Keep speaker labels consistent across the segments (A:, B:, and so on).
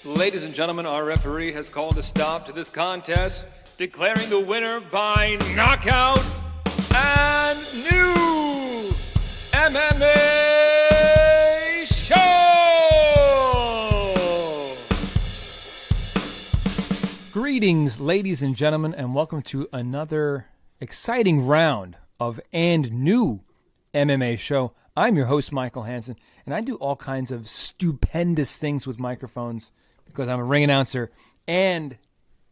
A: Ladies and gentlemen, our referee has called a stop to this contest, declaring the winner by knockout and new MMA show! Greetings, ladies and gentlemen, and welcome to another exciting round of and new MMA show. I'm your host, Michael Hansen, and I do all kinds of stupendous things with microphones because I'm a ring announcer and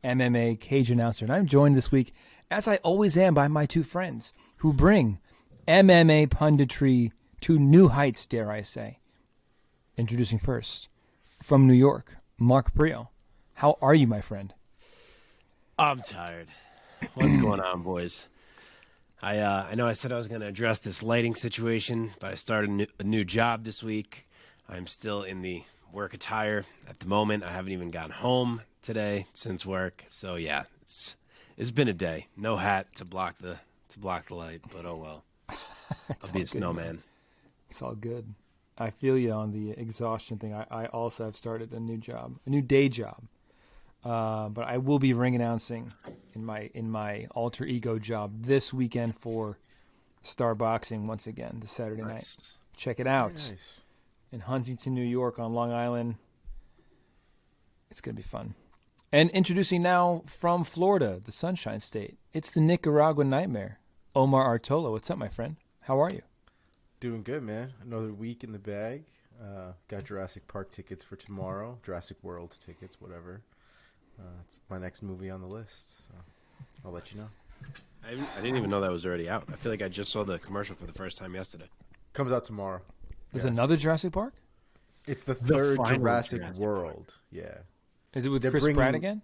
A: MMA cage announcer. And I'm joined this week, as I always am, by my two friends who bring MMA punditry to new heights, dare I say. Introducing first, from New York, Mark Priaulx. How are you, my friend?
B: I'm tired. What's going on, boys? I know I said I was going to address this lighting situation, but I started a new job this week. I'm still in the work attire at the moment. I haven't even gotten home today since work. So yeah, it's been a day. No hat to block the light, but oh well. I'll be a snowman.
A: It's all good. I feel you on the exhaustion thing. I also have started a new job, a new day job. But I will be ring announcing in my alter ego job this weekend for Star Boxing once again this Saturday night. Check it out. Nice. In Huntington, New York on Long Island. It's going to be fun. And introducing now from Florida, the Sunshine State, it's the Nicaraguan Nightmare, Omar Artola. What's up, my friend? How are you?
C: Doing good, man. Another week in the bag. Got Jurassic Park tickets for tomorrow. Jurassic World tickets, whatever. It's my next movie on the list, so I'll let you know.
B: I didn't even know that was already out. I feel like I just saw the commercial for the first time yesterday.
C: Comes out tomorrow.
A: There's another Jurassic Park?
C: It's the third Jurassic World. Park. Yeah.
A: Is it with Chris Pratt again?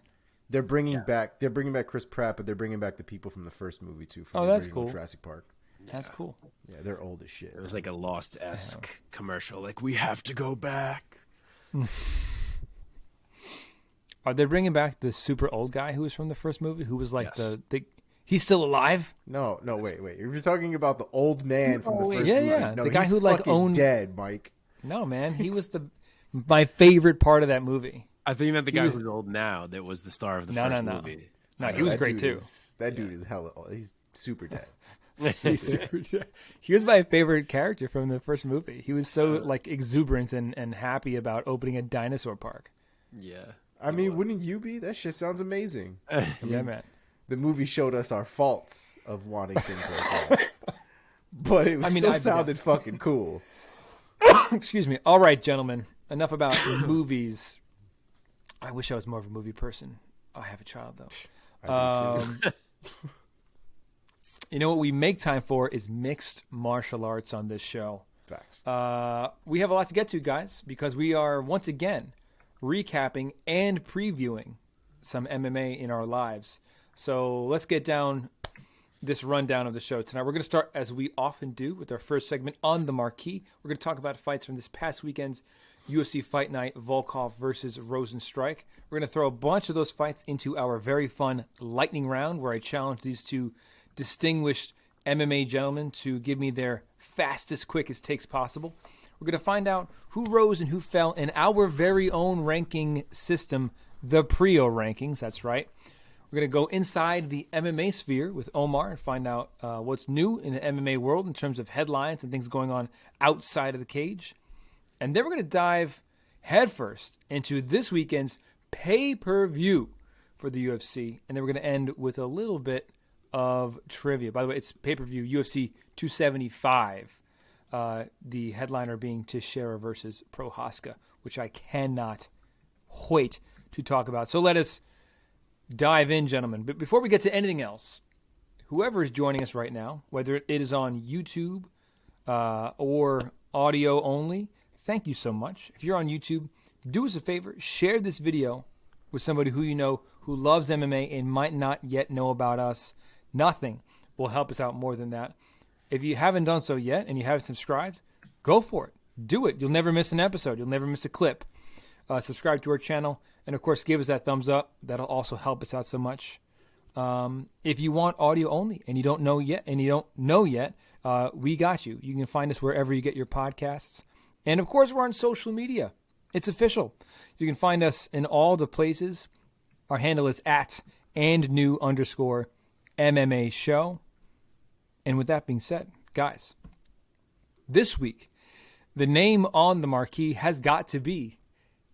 C: They're bringing back Chris Pratt, but they're bringing back the people from the first movie too. From
A: that's cool.
C: Jurassic Park.
A: That's cool.
C: Yeah, they're old as shit.
B: It was like a Lost-esque commercial. Like, we have to go back.
A: Are they bringing back the super old guy who was from the first movie? Who was like he's still alive?
C: No, wait. If you're talking about the old man from the first movie, no,
A: the guy who like owned
C: dead, Mike.
A: No, man, he was my favorite part of that movie.
B: I thing you meant the guy who's old now that was the star of the first movie.
A: No, he was great too.
C: That dude is hella old. He's super dead.
A: He was my favorite character from the first movie. He was so like exuberant and happy about opening a dinosaur park.
B: Yeah.
C: I mean, wouldn't you be? That shit sounds amazing.
A: Yeah, man.
C: The movie showed us our faults of wanting things like that. But it still sounded fucking cool.
A: Excuse me. All right, gentlemen. Enough about movies. I wish I was more of a movie person. I have a child, though.
C: I do too.
A: You know what we make time for is mixed martial arts on this show.
C: Facts.
A: We have a lot to get to, guys, because we are, once again, recapping and previewing some MMA in our lives. So let's get down this rundown of the show tonight. We're going to start, as we often do, with our first segment on the marquee. We're going to talk about fights from this past weekend's UFC Fight Night, Volkov versus Rozenstruik. We're going to throw a bunch of those fights into our very fun lightning round, where I challenge these two distinguished MMA gentlemen to give me their fastest, quickest takes possible. We're going to find out who rose and who fell in our very own ranking system, the Priaulx Rankings. That's right. We're going to go inside the MMA sphere with Omar and find out what's new in the MMA world in terms of headlines and things going on outside of the cage. And then we're going to dive headfirst into this weekend's pay-per-view for the UFC. And then we're going to end with a little bit of trivia. By the way, it's pay-per-view UFC 275. The headliner being Teixeira versus Prochazka, which I cannot wait to talk about. So let us dive in, gentlemen. But before we get to anything else, whoever is joining us right now, whether it is on YouTube or audio only, thank you so much. If you're on YouTube, do us a favor, share this video with somebody who you know who loves MMA and might not yet know about us. Nothing will help us out more than that. If you haven't done so yet and you haven't subscribed, go for it. Do it. You'll never miss an episode. You'll never miss a clip. Subscribe to our channel. And, of course, give us that thumbs up. That'll also help us out so much. If you want audio only and you don't know yet, we got you. You can find us wherever you get your podcasts. And, of course, we're on social media. It's official. You can find us in all the places. Our handle is @andnew_MMA show. And with that being said, guys, this week, the name on the marquee has got to be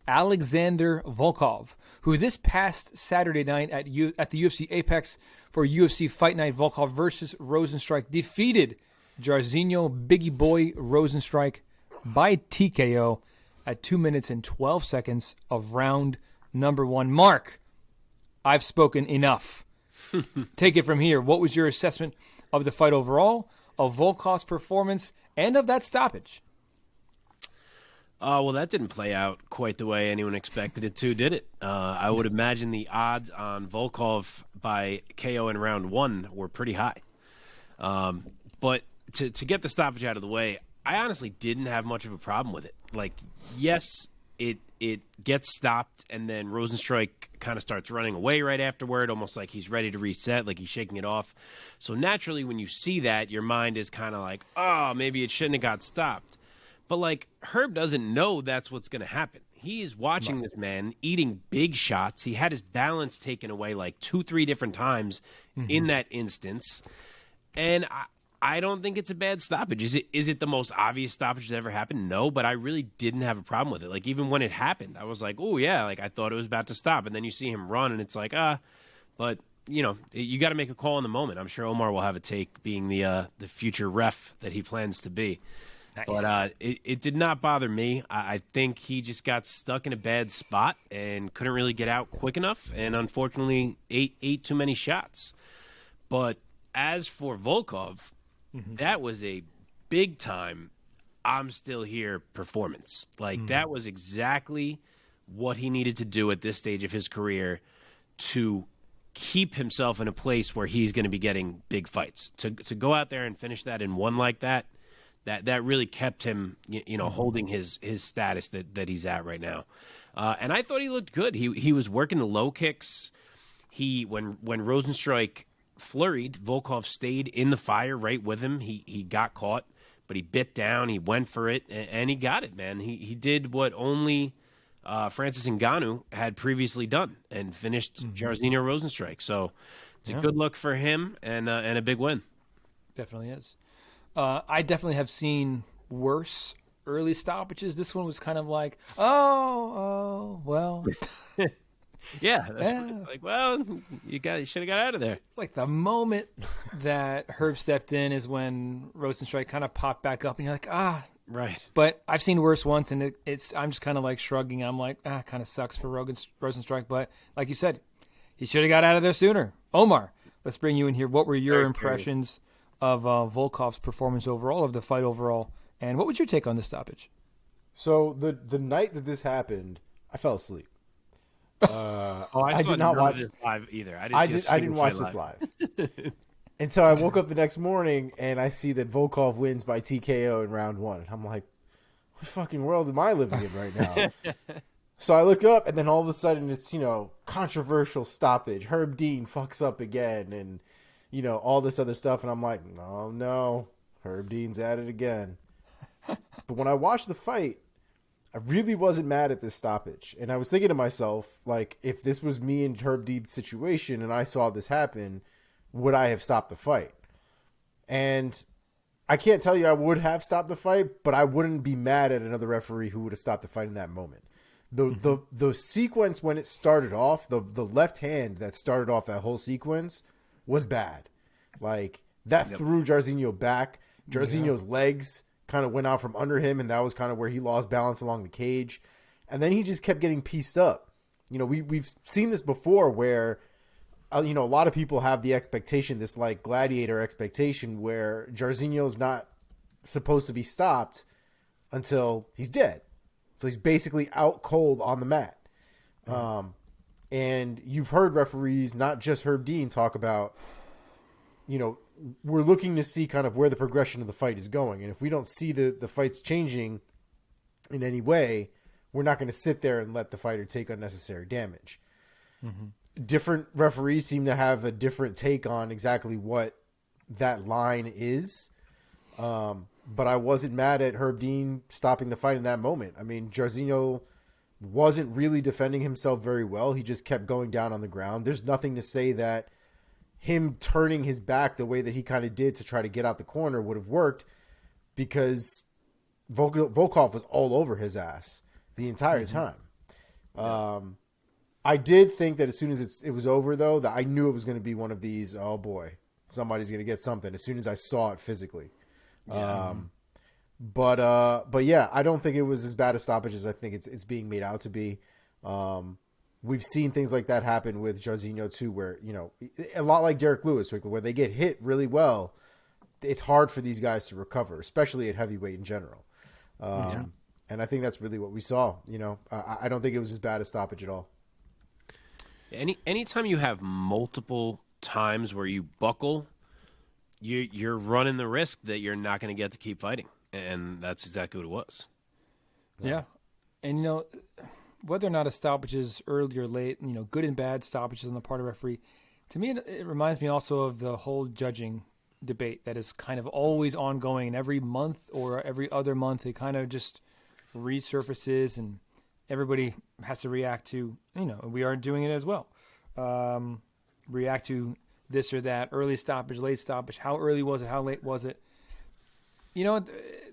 A: Alexander Volkov, who this past Saturday night at the UFC Apex for UFC Fight Night Volkov versus Rozenstruik defeated Jairzinho Biggie Boy Rozenstruik by TKO at 2 minutes and 12 seconds of round number 1. Mark, I've spoken enough. Take it from here. What was your assessment of the fight overall, of Volkov's performance, and of that stoppage?
B: Well, that didn't play out quite the way anyone expected it to, did it? I would imagine the odds on Volkov by KO in round 1 were pretty high. But to get the stoppage out of the way, I honestly didn't have much of a problem with it. Like, yes, it gets stopped, and then Rozenstruik kind of starts running away right afterward, almost like he's ready to reset, like he's shaking it off. So naturally, when you see that, your mind is kind of like, oh, maybe it shouldn't have got stopped. But, like, Herb doesn't know that's what's going to happen. He's watching this man eating big shots. He had his balance taken away like 2-3 different times in that instance. And I don't think it's a bad stoppage. Is it the most obvious stoppage that ever happened? No, but I really didn't have a problem with it. Like, even when it happened, I was like, oh, yeah, like I thought it was about to stop. And then you see him run, and it's like, but, you know, you got to make a call in the moment. I'm sure Omar will have a take being the future ref that he plans to be. Nice. But it did not bother me. I think he just got stuck in a bad spot and couldn't really get out quick enough, and unfortunately ate too many shots. But as for Volkov, that was a big-time I'm still here performance. Like, that was exactly what he needed to do at this stage of his career to keep himself in a place where he's going to be getting big fights. To go out there and finish that in one like that really kept him, you know, holding his status that he's at right now. And I thought he looked good. He was working the low kicks. When Rozenstruik flurried, Volkov stayed in the fire right with him. He got caught, but he bit down. He went for it, and he got it, man. He did what only Francis Ngannou had previously done and finished Jairzinho Rozenstruik. So it's a good look for him and a big win.
A: Definitely is. I definitely have seen worse early stoppages. This one was kind of like, oh, well.
B: Yeah, like, well, you should have got out of there.
A: Like the moment that Herb stepped in is when Rozenstruik kind of popped back up, and you're like,
B: right.
A: But I've seen worse once, and I'm just kind of like shrugging. I'm like, kind of sucks for Rozenstruik, but like you said, he should have got out of there sooner. Omar, let's bring you in here. What were your impressions of Volkov's performance overall, of the fight overall, and what was your take on this stoppage?
C: So the night that this happened, I fell asleep.
B: I
C: did not watch
B: it live either.
C: I didn't watch this live. And so I woke up the next morning and I see that Volkov wins by TKO in round 1. And I'm like, what fucking world am I living in right now? So I look up and then all of a sudden it's, controversial stoppage. Herb Dean fucks up again and, all this other stuff. And I'm like, no, Herb Dean's at it again. But when I watched the fight, I really wasn't mad at this stoppage. And I was thinking to myself, like, if this was me and Herb Dean's situation and I saw this happen, would I have stopped the fight? And I can't tell you I would have stopped the fight, but I wouldn't be mad at another referee who would have stopped the fight in that moment. The sequence when it started off, the left hand that started off that whole sequence was bad. Like, that threw Jairzinho back. Jairzinho's legs kind of went out from under him, and that was kind of where he lost balance along the cage. And then he just kept getting pieced up. We've seen this before where, a lot of people have the expectation, this like gladiator expectation, where Jairzinho's not supposed to be stopped until he's dead. So he's basically out cold on the mat. And you've heard referees, not just Herb Dean, talk about, we're looking to see kind of where the progression of the fight is going. And if we don't see the fights changing in any way, we're not going to sit there and let the fighter take unnecessary damage. Different referees seem to have a different take on exactly what that line is. But I wasn't mad at Herb Dean stopping the fight in that moment. I mean, Jairzinho wasn't really defending himself very well. He just kept going down on the ground. There's nothing to say that him turning his back the way that he kind of did to try to get out the corner would have worked, because Volkov was all over his ass the entire time. I did think that as soon as it was over, though, that I knew it was going to be one of these, oh boy, somebody's going to get something as soon as I saw it physically.
B: Yeah.
C: But yeah, I don't think it was as bad a stoppage as I think it's being made out to be. We've seen things like that happen with Jairzinho too, where, you know, a lot like Derek Lewis, where they get hit really well, it's hard for these guys to recover, especially at heavyweight in general. And I think that's really what we saw. You know, I don't think it was as bad a stoppage at all.
B: Anytime you have multiple times where you buckle, you're running the risk that you're not going to get to keep fighting, and that's exactly what it was.
A: Yeah, and you know, whether or not a stoppage is early or late, you know, good and bad stoppages on the part of referee, to me it reminds me also of the whole judging debate that is kind of always ongoing, and every month or every other month it kind of just resurfaces, and everybody has to react to, you know, we are doing it as well. React to this or that, early stoppage, late stoppage, how early was it, how late was it? You know,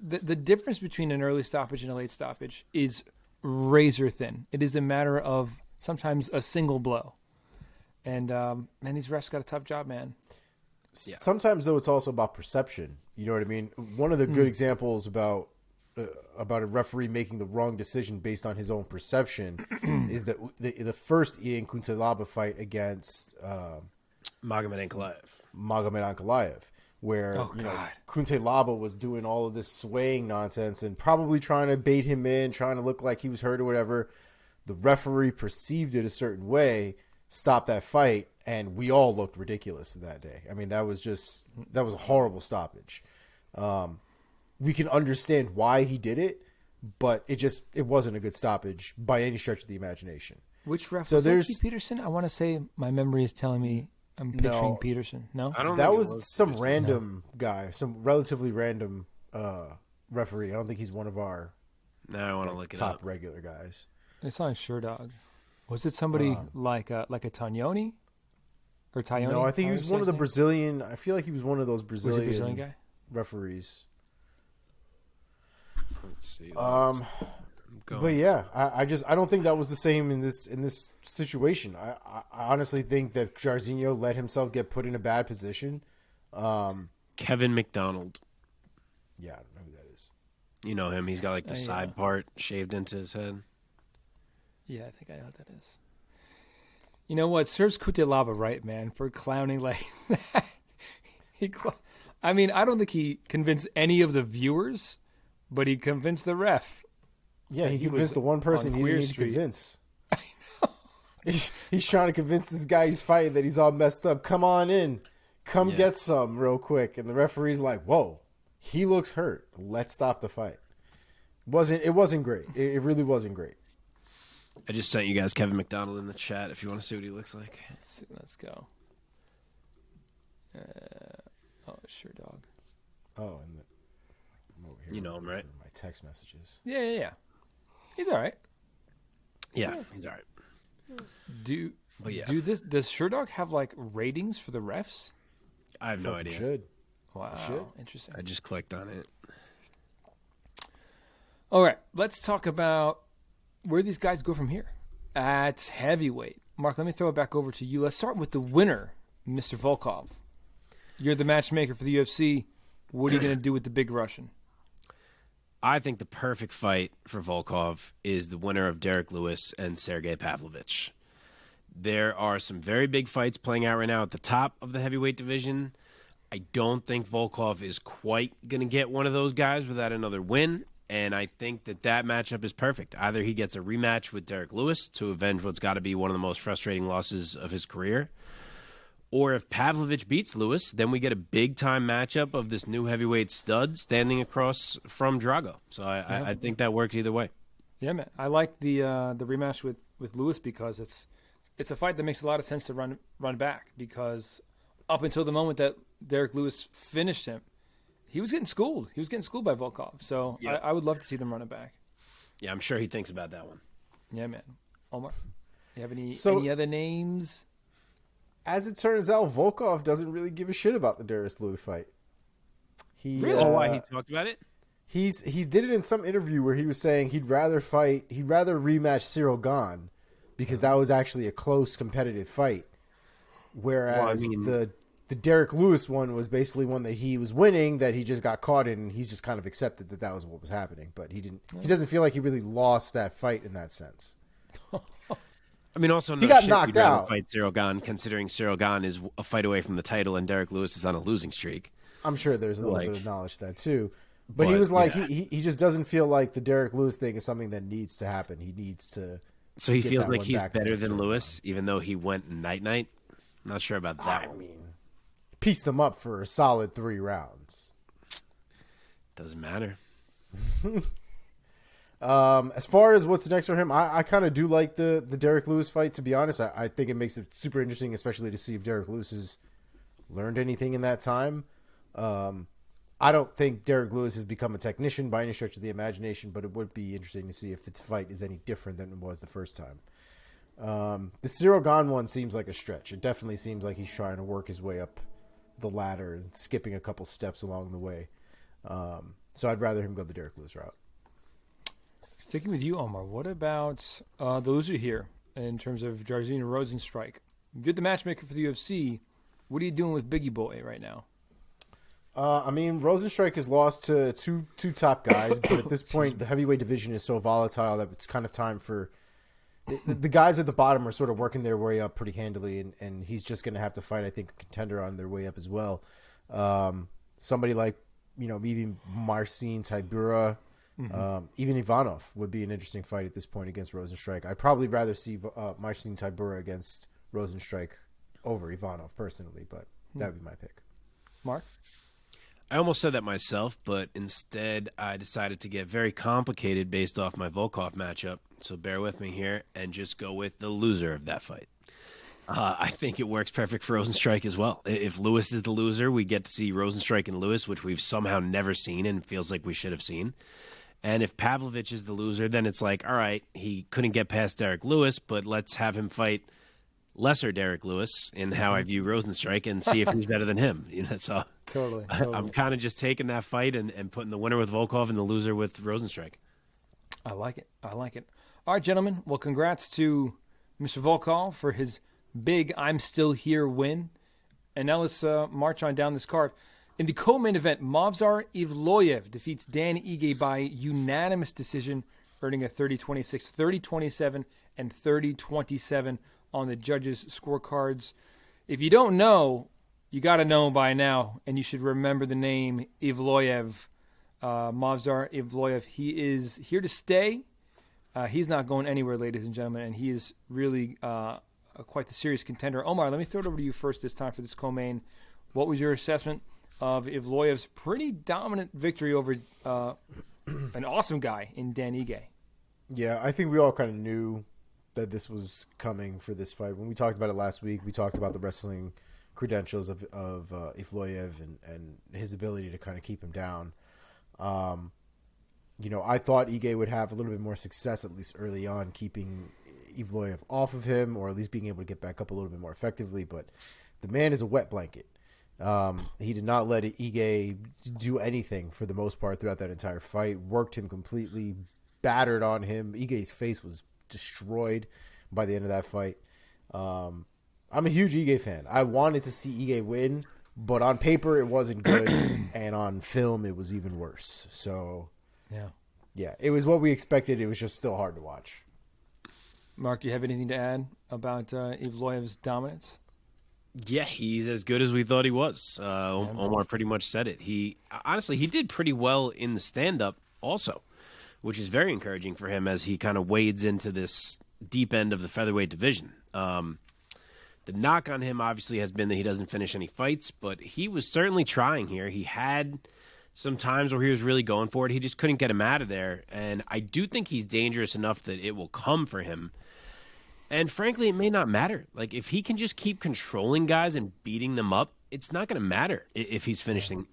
A: the difference between an early stoppage and a late stoppage is razor thin. It is a matter of sometimes a single blow. And, man, these refs got a tough job, man.
C: Yeah. Sometimes, though, it's also about perception. You know what I mean? One of the good examples about a referee making the wrong decision based on his own perception is that the first Ian Kuntelaba fight against
B: Magomed
C: Ankalaev, where Kuntelaba was doing all of this swaying nonsense and probably trying to bait him in, trying to look like he was hurt or whatever. The referee perceived it a certain way, stopped that fight, and we all looked ridiculous that day. I mean, that was a horrible stoppage. We can understand why he did it, but it wasn't a good stoppage by any stretch of the imagination.
A: Which ref was that, Keith Peterson? I want to say my memory is telling me I'm picturing Peterson. No?
B: I don't
C: that
B: think
C: was some Peterson. Random guy, some relatively random referee. I don't think he's one of our
B: I want to look it
C: top
B: up.
C: regular guys.
A: It's on Sherdog. Was it somebody like a Tagnoni? Or Taglioni?
C: No, I think he was one of the Brazilian. I feel like he was one of those Brazilian
A: guy?
C: referees.
B: Let's see.
C: But yeah, I don't think that was the same in this situation. I honestly think that Jairzinho let himself get put in a bad position.
B: Kevin McDonald.
C: Yeah, I don't know who that is.
B: You know him. He's got like the side part shaved into his head.
A: Yeah, I think I know what that is. You know what? Serves Kutelaba right, man, for clowning like that. I mean, I don't think he convinced any of the viewers, but he convinced the ref.
C: Yeah, he convinced the one person he didn't need to convince. I know. He's trying to convince this guy he's fighting that he's all messed up. Come on in. Come get some real quick. And the referee's like, whoa, he looks hurt. Let's stop the fight. It wasn't great. It really wasn't great.
B: I just sent you guys Kevin McDonald in the chat if you want to see what he looks like.
A: Let's go. Sure, dog.
C: Oh, and I'm over here.
B: You know him, right?
C: My text messages.
A: Yeah. He's all right.
B: Yeah, he's all right.
A: Does Sherdog have like ratings for the refs?
B: I have no idea.
C: Should.
A: Wow, interesting.
B: I just clicked on it.
A: All right, let's talk about where these guys go from here at heavyweight. Mark, let me throw it back over to you. Let's start with the winner, Mr. Volkov. You're the matchmaker for the UFC. What are you going to do with the big Russian?
B: I think the perfect fight for Volkov is the winner of Derek Lewis and Sergey Pavlovich. There are some very big fights playing out right now at the top of the heavyweight division. I don't think Volkov is quite going to get one of those guys without another win, and I think that matchup is perfect. Either he gets a rematch with Derek Lewis to avenge what's got to be one of the most frustrating losses of his career, or if Pavlovich beats Lewis, then we get a big-time matchup of this new heavyweight stud standing across from Drago. So I think that works either way.
A: Yeah, man. I like the rematch with Lewis because it's a fight that makes a lot of sense to run back, because up until the moment that Derek Lewis finished him, he was getting schooled. He was getting schooled by Volkov. So I would love to see them run it back.
B: Yeah, I'm sure he thinks about that one.
A: Yeah, man. Omar, you have any other names?
C: As it turns out, Volkov doesn't really give a shit about the Darius Lewis fight.
B: Why he talked about it?
C: He did it in some interview where he was saying he'd rather rematch Cyril Gane because that was actually a close competitive fight. Whereas the Derek Lewis one was basically one that he was winning that he just got caught in, and he's just kind of accepted that was what was happening. But he doesn't feel like he really lost that fight in that sense.
B: I mean, also,
C: he got knocked out.
B: Fight Cyril Gane, considering Cyril Gane is a fight away from the title and Derek Lewis is on a losing streak.
C: I'm sure there's a little bit of knowledge to that too. But he was like, he just doesn't feel like the Derek Lewis thing is something that needs to happen. He needs to.
B: So he feels like he's better than Lewis, even though he went night-night? Not sure about that.
C: I mean, pieced them up for a solid 3 rounds.
B: Doesn't matter.
C: As far as what's next for him, I kind of do like the Derek Lewis fight, to be honest. I think it makes it super interesting, especially to see if Derek Lewis has learned anything in that time. I don't think Derek Lewis has become a technician by any stretch of the imagination, but it would be interesting to see if the fight is any different than it was the first time. The Cyril Gane one seems like a stretch. It definitely seems like he's trying to work his way up the ladder and skipping a couple steps along the way. So I'd rather him go the Derek Lewis route.
A: Sticking with you, Omar, what about the loser here in terms of Jairzinho Rozenstruik? You're the matchmaker for the UFC. What are you doing with Biggie Boy right now?
C: I mean, Rozenstruik has lost to two top guys, but at this point, the heavyweight division is so volatile that it's kind of time for the guys at the bottom are sort of working their way up pretty handily, and he's just going to have to fight, I think, a contender on their way up as well. Somebody like, maybe Marcin Tybura, even Ivanov would be an interesting fight at this point against Rozenstruik. I'd probably rather see Marcin Tybura against Rozenstruik over Ivanov personally, but that would be my pick.
A: Mark?
B: I almost said that myself, but instead I decided to get very complicated based off my Volkov matchup. So bear with me here and just go with the loser of that fight. I think it works perfect for Rozenstruik as well. If Lewis is the loser, we get to see Rozenstruik and Lewis, which we've somehow never seen and feels like we should have seen. And if Pavlovich is the loser, then it's like, all right, he couldn't get past Derek Lewis, but let's have him fight lesser Derek Lewis in how I view Rozenstruik and see if he's better than him. So
A: Totally.
B: I'm kind of just taking that fight and putting the winner with Volkov and the loser with Rozenstruik.
A: I like it. All right, gentlemen. Well, congrats to Mr. Volkov for his big I'm Still Here win. And now let's march on down this card. In the co-main event, Movsar Evloev defeats Dan Ige by unanimous decision, earning a 30-26, 30-27, and 30-27 on the judges' scorecards. If you don't know, you got to know by now, and you should remember the name Evloev, Movsar Evloev. He is here to stay. He's not going anywhere, ladies and gentlemen, and he is really quite the serious contender. Omar, let me throw it over to you first this time for this co-main. What was your assessment of Evloev's pretty dominant victory over an awesome guy in Dan Ige?
C: Yeah, I think we all kind of knew that this was coming for this fight. When we talked about it last week, we talked about the wrestling credentials of Evloev and his ability to kind of keep him down. I thought Ige would have a little bit more success, at least early on, keeping Evloev off of him, or at least being able to get back up a little bit more effectively. But the man is a wet blanket. He did not let Ige do anything for the most part throughout that entire fight. Worked him completely, battered on him. Ige's face was destroyed by the end of that fight. I'm a huge Ige fan. I wanted to see Ige win, but on paper it wasn't good, and on film it was even worse. So, yeah, it was what we expected. It was just still hard to watch.
B: Mark, do you have anything to add about Evloev's dominance? Yeah, he's as good as we thought he was. Omar pretty much said it. He did pretty well in the stand-up also, which is very encouraging for him as he kind of wades into this deep end of the featherweight division. The knock on him obviously has been that he doesn't finish any fights, but he was certainly trying here. He had some times where he was really going for it. He just couldn't get him out of there, and I do think he's dangerous enough that it will come for him. And frankly, it may not matter. Like, if he can just keep controlling guys and beating them up, it's not going to matter if he's finishing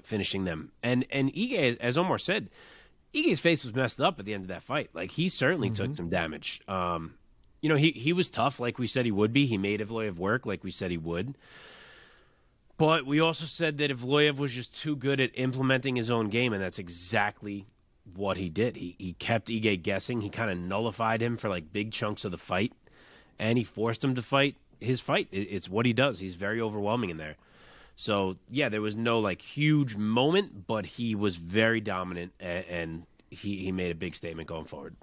B: them. And Ige, as Omar said, Ige's face was messed up at the end of that fight. Like, he certainly took some damage. He was tough, like we said he would be. He made Evloev work, like we said he would. But we also said that Evloev was just too good at implementing his own game, and that's exactly what he did. He kept Ige guessing. He kind of nullified him for, like, big chunks of the fight, and he forced him to fight his fight. It's what he does. He's very overwhelming in there. So, yeah, there was no, like, huge moment, but he was very dominant, and he made a big statement going forward.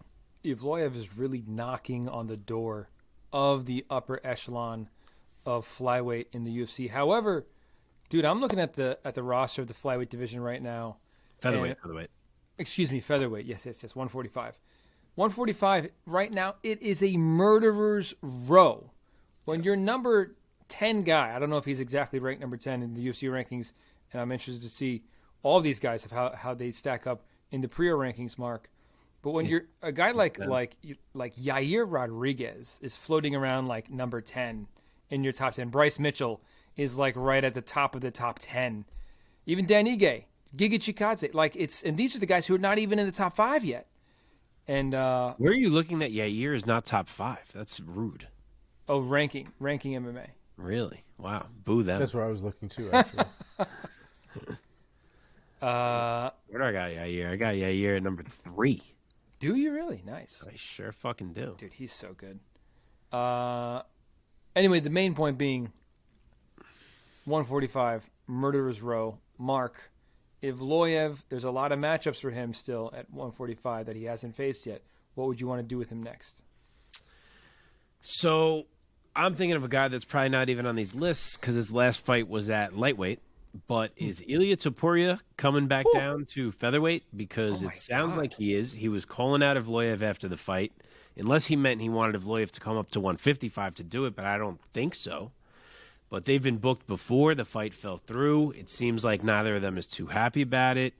A: Evloev is really knocking on the door of the upper echelon of flyweight in the UFC. However, dude, I'm looking at the roster of the flyweight division right now.
B: Featherweight.
A: Excuse me, featherweight. Yes, 145. 145 right now, it is a murderer's row. When you're number 10 guy, I don't know if he's exactly ranked number 10 in the UFC rankings, and I'm interested to see all these guys of how they stack up in the Priaulx rankings, Mark. But when you're a guy like Yair Rodriguez is floating around like number 10 in your top 10. Bryce Mitchell is like right at the top of the top 10. Even Dan Ige, Giga Chikadze, and these are the guys who are not even in the top 5 yet. And
B: where are you looking that Yair is not top 5? That's rude.
A: Oh, ranking MMA.
B: Really? Wow. Boo them.
C: That's where I was looking too, actually.
B: Where do I got Yair? I got Yair at number 3.
A: Do you really? Nice.
B: I sure fucking do.
A: Dude, he's so good. Anyway, the main point being 145, murderer's row. Mark, Evloev, there's a lot of matchups for him still at 145 that he hasn't faced yet. What would you want to do with him next?
B: So I'm thinking of a guy that's probably not even on these lists because his last fight was at lightweight. But is Ilia Topuria coming back down to featherweight? Because it sounds like he is. He was calling out Evloev after the fight, unless he meant he wanted Evloev to come up to 155 to do it, but I don't think so. But they've been booked before. The fight fell through. It seems like neither of them is too happy about it,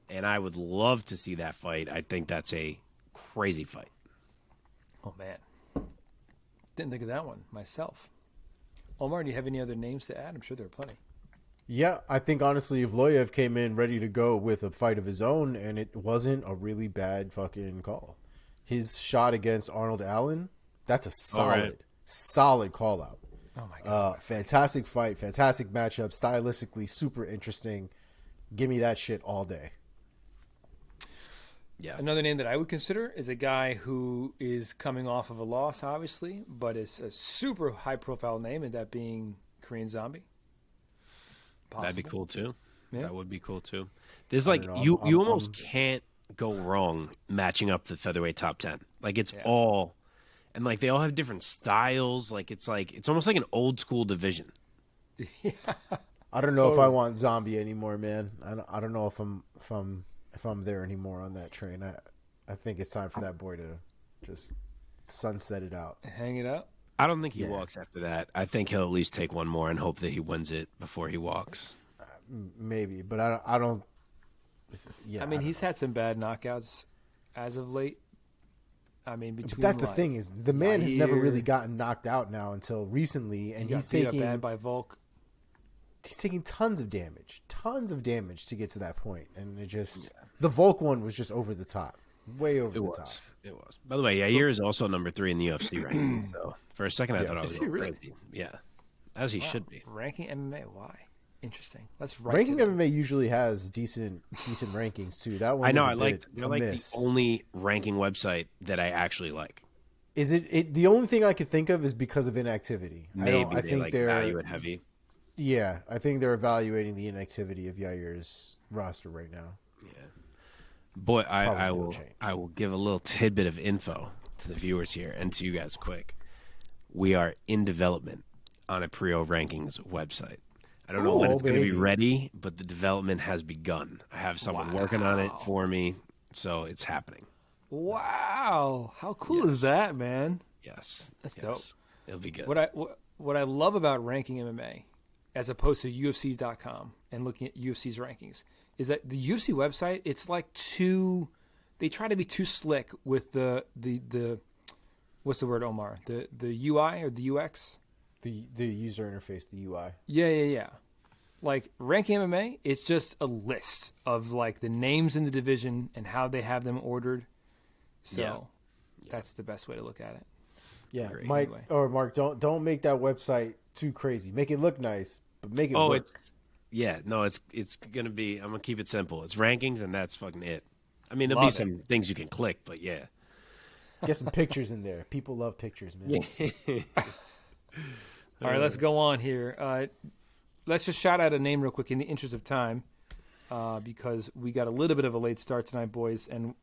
B: and I would love to see that fight. I think that's a crazy fight.
A: Oh, man. Didn't think of that one myself. Omar, do you have any other names to add? I'm sure there are plenty.
C: Yeah, I think honestly, Evloev came in ready to go with a fight of his own, and it wasn't a really bad fucking call. His shot against Arnold Allen, that's a solid call out.
A: Oh my God.
C: Fantastic fight, fantastic matchup, stylistically super interesting. Give me that shit all day.
A: Yeah. Another name that I would consider is a guy who is coming off of a loss, obviously, but is a super high-profile name, and that being Korean Zombie. Possible.
B: That'd be cool too.
A: Yeah.
B: That would be cool too. There's like you almost can't go wrong matching up the featherweight top 10. Like it's all, and like they all have different styles. Like it's almost like an old school division.
A: Yeah.
C: I don't know if I want Zombie anymore, man. I don't know if I'm there anymore on that train. I think it's time for that boy to just sunset it out.
A: Hang it up.
B: I don't think he walks after that. I think he'll at least take one more and hope that he wins it before he walks.
C: Maybe, but I don't. Yeah,
A: I mean, he's had some bad knockouts as of late. I mean,
C: but that's the thing is the man has never really gotten knocked out now until recently, and he's taking
A: bad by Volk.
C: He's taking tons of damage to get to that point, and it just the Volk one was just over the top, way over the top.
B: It was. By the way, Yair is also number 3 in the UFC ranking. So for a second, I thought I was
A: really
B: crazy. Yeah, as he should be.
A: Ranking MMA, why? Interesting. Let's
C: ranking MMA usually has decent rankings too. That one,
B: I know. They're like the only ranking website that I actually like.
C: Is it the only thing I could think of is because of inactivity?
B: Maybe I think they're value it heavy.
C: Yeah, I think they're evaluating the inactivity of Yair's roster right now.
B: Yeah, boy, I will give a little tidbit of info to the viewers here and to you guys quick. We are in development on a Priaulx Rankings website. I don't know when it's going to be ready, but the development has begun. I have someone working on it for me, so it's happening.
A: Wow, how cool is that, man?
B: Yes,
A: that's dope.
B: It'll be good.
A: What I love about ranking MMA, as opposed to UFC.com and looking at UFC's rankings, is that the UFC website, it's like they try to be too slick with the what's the word, Omar? The UI or the UX?
C: The user interface, the UI.
A: Yeah. like ranking MMA, it's just a list of like the names in the division and how they have them ordered. So that's the best way to look at it.
C: Yeah,
B: Great.
C: Mike
A: Anyway.
C: or Mark, don't make that website too crazy. Make it look nice, but make it work.
B: It's gonna be. I'm gonna keep it simple. It's rankings, and that's fucking it. I mean, there'll be
A: Love it.
B: some things you can click, but yeah.
C: Get some pictures in there. People love pictures, man.
A: All right, let's go on here. Let's just shout out a name real quick in the interest of time, because we got a little bit of a late start tonight, boys, and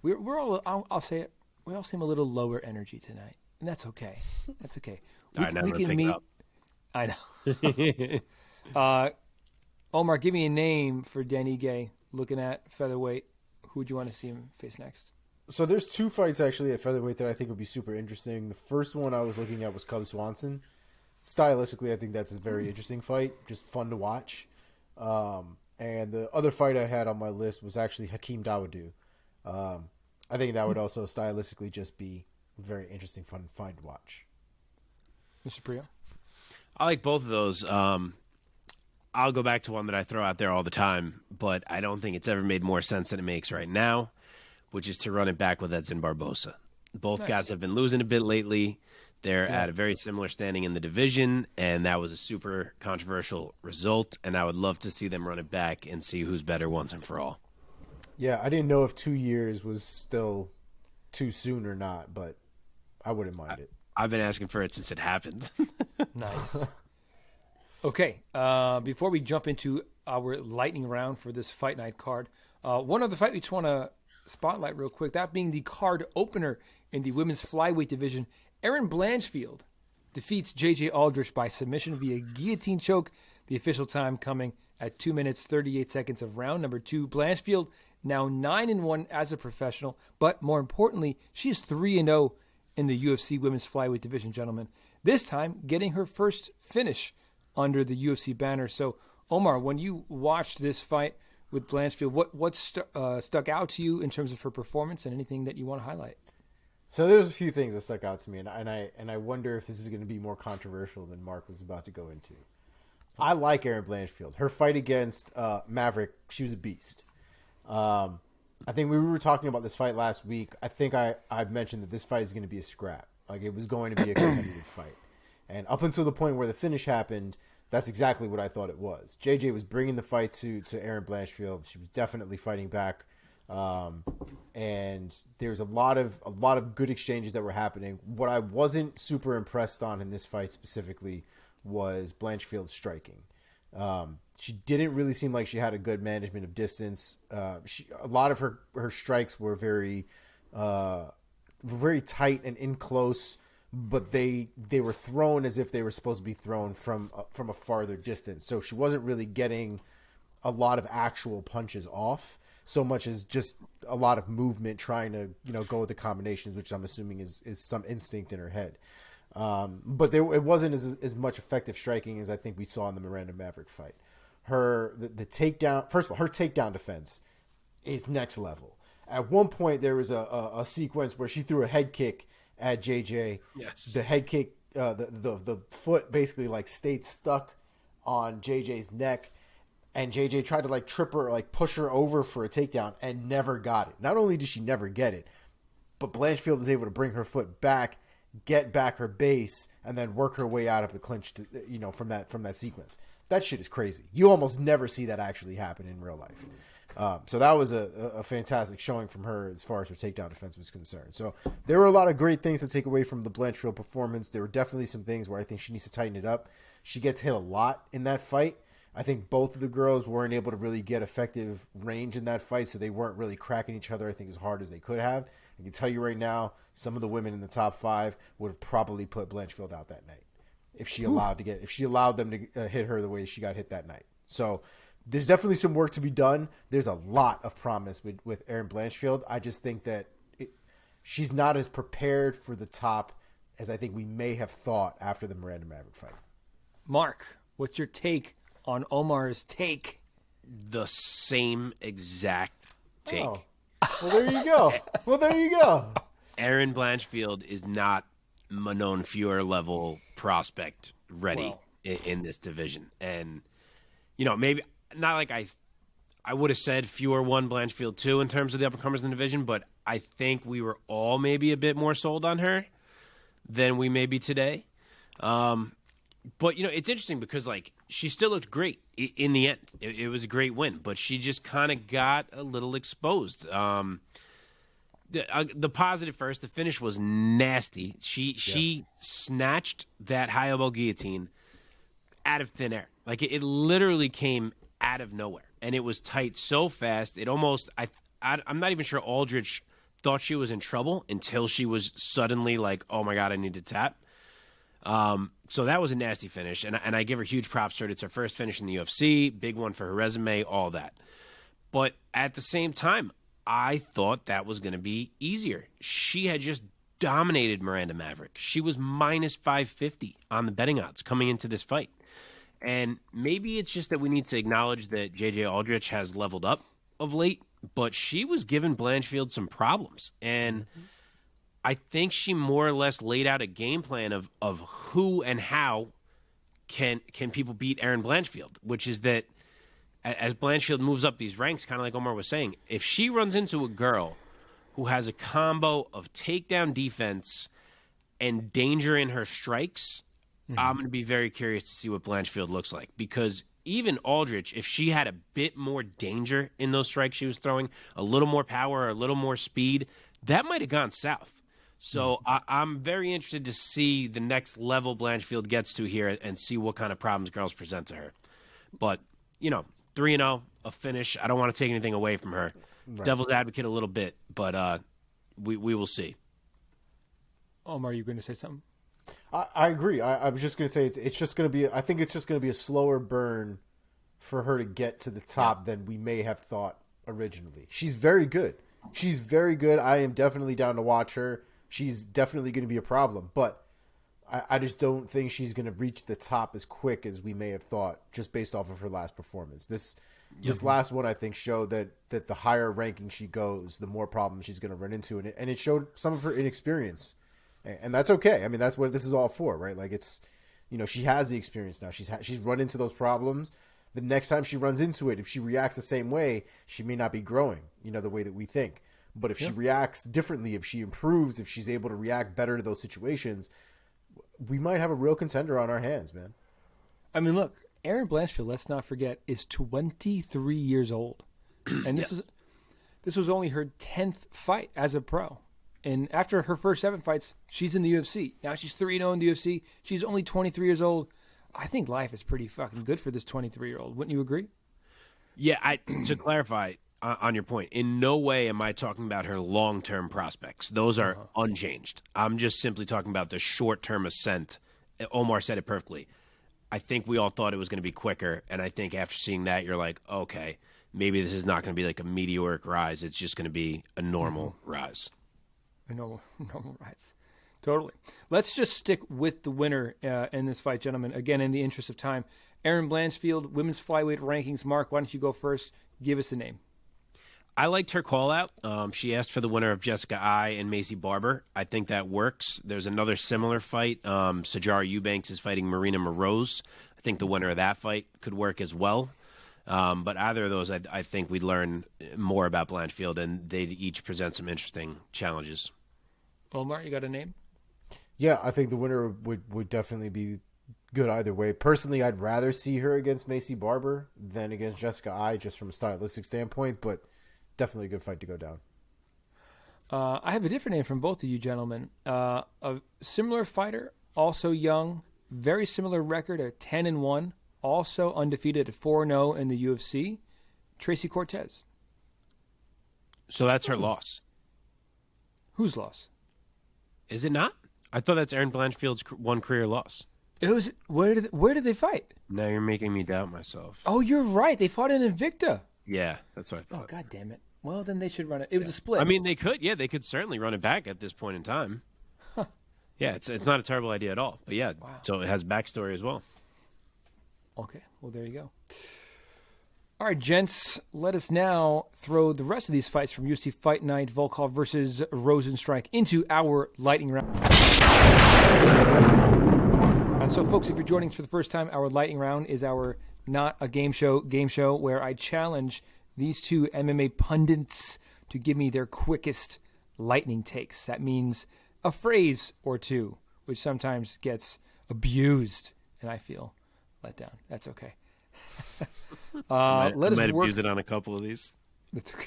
A: we're all. I'll say it. We all seem a little lower energy tonight, and that's okay. That's okay.
B: All right, now I'm gonna pick it up.
A: I know. Omar, give me a name for Danny Gay. Looking at featherweight, who would you want to see him face next?
C: So there's 2 fights actually at featherweight that I think would be super interesting. The first one I was looking at was Cub Swanson. Stylistically, I think that's a very interesting fight, just fun to watch. And the other fight I had on my list was actually Hakeem Dawodu. I think that would also stylistically just be a very interesting, fun fight to watch.
A: Mr. Priaulx?
B: I like both of those. I'll go back to one that I throw out there all the time, but I don't think it's ever made more sense than it makes right now, which is to run it back with Edson Barbosa. Both guys have been losing a bit lately. They're at a very similar standing in the division, and that was a super controversial result, and I would love to see them run it back and see who's better once and for all.
C: Yeah, I didn't know if 2 years was still too soon or not, but I wouldn't mind it.
B: I've been asking for it since it happened.
A: Nice. Okay, before we jump into our lightning round for this fight night card, one other fight we just want to spotlight real quick, that being the card opener in the women's flyweight division. Erin Blanchfield defeats JJ Aldrich by submission via guillotine choke. The official time coming at 2 minutes 38 seconds of round number 2. Blanchfield now 9-1 as a professional, but more importantly, she's 3-0 in the UFC women's flyweight division, gentlemen. This time, getting her first finish under the UFC banner. So, Omar, when you watched this fight with Blanchfield, what stuck out to you in terms of her performance and anything that you want to highlight?
C: So there's a few things that stuck out to me, and I wonder if this is going to be more controversial than Mark was about to go into. I like Erin Blanchfield. Her fight against Maverick, she was a beast. I think we were talking about this fight last week. I think I mentioned that this fight is going to be a scrap. Like, it was going to be a competitive fight. And up until the point where the finish happened, that's exactly what I thought it was. JJ was bringing the fight to Erin Blanchfield. She was definitely fighting back. And there's a lot of good exchanges that were happening. What I wasn't super impressed on in this fight specifically was Blanchfield's striking. She didn't really seem like she had a good management of distance. A lot of her strikes were very tight and in close, but they were thrown as if they were supposed to be thrown from a farther distance. So she wasn't really getting a lot of actual punches off, so much as just a lot of movement trying to go with the combinations, which I'm assuming is some instinct in her head. But it wasn't as much effective striking as I think we saw in the Miranda Maverick fight. The takedown, first of all, her takedown defense is next level. At one point, there was a sequence where she threw a head kick at JJ.
B: Yes.
C: The head kick, the foot basically like stayed stuck on JJ's neck, and JJ tried to like trip her, like push her over for a takedown, and never got it. Not only did she never get it, but Blanchfield was able to bring her foot back, get back her base, and then work her way out of the clinch to, from that sequence. That shit is crazy. You almost never see that actually happen in real life. So that was a fantastic showing from her as far as her takedown defense was concerned. So there were a lot of great things to take away from the Blanchfield performance. There were definitely some things where I think she needs to tighten it up. She gets hit a lot in that fight. I think both of the girls weren't able to really get effective range in that fight, so they weren't really cracking each other, I think, as hard as they could have. I can tell you right now, some of the women in the top 5 would have probably put Blanchfield out that night if she allowed them to hit her the way she got hit that night. So there's definitely some work to be done. There's a lot of promise with Erin Blanchfield. I just think that she's not as prepared for the top as I think we may have thought after the Miranda Maverick fight.
A: Mark, what's your take on Omar's take?
B: The same exact take.
C: Oh. Well, there you go.
B: Erin Blanchfield is not Manon Fior level prospect ready in this division. And, maybe not like I would have said fewer 1, Blanchfield 2 in terms of the up-and-comers in the division, but I think we were all maybe a bit more sold on her than we may be today. But, it's interesting because, she still looked great in the end. It was a great win, but she just kind of got a little exposed. The positive first, the finish was nasty. She snatched that high elbow guillotine out of thin air. It literally came out of nowhere, and it was tight so fast. It almost I'm not even sure Aldrich thought she was in trouble until she was suddenly like, oh my God, I need to tap. So that was a nasty finish, and I give her huge props for it. It's her first finish in the UFC, big one for her resume, all that. But at the same time, I thought that was going to be easier. She had just dominated Miranda Maverick. She was minus 550 on the betting odds coming into this fight. And maybe it's just that we need to acknowledge that JJ Aldrich has leveled up of late, but she was giving Blanchfield some problems. And I think she more or less laid out a game plan of who and how can people beat Erin Blanchfield, which is that as Blanchfield moves up these ranks, kind of like Omar was saying, if she runs into a girl who has a combo of takedown defense and danger in her strikes, I'm going to be very curious to see what Blanchfield looks like. Because even Aldrich, if she had a bit more danger in those strikes she was throwing, a little more power, a little more speed, that might have gone south. So I'm very interested to see the next level Blanchfield gets to here and see what kind of problems girls present to her. But, 3-0, a finish. I don't want to take anything away from her. Right. Devil's advocate a little bit, but we will see.
A: Omar, are you going to say something?
C: I agree. I was just going to say it's just going to be. I think it's just going to be a slower burn for her to get to the top than we may have thought originally. She's very good. I am definitely down to watch her. She's definitely going to be a problem, but I just don't think she's going to reach the top as quick as we may have thought just based off of her last performance. This last one, I think, showed that the higher ranking she goes, the more problems she's going to run into. And it showed some of her inexperience. And that's okay. I mean, that's what this is all for, right? It's, she has the experience now. She's run into those problems. The next time she runs into it, if she reacts the same way, she may not be growing, the way that we think. But if she reacts differently, if she improves, if she's able to react better to those situations, we might have a real contender on our hands, man.
A: I mean, look, Erin Blanchfield, let's not forget, is 23 years old. And this was only her 10th fight as a pro. And after her first 7 fights, she's in the UFC. Now she's 3-0 in the UFC. She's only 23 years old. I think life is pretty fucking good for this 23-year-old. Wouldn't you agree?
B: Yeah, to clarify on your point, in no way am I talking about her long-term prospects. Those are unchanged. I'm just simply talking about the short-term ascent. Omar said it perfectly. I think we all thought it was going to be quicker, and I think after seeing that, you're like, okay, maybe this is not going to be like a meteoric rise. It's just going to be a normal rise.
A: A normal rise. Totally. Let's just stick with the winner in this fight, gentlemen. Again, in the interest of time, Erin Blanchfield, women's flyweight rankings. Mark, why don't you go first? Give us a name.
B: I liked her call out. She asked for the winner of Jessica Ai and Macy Barber. I think that works. There's another similar fight. Sajara Eubanks is fighting Marina Moroz. I think the winner of that fight could work as well. But either of those, I think we'd learn more about Blanchfield, and they'd each present some interesting challenges.
A: Omar, you got a name?
C: Yeah, I think the winner would definitely be good either way. Personally, I'd rather see her against Macy Barber than against Jessica Ai, just from a stylistic standpoint, but definitely a good fight to go down.
A: I have a different name from both of you gentlemen. A similar fighter, also young, very similar record at 10-1, also undefeated at 4-0 in the UFC, Tracy Cortez.
B: So that's her loss.
A: Whose loss?
B: Is it not? I thought that's Erin Blanchfield's one career loss.
A: It was where did they fight?
B: Now you're making me doubt myself.
A: Oh, you're right. They fought in Invicta.
B: Yeah, that's what I thought.
A: Oh, God damn it. Well, then they should run it. It was a split.
B: I mean, they could. Yeah, they could certainly run it back at this point in time. Huh. Yeah, it's not a terrible idea at all. But yeah, So it has backstory as well.
A: Okay, well, there you go. All right, gents, let us now throw the rest of these fights from UFC Fight Night, Volkov versus Rozenstruik, into our lightning round. And so, folks, if you're joining us for the first time, our lightning round is our not a game show where I challenge these two MMA pundits to give me their quickest lightning takes. That means a phrase or two, which sometimes gets abused, and I feel let down. That's okay.
B: I might have used it on a couple of these.
A: That's okay.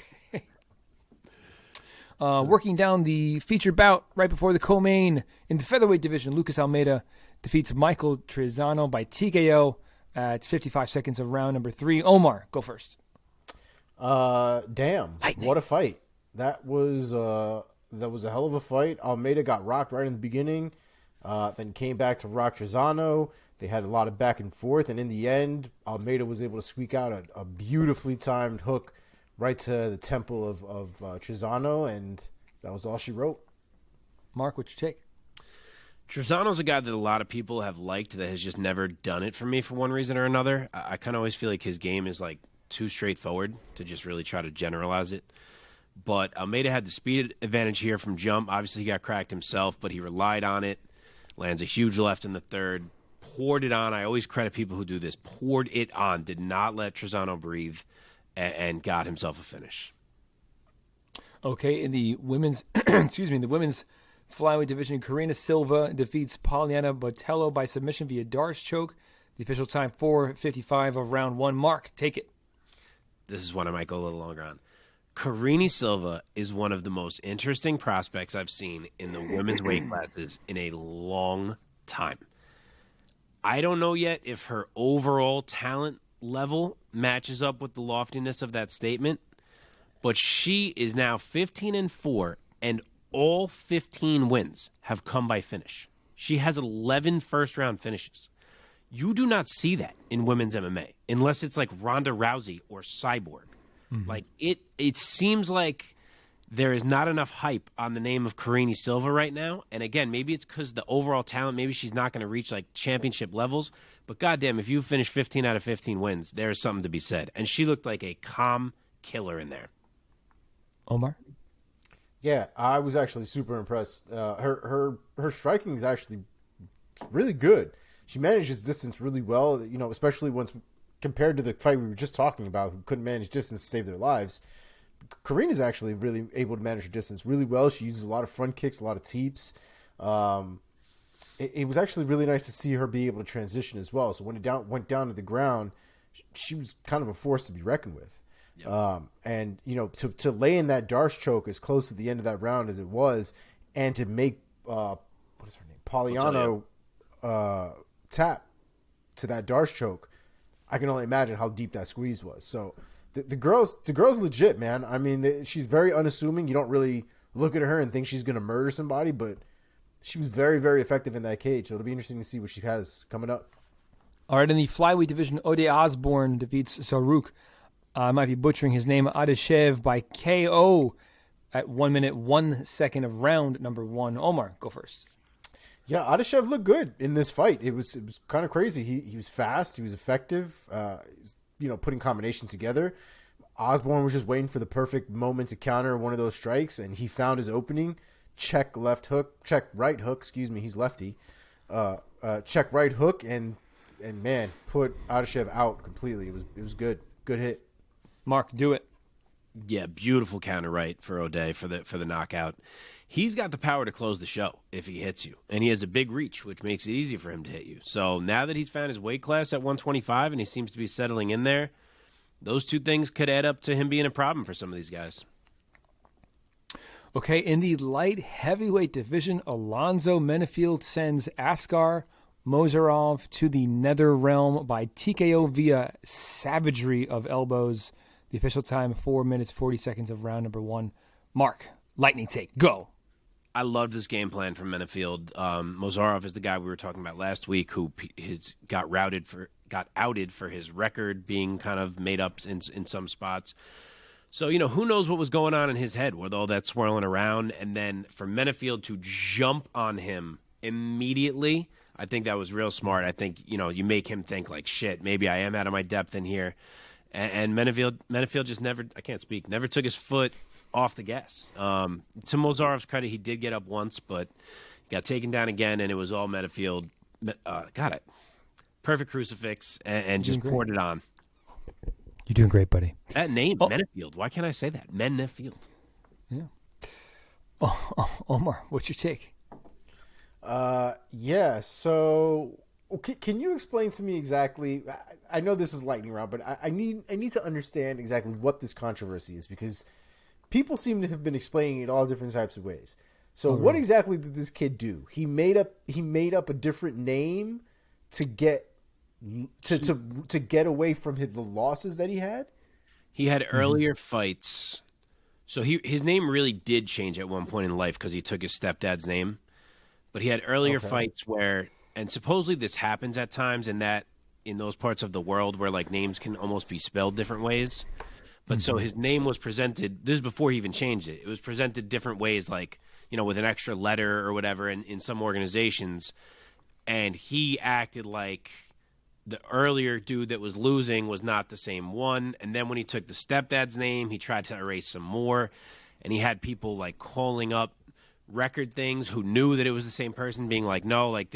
A: Working down the featured bout right before the co-main in the featherweight division, Lucas Almeida defeats Michael Trizano by TKO at 55 seconds of round number 3. Omar, go first.
C: Damn.
A: Lightning.
C: What a fight. That was a hell of a fight. Almeida got rocked right in the beginning, then came back to rock Trizano. They had a lot of back and forth, and in the end, Almeida was able to squeak out a beautifully timed hook right to the temple of Trizano, and that was all she wrote.
A: Mark, what's your take?
B: Trizano's a guy that a lot of people have liked that has just never done it for me for one reason or another. I kind of always feel like his game is like too straightforward to just really try to generalize it. But Almeida had the speed advantage here from jump. Obviously, he got cracked himself, but he relied on it. Lands a huge left in the third. Poured it on. I always credit people who do this. Poured it on. Did not let Trizano breathe and got himself a finish.
A: Okay, in the women's, the women's flyweight division, Karina Silva defeats Poliana Botello by submission via Darce choke. The official time 4:55 of round 1. Mark, take it.
B: This is one I might go a little longer on. Karine Silva is one of the most interesting prospects I've seen in the women's weight classes in a long time. I don't know yet if her overall talent level matches up with the loftiness of that statement, but she is now 15-4, and all 15 wins have come by finish. She has 11 first-round finishes. You do not see that in women's MMA unless it's like Ronda Rousey or Cyborg. Mm-hmm. Like it seems like there is not enough hype on the name of Karine Silva right now. And again, maybe it's because the overall talent, maybe she's not going to reach like championship levels. But goddamn, if you finish 15 out of 15 wins, there's something to be said. And she looked like a calm killer in there.
A: Omar?
C: Yeah, I was actually super impressed. Her striking is actually really good. She manages distance really well, you know, especially once compared to the fight we were just talking about, who couldn't manage distance to save their lives. Karine is actually really able to manage her distance really well. She uses a lot of front kicks, a lot of teeps. It was actually really nice to see her be able to transition as well. So when it went down to the ground, she was kind of a force to be reckoned with. Yep. And, you know, to lay in that Darce choke as close to the end of that round as it was, and to make, what is her name? Poliano tap to that Darce choke, I can only imagine how deep that squeeze was. So the girl's legit, man. I mean, she's very unassuming. You don't really look at her and think she's going to murder somebody, but she was very, very effective in that cage. So it'll be interesting to see what she has coming up.
A: All right, in the flyweight division, Ode Osborne defeats Saruk. I might be butchering his name, Adeshev, by KO at 1 minute, 1 second of round number 1. Omar, go first.
C: Yeah, Adeshev looked good in this fight. It was kind of crazy. He was fast. He was effective. You know, putting combinations together. Osborne was just waiting for the perfect moment to counter one of those strikes, and he found his opening. Check right hook. Excuse me, he's lefty. Check right hook, and man, put Adeshev out completely. It was good. Good hit.
A: Mark, do it.
B: Yeah, beautiful counter right for O'Day for the knockout. He's got the power to close the show if he hits you, and he has a big reach, which makes it easy for him to hit you. So now that he's found his weight class at 125 and he seems to be settling in there, those two things could add up to him being a problem for some of these guys.
A: Okay, in the light heavyweight division, Alonzo Menefield sends Askar Mozarov to the nether realm by TKO via savagery of elbows. The official time, 4 minutes, 40 seconds of round number 1. Mark, lightning take, go.
B: I love this game plan from Menefield. Mozarov is the guy we were talking about last week who got outed for his record being kind of made up in some spots. So, you know, who knows what was going on in his head with all that swirling around. And then for Menefield to jump on him immediately, I think that was real smart. I think, you know, you make him think like, shit, maybe I am out of my depth in here. And Menefield just never took his foot off the gas. To Mozarov's credit, he did get up once, but got taken down again, and it was all Menefield. perfect crucifix, and just poured it on.
A: You're doing great, buddy.
B: That name, Menefield. Why can't I say that? Menefield.
A: Yeah. Omar, what's your take?
C: Yeah. So, can you explain to me exactly? I know this is lightning round, but I need to understand exactly what this controversy is, because people seem to have been explaining it all different types of ways. So, what exactly did this kid do? He made up a different name to get to get away from the losses that he had.
B: He had earlier fights. So his name really did change at one point in life because he took his stepdad's name. But he had earlier fights where, and supposedly this happens at times in those parts of the world where like names can almost be spelled different ways. But so his name was presented, this is before he even changed it. It was presented different ways, like, with an extra letter or whatever in some organizations. And he acted like the earlier dude that was losing was not the same one. And then when he took the stepdad's name, he tried to erase some more. And he had people like calling up record things who knew that it was the same person, being like, no, like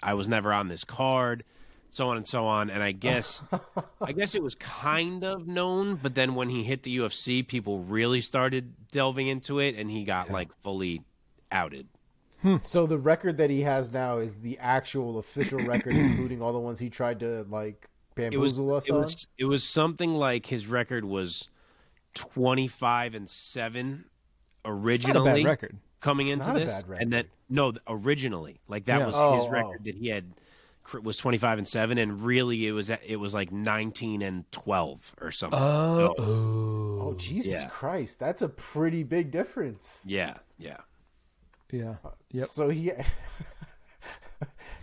B: I was never on this card, so on and so on. And I guess it was kind of known, but then when he hit the UFC, people really started delving into it, and he got like fully outed.
C: So the record that he has now is the actual official record, including all the ones he tried to like bamboozle us on?
B: It was something like his record was 25-7 originally.
A: It's not a bad record.
B: Coming
C: it's
B: into
C: not
B: this,
C: a bad record.
B: and originally, like that was his record that he had was 25-7, and really it was like 19-12 or something.
C: Oh, Jesus Christ, that's a pretty big difference.
B: Yeah.
A: Yep.
C: So he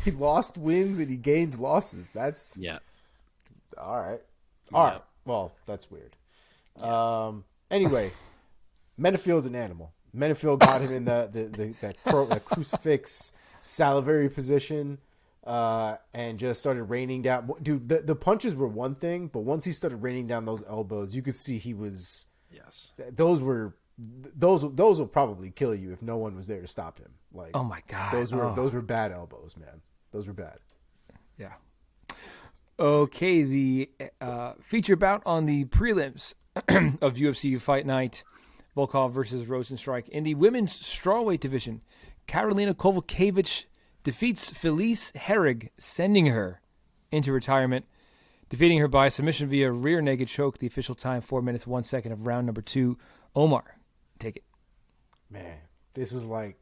C: lost wins and he gained losses. That's all right. All right. Well, that's weird.
B: Yeah.
C: Anyway, Menefield's an animal. Menefield got him in that crucifix salivary position, and just started raining down. Dude, the punches were one thing, but once he started raining down those elbows, you could see he was.
B: Yes.
C: Those will probably kill you if no one was there to stop him. Like,
A: oh my god,
C: those were bad elbows, man. Those were bad.
A: Yeah. Okay, the feature bout on the prelims of UFC Fight Night. Volkov versus Rozenstruik. In the women's strawweight division, Karolina Kowalkiewicz defeats Felice Herrig, sending her into retirement, defeating her by submission via rear naked choke. The official time, 4 minutes, 1 second of round number 2. Omar, take it.
C: Man, this was like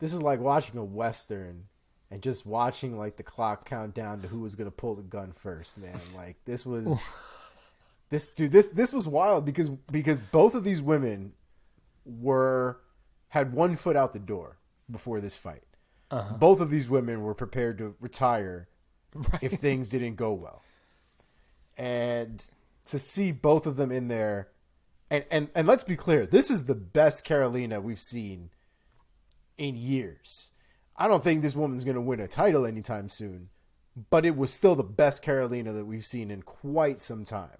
C: watching a Western and just watching like the clock count down to who was going to pull the gun first, man. Like this was... This was wild because both of these women had one foot out the door before this fight. Both of these women were prepared to retire if things didn't go well. And to see both of them in there, and let's be clear, this is the best Karolina we've seen in years. I don't think this woman's going to win a title anytime soon, but it was still the best Karolina that we've seen in quite some time.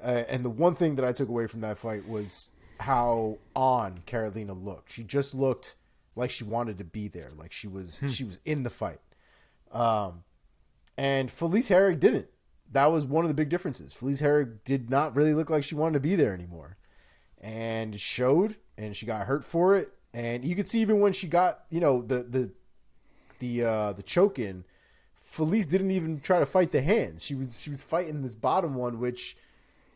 C: And the one thing that I took away from that fight was how on Karolina looked. She just looked like she wanted to be there, like she was in the fight. And Felice Herrig didn't. That was one of the big differences. Felice Herrig did not really look like she wanted to be there anymore, and it showed. And she got hurt for it. And you could see even when she got the choke in, Felice didn't even try to fight the hands. She was fighting this bottom one, which.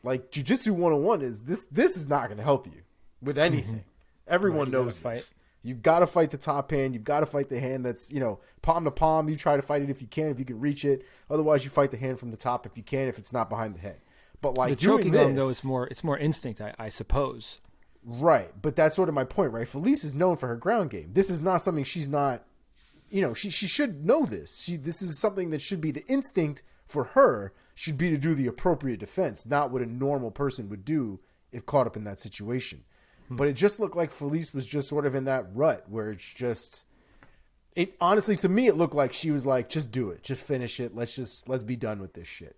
C: Like Jiu-Jitsu 101 is this is not going to help you with anything. Everyone knows this. You've got to fight the top hand. You've got to fight the hand that's, palm to palm. You try to fight it if you can reach it. Otherwise, you fight the hand from the top if you can, if it's not behind the head. But like
A: the choking arm, though, it's more instinct, I suppose.
C: Right. But that's sort of my point, right? Felice is known for her ground game. This is not something she's not, she should know this. This is something that should be the instinct for her. Should be to do the appropriate defense, not what a normal person would do if caught up in that situation. But it just looked like Felice was just sort of in that rut where it honestly, to me, it looked like she was like, just do it. Just finish it. Let's be done with this shit.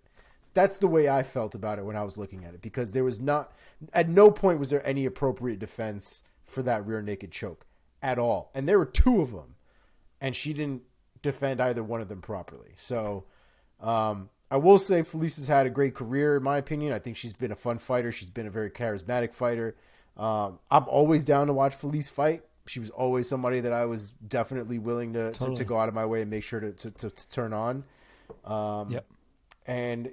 C: That's the way I felt about it when I was looking at it, because there was at no point was there any appropriate defense for that rear naked choke at all. And there were two of them, and she didn't defend either one of them properly. So, I will say Felice has had a great career, in my opinion. I think she's been a fun fighter. She's been a very charismatic fighter. I'm always down to watch Felice fight. She was always somebody that I was definitely willing to go out of my way and make sure to turn on.
A: Yep.
C: And,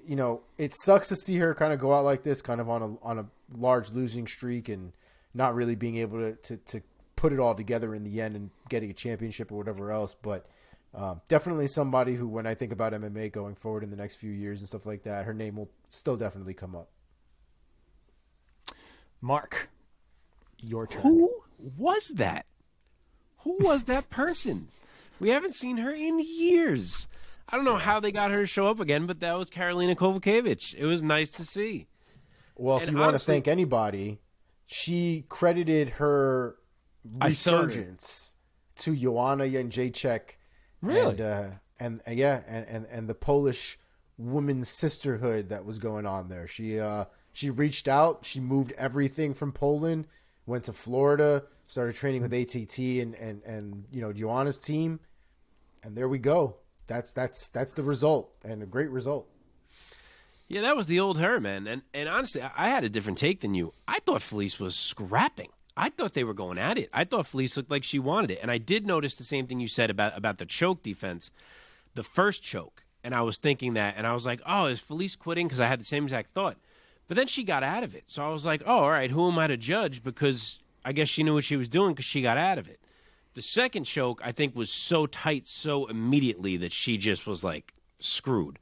C: it sucks to see her kind of go out like this, kind of on a large losing streak and not really being able to put it all together in the end and getting a championship or whatever else. But definitely somebody who, when I think about MMA going forward in the next few years and stuff like that, her name will still definitely come up.
A: Mark, your turn.
B: Who was that? Who was that person? We haven't seen her in years. I don't know how they got her to show up again, but that was Karolina Kowalkiewicz. It was nice to see.
C: Well, if you want to thank anybody, she credited her resurgence to Joanna Jędrzejczyk.
A: Really?
C: And the Polish women's sisterhood that was going on there. She reached out. She moved everything from Poland, went to Florida, started training with ATT and Joanna's team, and there we go. That's the result, and a great result.
B: Yeah, that was the old her, man. And honestly, I had a different take than you. I thought Felice was scrapping. I thought they were going at it. I thought Felice looked like she wanted it. And I did notice the same thing you said about the choke defense, the first choke. And I was thinking that, and I was like, oh, is Felice quitting? Because I had the same exact thought. But then she got out of it. So I was like, oh, all right, who am I to judge? Because I guess she knew what she was doing because she got out of it. The second choke, I think, was so tight so immediately that she just was, like, screwed.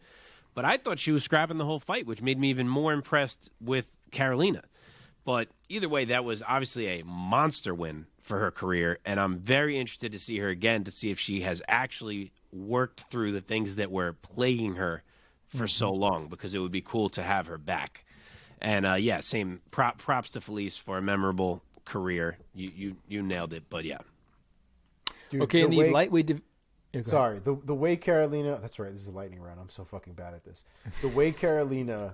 B: But I thought she was scrapping the whole fight, which made me even more impressed with Karolina. But either way, that was obviously a monster win for her career, and I'm very interested to see her again to see if she has actually worked through the things that were plaguing her for so long, because it would be cool to have her back. And, same props to Felice for a memorable career. You nailed it, but yeah.
C: Dude,
A: okay, in the lightweight
C: sorry, the way Karolina... That's right, this is a lightning round. I'm so fucking bad at this. The way Karolina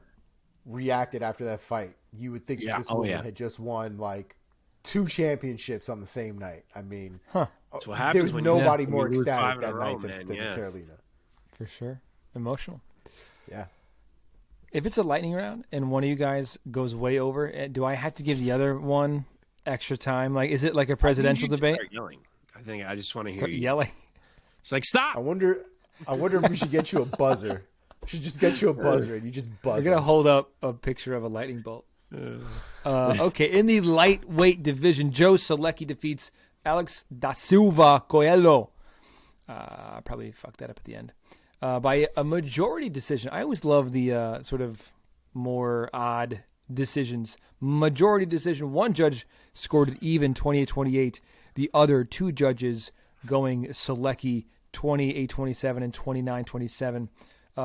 C: reacted after that fight, you would think that this woman had just won, like, 2 championships on the same night. I mean,
B: That's what happens
C: there was
B: when
C: nobody
B: you
C: more
B: lose
C: ecstatic
B: 5 in a
C: that
B: row,
C: night than
B: man.
C: Karolina.
A: For sure. Emotional.
C: Yeah.
A: If it's a lightning round and one of you guys goes way over, do I have to give the other one extra time? Like, is it like a presidential debate?
B: Start yelling. I just want to hear you
A: yelling.
B: It's like, stop.
C: I wonder if we should get you a buzzer. We should just get you a buzzer and you just buzz.
A: We're going to hold up a picture of a lightning bolt. Okay, in the lightweight division, Joe Solecki defeats Alex da Silva Coelho. I probably fucked that up at the end. By a majority decision. I always love the sort of more odd decisions. Majority decision. One judge scored it even, 28-28. The other 2 judges going Solecki, 28-27 and 29-27.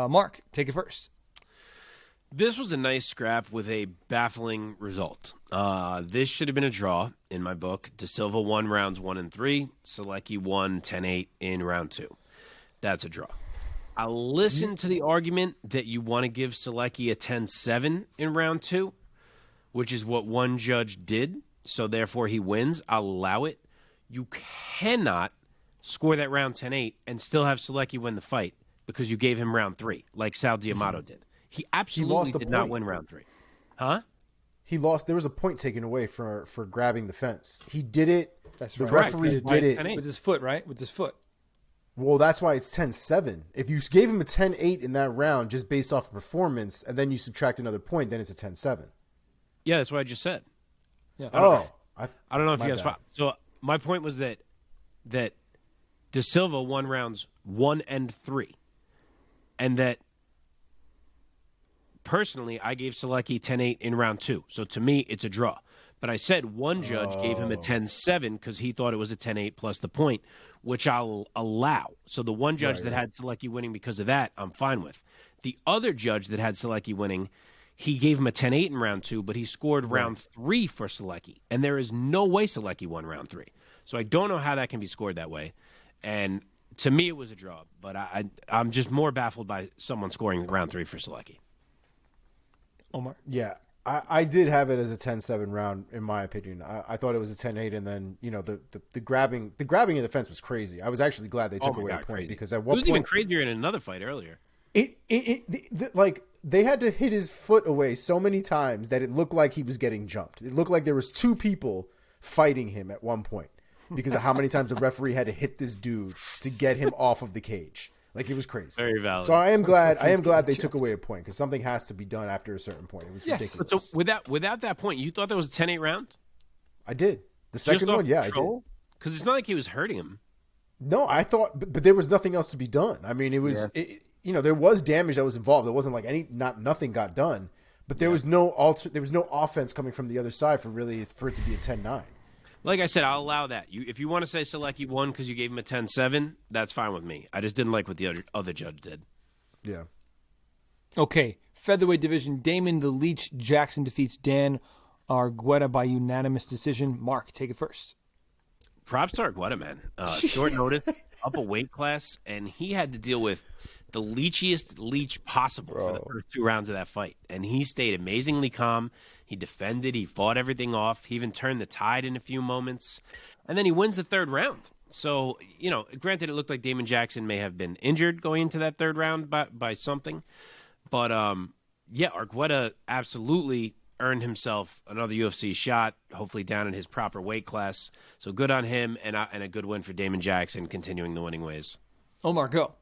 A: Mark, take it first.
B: This was a nice scrap with a baffling result. This should have been a draw in my book. Da Silva won rounds 1 and 3. Solecki won 10-8 in round 2. That's a draw. I listened to the argument that you want to give Solecki a 10-7 in round 2, which is what one judge did, so therefore he wins. I'll allow it. You cannot score that round 10-8 and still have Solecki win the fight because you gave him round 3, like Sal D'Amato did. He absolutely did not win round 3. Huh?
C: He lost. There was a point taken away for grabbing the fence. He did it.
A: That's
C: the
A: right.
C: referee did it.
A: With his foot, right? With his foot.
C: Well, that's why it's 10-7. If you gave him a 10-8 in that round just based off of performance, and then you subtract another point, then it's a 10-7.
B: Yeah, that's what I just said.
A: Yeah.
B: I don't know if you guys... So my point was that Da Silva won rounds 1 and 3. And that, personally, I gave Solecki 10-8 in round 2. So to me, it's a draw. But I said one judge gave him a 10-7 because he thought it was a 10-8 plus the point, which I'll allow. So the one judge that had Solecki winning because of that, I'm fine with. The other judge that had Solecki winning, he gave him a 10-8 in round 2, but he scored round 3 for Solecki. And there is no way Solecki won round 3. So I don't know how that can be scored that way. And to me, it was a draw. But I'm just more baffled by someone scoring round 3 for Solecki.
A: Omar?
C: Yeah. I did have it as a 10-7 round, in my opinion. I thought it was a 10-8, and then the grabbing in the fence was crazy. I was actually glad they took away a point because at what
B: it was
C: point
B: even crazier in another fight earlier.
C: Like they had to hit his foot away so many times that it looked like he was getting jumped. It looked like there was 2 people fighting him at one point because of how many times the referee had to hit this dude to get him off of the cage. Like it was crazy.
B: Very valid.
C: So I am glad they took away a point because something has to be done after a certain point. It was ridiculous.
B: So without that point, you thought there was a 10-8 round?
C: I did. The second one, yeah, I did.
B: Because it's not like he was hurting him.
C: No, I thought, but there was nothing else to be done. I mean, it was, there was damage that was involved. It wasn't like nothing got done, but there was no offense coming from the other side for it to be a 10-9.
B: Like I said, I'll allow that. If you want to say Selecki won because you gave him a 10-7, that's fine with me. I just didn't like what the other judge did.
C: Yeah.
A: Okay, featherweight division. Damon the Leech Jackson defeats Dan Argueta by unanimous decision. Mark, take it first.
B: Props to Argueta, man. Short notice, up a weight class, and he had to deal with the leechiest leech possible for the first 2 rounds of that fight. And he stayed amazingly calm. He defended. He fought everything off. He even turned the tide in a few moments. And then he wins the 3rd round. So, granted, it looked like Damon Jackson may have been injured going into that 3rd round by something. But, Argueta absolutely earned himself another UFC shot, hopefully down in his proper weight class. So good on him, and a good win for Damon Jackson, continuing the winning ways.
A: Omar, go.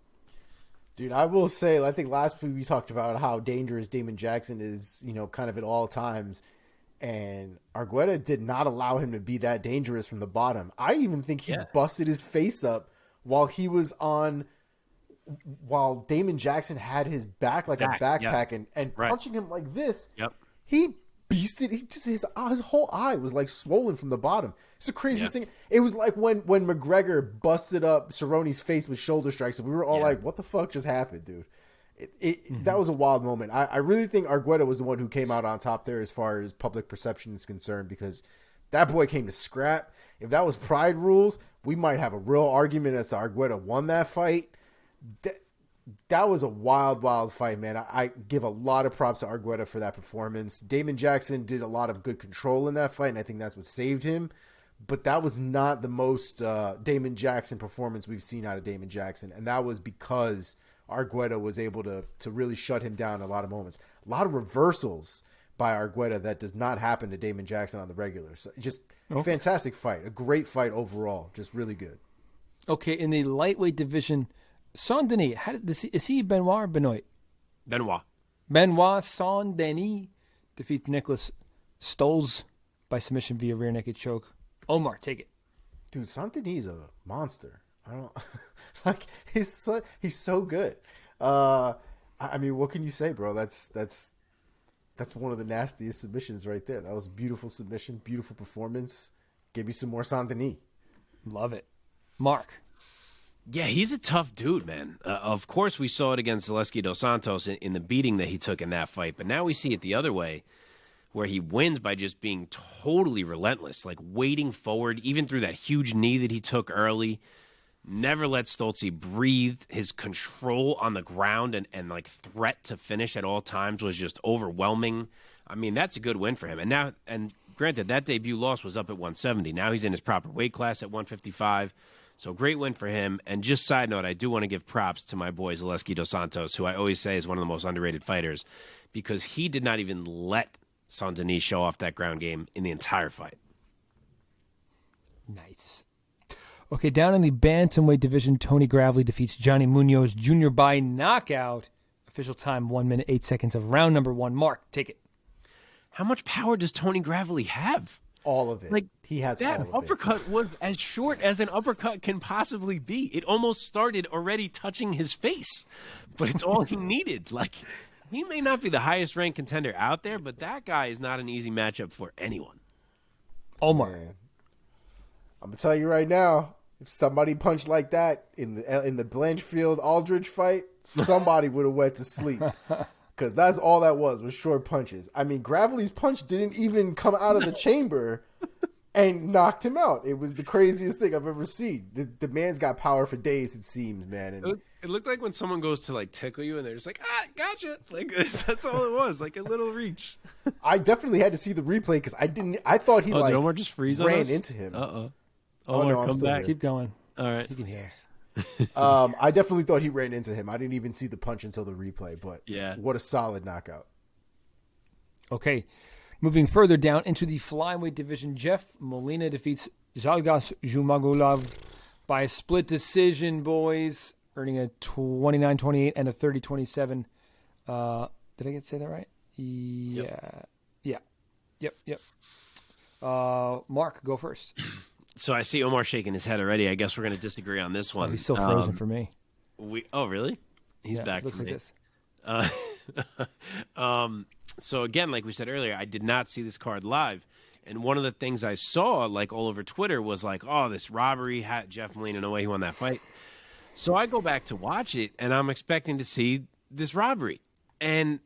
C: Dude, I will say, I think last week we talked about how dangerous Damon Jackson is, kind of at all times. And Argueta did not allow him to be that dangerous from the bottom. I even think he busted his face up while Damon Jackson had his back like a backpack and punching him like this.
B: Yep.
C: He beasted. His whole eye was like swollen from the bottom. It's the craziest thing. It was like when McGregor busted up Cerrone's face with shoulder strikes, and we were all like, "What the fuck just happened, dude?" That was a wild moment. I really think Argueta was the one who came out on top there as far as public perception is concerned, because that boy came to scrap. If that was Pride rules, we might have a real argument as to Argueta won that fight. That was a wild, wild fight, man. I give a lot of props to Argueta for that performance. Damon Jackson did a lot of good control in that fight, and I think that's what saved him. But that was not the most Damon Jackson performance we've seen out of Damon Jackson, and that was because Argueta was able to really shut him down in a lot of moments. A lot of reversals by Argueta that does not happen to Damon Jackson on the regular. So just a fantastic fight. A great fight overall. Just really good.
A: Okay, in the lightweight division, Saint-Denis, is he Benoit or Benoit? Benoit Saint-Denis defeats Nicholas Stolz by submission via rear naked choke. Omar, take it.
C: Dude, Saint-Denis is a monster. I don't like he's so good. I mean, what can you say, bro? That's one of the nastiest submissions right there. That was a beautiful submission, beautiful performance. Give me some more Saint-Denis.
A: Love it. Mark.
B: Yeah, he's a tough dude, man. Of course, we saw it against Zaleski dos Santos in the beating that he took in that fight, but now we see it the other way, where he wins by just being totally relentless, like wading forward, even through that huge knee that he took early. Never let Stolze breathe. His control on the ground and like threat to finish at all times was just overwhelming. I mean, that's a good win for him. And granted, that debut loss was up at 170. Now he's in his proper weight class at 155. So great win for him. And just side note, I do want to give props to my boy Zaleski dos Santos, who I always say is one of the most underrated fighters, because he did not even let Saint-Denis show off that ground game in the entire fight.
A: Nice. Okay, down in the bantamweight division, Tony Gravely defeats Johnny Munoz Jr. by knockout. Official time, 1 minute, 8 seconds of round number 1. Mark, take it.
B: How much power does Tony Gravely have?
C: All of it. Like, he has
B: that
C: all of
B: uppercut was as short as an uppercut can possibly be. It almost started already touching his face, but it's all he needed. Like, he may not be the highest ranked contender out there, but that guy is not an easy matchup for anyone.
A: Omar.
C: Man. I'm going to tell you right now, if somebody punched like that in the Blanchfield Aldrich fight, somebody would have went to sleep. Because that's all that was short punches. I mean, Gravely's punch didn't even come out of the chamber and knocked him out. It was the craziest thing I've ever seen. The man's got power for days, it seems, man. And
B: it looked like when someone goes to like tickle you and they're just like, gotcha. Like that's all it was, like a little reach.
C: I definitely had to see the replay because I thought he
B: Omar just freeze
C: ran
B: on us?
C: into him.
B: Uh-oh.
A: Oh,
B: no,
C: I'm
B: come
C: still
B: back.
C: here.
A: Keep going.
B: All right.
A: He can hear us.
C: I definitely thought he ran into him. I didn't even see the punch until the replay, but
B: Yeah.
C: what a solid knockout.
A: Okay, moving further down into the flyweight division, Jeff Molina defeats Zhalgas Zhumagulov by a split decision, boys, earning a 29-28 and a 30-27. Did I say that right? Yeah. Yep. Mark, go first.
B: So I see Omar shaking his head already. I guess we're going to disagree on this one.
A: Oh, he's still frozen for me.
B: Oh, really? He's
A: Yeah,
B: back
A: looks
B: for
A: like
B: me.
A: this.
B: So again, like we said earlier, I did not see this card live. And one of the things I saw, like all over Twitter, was like, oh, this robbery, Jeff Molina, no way he won that fight. So I go back to watch it, and I'm expecting to see this robbery. And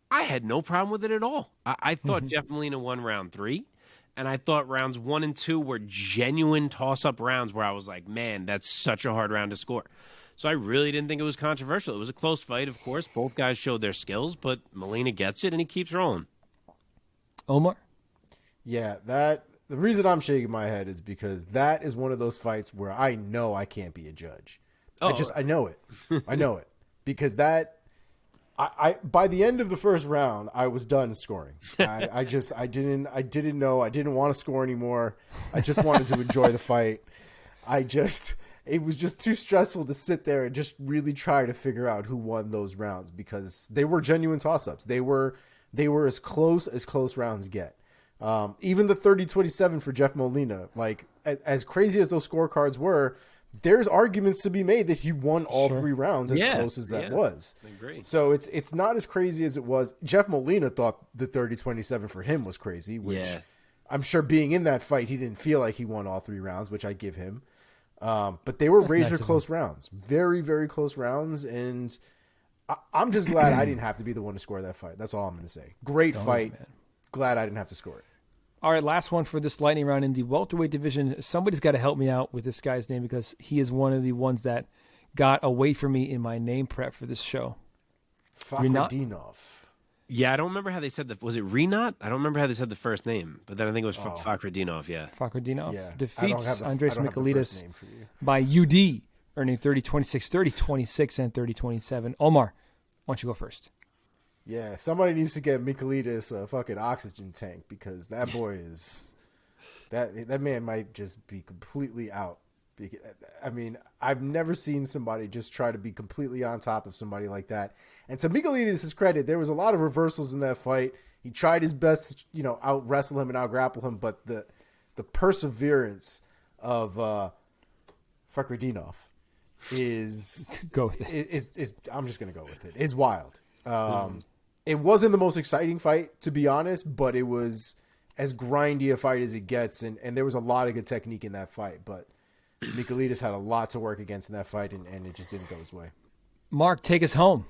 B: I had no problem with it at all. I thought Jeff Molina won round 3, and I thought rounds 1 and 2 were genuine toss-up rounds where I was like, man, that's such a hard round to score. So I really didn't think it was controversial. It was a close fight, of course. Both guys showed their skills, but Molina gets it, and he keeps rolling.
A: Omar?
C: Yeah, the reason I'm shaking my head is because that is one of those fights where I know I can't be a judge. I know it. I know it. Because I by the end of the first round, I was done scoring. I didn't know. I didn't want to score anymore. I just wanted to enjoy the fight. It was just too stressful to sit there and just really try to figure out who won those rounds because they were genuine toss-ups. They were as close rounds get. Even the 30-27 for Jeff Molina, like as crazy as those scorecards were, there's arguments to be made that he won all 3 rounds as close as that was.
B: I agree.
C: So it's not as crazy as it was. Jeff Molina thought the 30-27 for him was crazy, which I'm sure being in that fight, he didn't feel like he won all 3 rounds, which I give him. But they were razor close rounds, very, very close rounds. And I'm just glad I didn't have to be the one to score that fight. That's all I'm going to say. Great fight. Man. Glad I didn't have to score it.
A: All right, last one for this lightning round in the welterweight division. Somebody's got to help me out with this guy's name because he is one of the ones that got away from me in my name prep for this show.
C: Fakhretdinov.
B: Yeah, I don't remember how they said was it Renat? I don't remember how they said the first name, but then I think it was Fakhretdinov, yeah.
A: Fakhretdinov defeats Andres Michailidis
C: for you.
A: by UD, earning 30-26, 30-26, and 30-27. Omar, why don't you go first?
C: Yeah, somebody needs to get Michailidis a fucking oxygen tank because that boy is that man might just be completely out. I mean, I've never seen somebody just try to be completely on top of somebody like that. And to Michailidis' credit, there was a lot of reversals in that fight. He tried his best, out wrestle him and out grapple him, but the perseverance of Fakhretdinov is
A: go with it.
C: Is I'm just gonna go with it. Is wild. It wasn't the most exciting fight, to be honest, but it was as grindy a fight as it gets, and there was a lot of good technique in that fight. But Michailidis had a lot to work against in that fight, and it just didn't go his way.
A: Mark, take us home.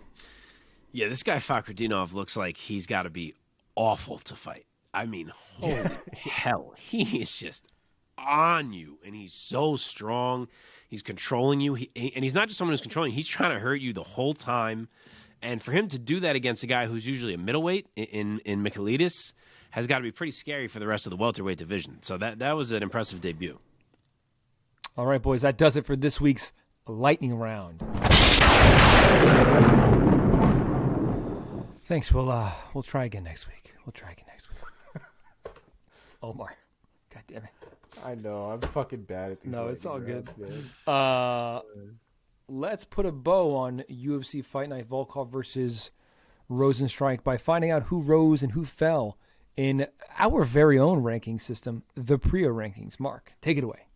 B: Yeah, this guy Fakhretdinov looks like he's got to be awful to fight. I mean, holy hell. He is just on you, and he's so strong. He's controlling you, and he's not just someone who's controlling you. He's trying to hurt you the whole time. And for him to do that against a guy who's usually a middleweight in Michailidis has got to be pretty scary for the rest of the welterweight division. So that was an impressive debut.
A: All right, boys, that does it for this week's lightning round. Thanks. We'll try again next week. Omar, God damn it.
C: I know. I'm fucking bad at these.
A: No, it's all good.
C: Man.
A: Let's put a bow on UFC Fight Night Volkov versus Rozenstruik by finding out who rose and who fell in our very own ranking system, the Priaulx Rankings. Mark, take it away.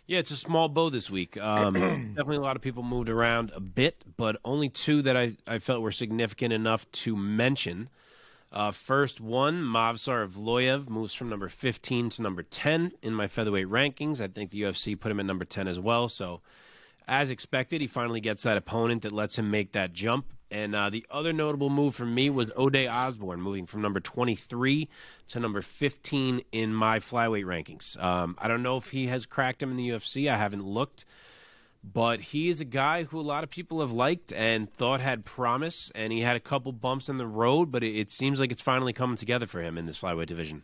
B: Yeah, it's a small bow this week. Definitely a lot of people moved around a bit, but only 2 that I felt were significant enough to mention. First one, Movsar Evloev moves from number 15 to number 10 in my featherweight rankings. I think the UFC put him at number 10 as well, so as expected, he finally gets that opponent that lets him make that jump. And the other notable move for me was Ode Osborne moving from number 23 to number 15 in my flyweight rankings. I don't know if he has cracked him in the UFC. I haven't looked. But he is a guy who a lot of people have liked and thought had promise. And he had a couple bumps in the road, but it seems like it's finally coming together for him in this flyweight division.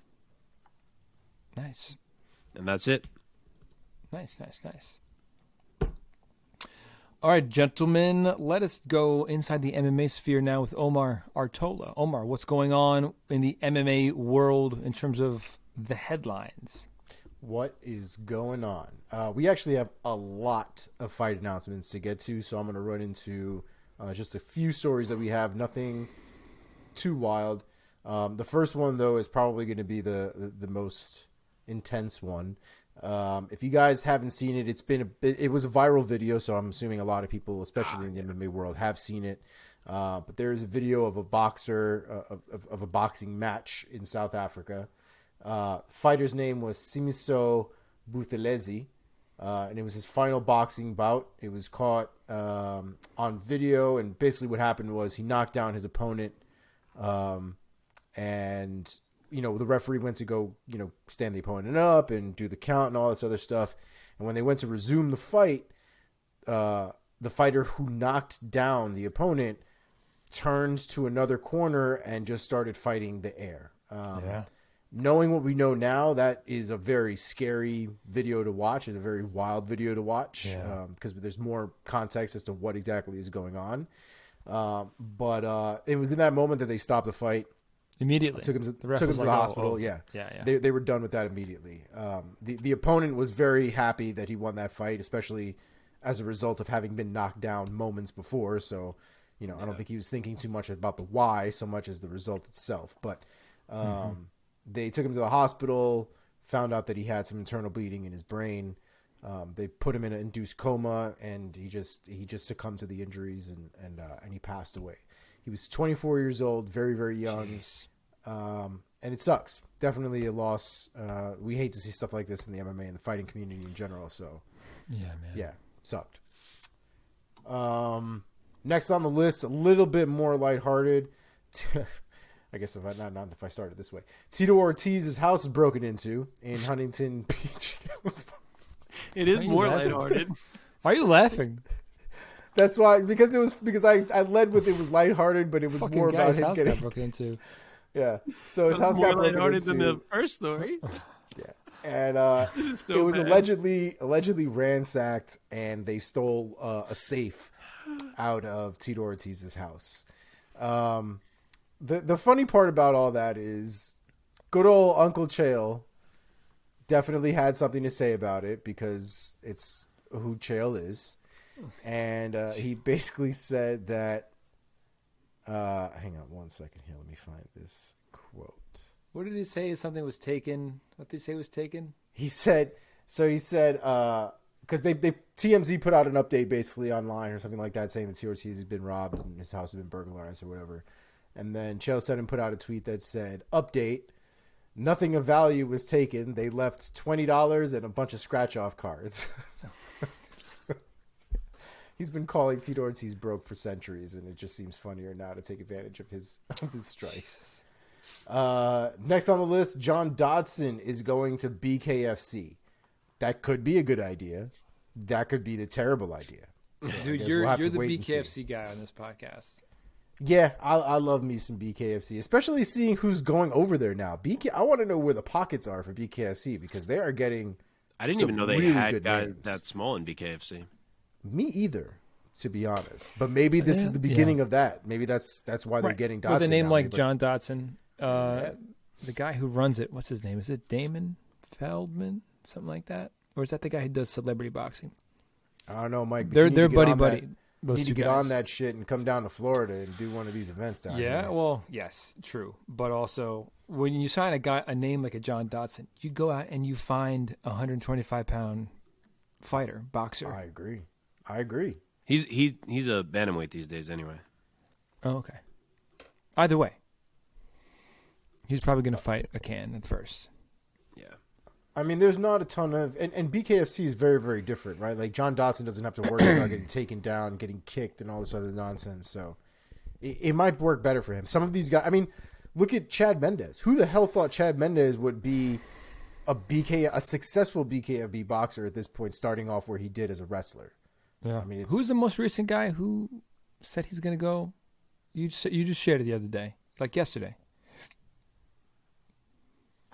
A: Nice.
B: And that's it.
A: Nice. All right, gentlemen, let us go inside the MMA sphere now with Omar Artola. Omar, what's going on in the MMA world in terms of the headlines?
C: What is going on? We actually have a lot of fight announcements to get to, so I'm going to run into just a few stories that we have, nothing too wild. The first one, though, is probably going to be the most intense one. If you guys haven't seen it, it was a viral video, so I'm assuming a lot of people, especially in the MMA world, have seen it. But there's a video of a boxer of a boxing match in South Africa. Fighter's name was Simiso Buthelezi, and it was his final boxing bout. It was caught on video, and basically what happened was he knocked down his opponent, and the referee went to go, stand the opponent up and do the count and all this other stuff. And when they went to resume the fight, the fighter who knocked down the opponent turned to another corner and just started fighting the air. Knowing what we know now, that is a very scary video to watch. It's a very wild video to watch because there's more context as to what exactly is going on. But it was in that moment that they stopped the fight.
A: Immediately.
C: Took him to the hospital. Yeah. They were done with that immediately. The opponent was very happy that he won that fight, especially as a result of having been knocked down moments before. So, I don't think he was thinking too much about the why so much as the result itself. But they took him to the hospital, found out that he had some internal bleeding in his brain. They put him in an induced coma, and he just succumbed to the injuries, and he passed away. He was 24 years old, very, very young. And it sucks. Definitely a loss. We hate to see stuff like this in the MMA and the fighting community in general. So, yeah, sucked. Next on the list, a little bit more lighthearted. I guess if I started this way. Tito Ortiz's house is broken into in Huntington Beach.
B: It is more lighthearted.
A: Why are you laughing?
C: That's why, because I led with it was lighthearted, but it was
A: Fucking
C: more about him
A: house
C: getting
A: got broken into.
C: Yeah, so his house got broken into.
B: More lighthearted than the first story.
C: Yeah, and it was allegedly ransacked, and they stole a safe out of Tito Ortiz's house. The funny part about all that is, good old Uncle Chael definitely had something to say about it because it's who Chael is. And he basically said that, hang on one second here. Let me find this quote.
A: What did he say? Something was taken. What did he say was taken?
C: He said, because they TMZ put out an update basically online or something like that saying that T. Ortiz has been robbed and his house has been burglarized or whatever. And then Chael Sonnen put out a tweet that said, update, nothing of value was taken. They left $20 and a bunch of scratch-off cards. He's been calling Tito Ortiz broke for centuries, and it just seems funnier now to take advantage of his strikes. Next on the list, John Dodson is going to BKFC. That could be a good idea. That could be the terrible idea. So
A: dude, you're the BKFC guy on this podcast.
C: Yeah, I love me some BKFC, especially seeing who's going over there now. I want to know where the pockets are for BKFC because they are getting.
B: I didn't even know they
C: really
B: had guys
C: names.
B: that small in BKFC.
C: Me either, to be honest. But maybe this is the beginning of that. Maybe that's why they're getting Dodson.
A: With a name
C: now.
A: like John Dodson, the guy who runs it, what's his name? Is it Damon Feldman, something like that, or is that the guy who does celebrity boxing?
C: I don't know, Mike.
A: They're buddy.
C: You need to get on that shit and come down to Florida and do one of these events down here.
A: Yeah, well, yes, true. But also, when you sign a name like a John Dodson, you go out and you find a 125-pound fighter, boxer.
C: I agree.
B: He's a bantamweight these days anyway.
A: Oh, okay. Either way, he's probably going to fight a can at first.
B: Yeah.
C: I mean, there's not a ton of... And BKFC is very, very different, right? Like, John Dodson doesn't have to worry about getting taken down, getting kicked, and all this other nonsense. So, it might work better for him. Some of these guys... I mean, look at Chad Mendes. Who the hell thought Chad Mendes would be a successful BKFB boxer at this point, starting off where he did as a wrestler?
A: Yeah.
C: I mean,
A: who's the most recent guy who said he's going to go? You just shared it the other day, like yesterday.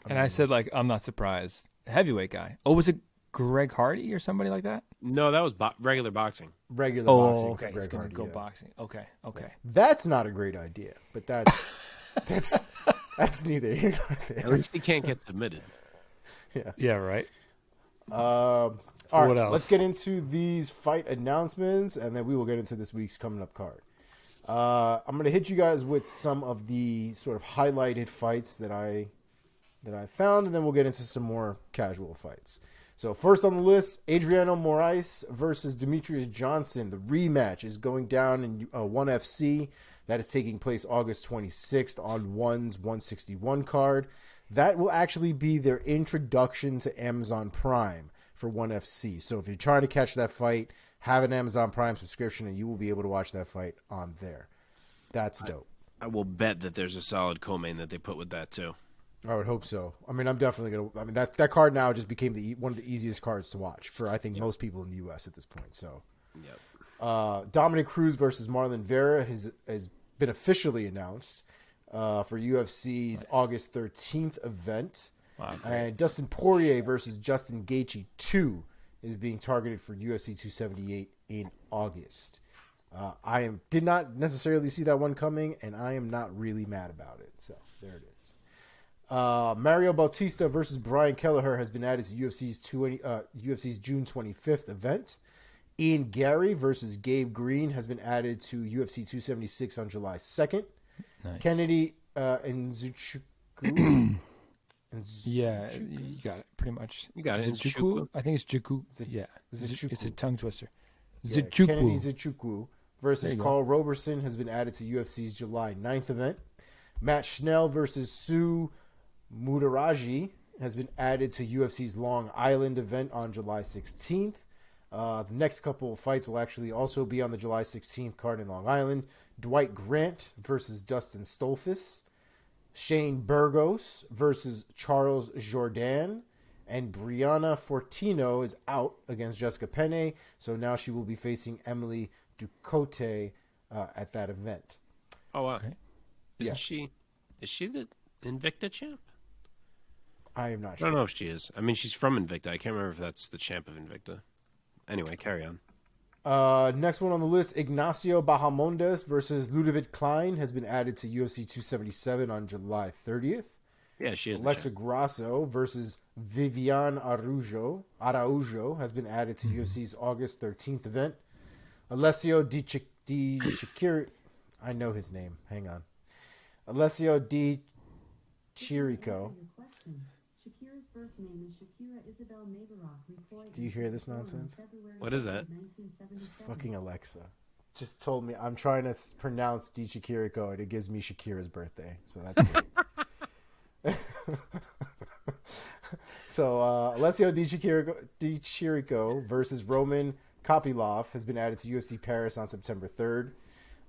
A: And I said, like, I'm not surprised. Heavyweight guy. Oh, was it Greg Hardy or somebody like that?
B: No, that was regular boxing.
C: Regular boxing.
A: Okay.
C: For
A: He's
C: Greg
A: gonna
C: Hardy,
A: go
C: yeah.
A: boxing. Okay.
C: That's not a great idea, but that's neither here nor there.
B: At least he can't get submitted.
A: Yeah. Right.
C: All right,
A: What else?
C: let's get into these fight announcements, and then we will get into this week's coming up card. I'm going to hit you guys with some of the sort of highlighted fights that I found, and then we'll get into some more casual fights. So first on the list, Adriano Moraes versus Demetrius Johnson. The rematch is going down in ONE FC. That is taking place August 26th on ONE's 161 card. That will actually be their introduction to Amazon Prime for ONE FC. So if you're trying to catch that fight, have an Amazon Prime subscription, and you will be able to watch that fight on there. That's dope.
B: I will bet that there's a solid co-main that they put with that too.
C: I would hope so. I mean, I'm definitely going to... I mean, that card now just became one of the easiest cards to watch for, I think, most people in the U.S. at this point. So, Dominic Cruz versus Marlon Vera has been officially announced for UFC's August 13th event.
A: Wow,
C: and Dustin Poirier versus Justin Gaethje 2 is being targeted for UFC 278 in August. I did not necessarily see that one coming, and I am not really mad about it. So, there it is. Mario Bautista versus Brian Kelleher has been added to UFC's June 25th event. Ian Gary versus Gabe Green has been added to UFC 276 on July 2nd.
A: Nice.
C: Kennedy Nzechukwu.
A: Yeah, you got it pretty much.
B: You got it.
A: Nzechukwu? I think it's Juku. Yeah,
C: Nzechukwu.
A: it's a tongue twister.
C: Yeah,
A: Nzechukwu.
C: Kennedy Nzechukwu versus
A: There you
C: Carl Roberson has been added to UFC's July 9th event. Matt Schnell versus Sue Mudaraji has been added to UFC's Long Island event on July 16th. The next couple of fights will actually also be on the July 16th card in Long Island. Dwight Grant versus Dustin Stolfus. Shane Burgos versus Charles Jourdain. And Brianna Fortino is out against Jessica Penne, so now she will be facing Emily Ducote at that event.
B: Oh, wow.
A: Okay.
B: Is she the Invicta champ?
C: I am not
B: I
C: sure.
B: don't know if she is. I mean, she's from Invicta. I can't remember if that's the champ of Invicta. Anyway, carry on.
C: Next one on the list, Ignacio Bahamondes versus Ludovic Klein has been added to UFC 277 on July 30th.
B: Yeah, she is.
C: Alexa Grasso versus Vivian Araujo has been added to UFC's August 13th event. Alessio Di Chirico. I know his name. Hang on. Alessio Di Chirico. Do you hear this nonsense?
B: What is that?
C: It's fucking Alexa. Just told me I'm trying to pronounce Di Chirico and it gives me Shakira's birthday. So that's great. So Alessio Di Chirico versus Roman Kopylov has been added to UFC Paris on September 3rd.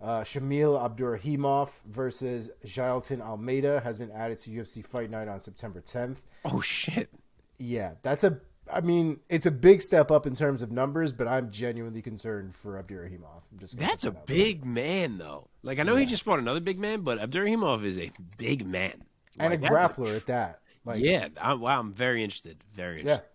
C: Shamil Abdurrahimov versus Jailton Almeida has been added to UFC Fight Night on September 10th.
B: Oh, shit.
C: Yeah, it's a big step up in terms of numbers, but I'm genuinely concerned for Abdurrahimov.
B: That's a big man, though. Like, I know he just fought another big man, but Abdurrahimov is a big man.
C: And
B: like,
C: a grappler at that. Like,
B: yeah, I'm very interested. Very interested.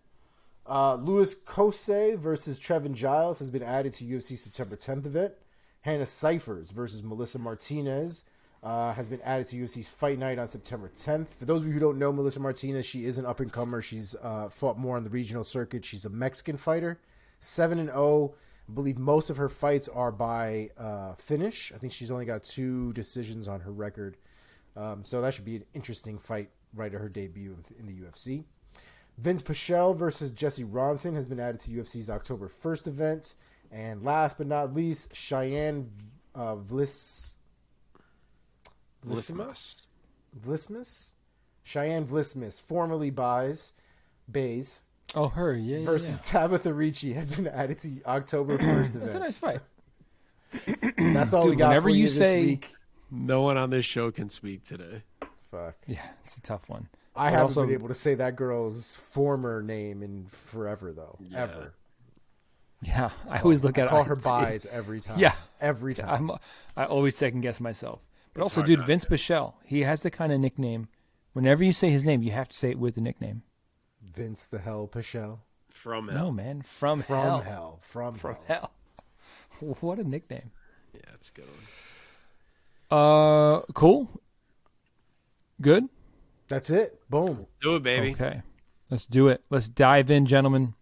C: Yeah. Louis Kosei versus Trevin Giles has been added to UFC September 10th event. Hannah Cyphers versus Melissa Martinez has been added to UFC's Fight Night on September 10th. For those of you who don't know Melissa Martinez, she is an up-and-comer. She's fought more on the regional circuit. She's a Mexican fighter, 7-0. I believe most of her fights are by finish. I think she's only got 2 decisions on her record. So that should be an interesting fight right at her debut in the UFC. Vince Pichel versus Jesse Ronson has been added to UFC's October 1st event. And last but not least, Cheyenne Vlismas? Cheyenne Vlismas, formerly Bays.
A: Oh, her, yeah.
C: Versus Tabitha Ricci has been added to October 1st event.
A: That's a nice fight.
C: That's all
A: Dude,
C: we got
A: whenever
C: for
A: you
C: this
A: say-
C: week.
B: No one on this show can speak today.
C: Fuck.
A: Yeah, it's a tough one.
C: I
A: But
C: haven't
A: also-
C: been able to say that girl's former name in forever, though.
B: Yeah.
C: Ever.
A: Yeah, I always look at
C: Call
A: it.
C: her Bays every time.
A: Yeah.
C: Every time.
A: I always second guess myself. But
B: It's
A: also,
B: hard
A: dude,
B: not
A: Vince
B: to.
A: Pichel, he has the kind of nickname. Whenever you say his name, you have to say it with the nickname.
C: Vince the Hell Pichel.
B: From hell.
A: No, man. From
C: From
A: hell.
C: hell. From
A: From
C: hell.
A: hell. What a nickname.
B: Yeah, that's a good one.
A: Cool. Good.
C: That's it. Boom.
B: Do it, baby.
A: Okay. Let's do it. Let's dive in, gentlemen,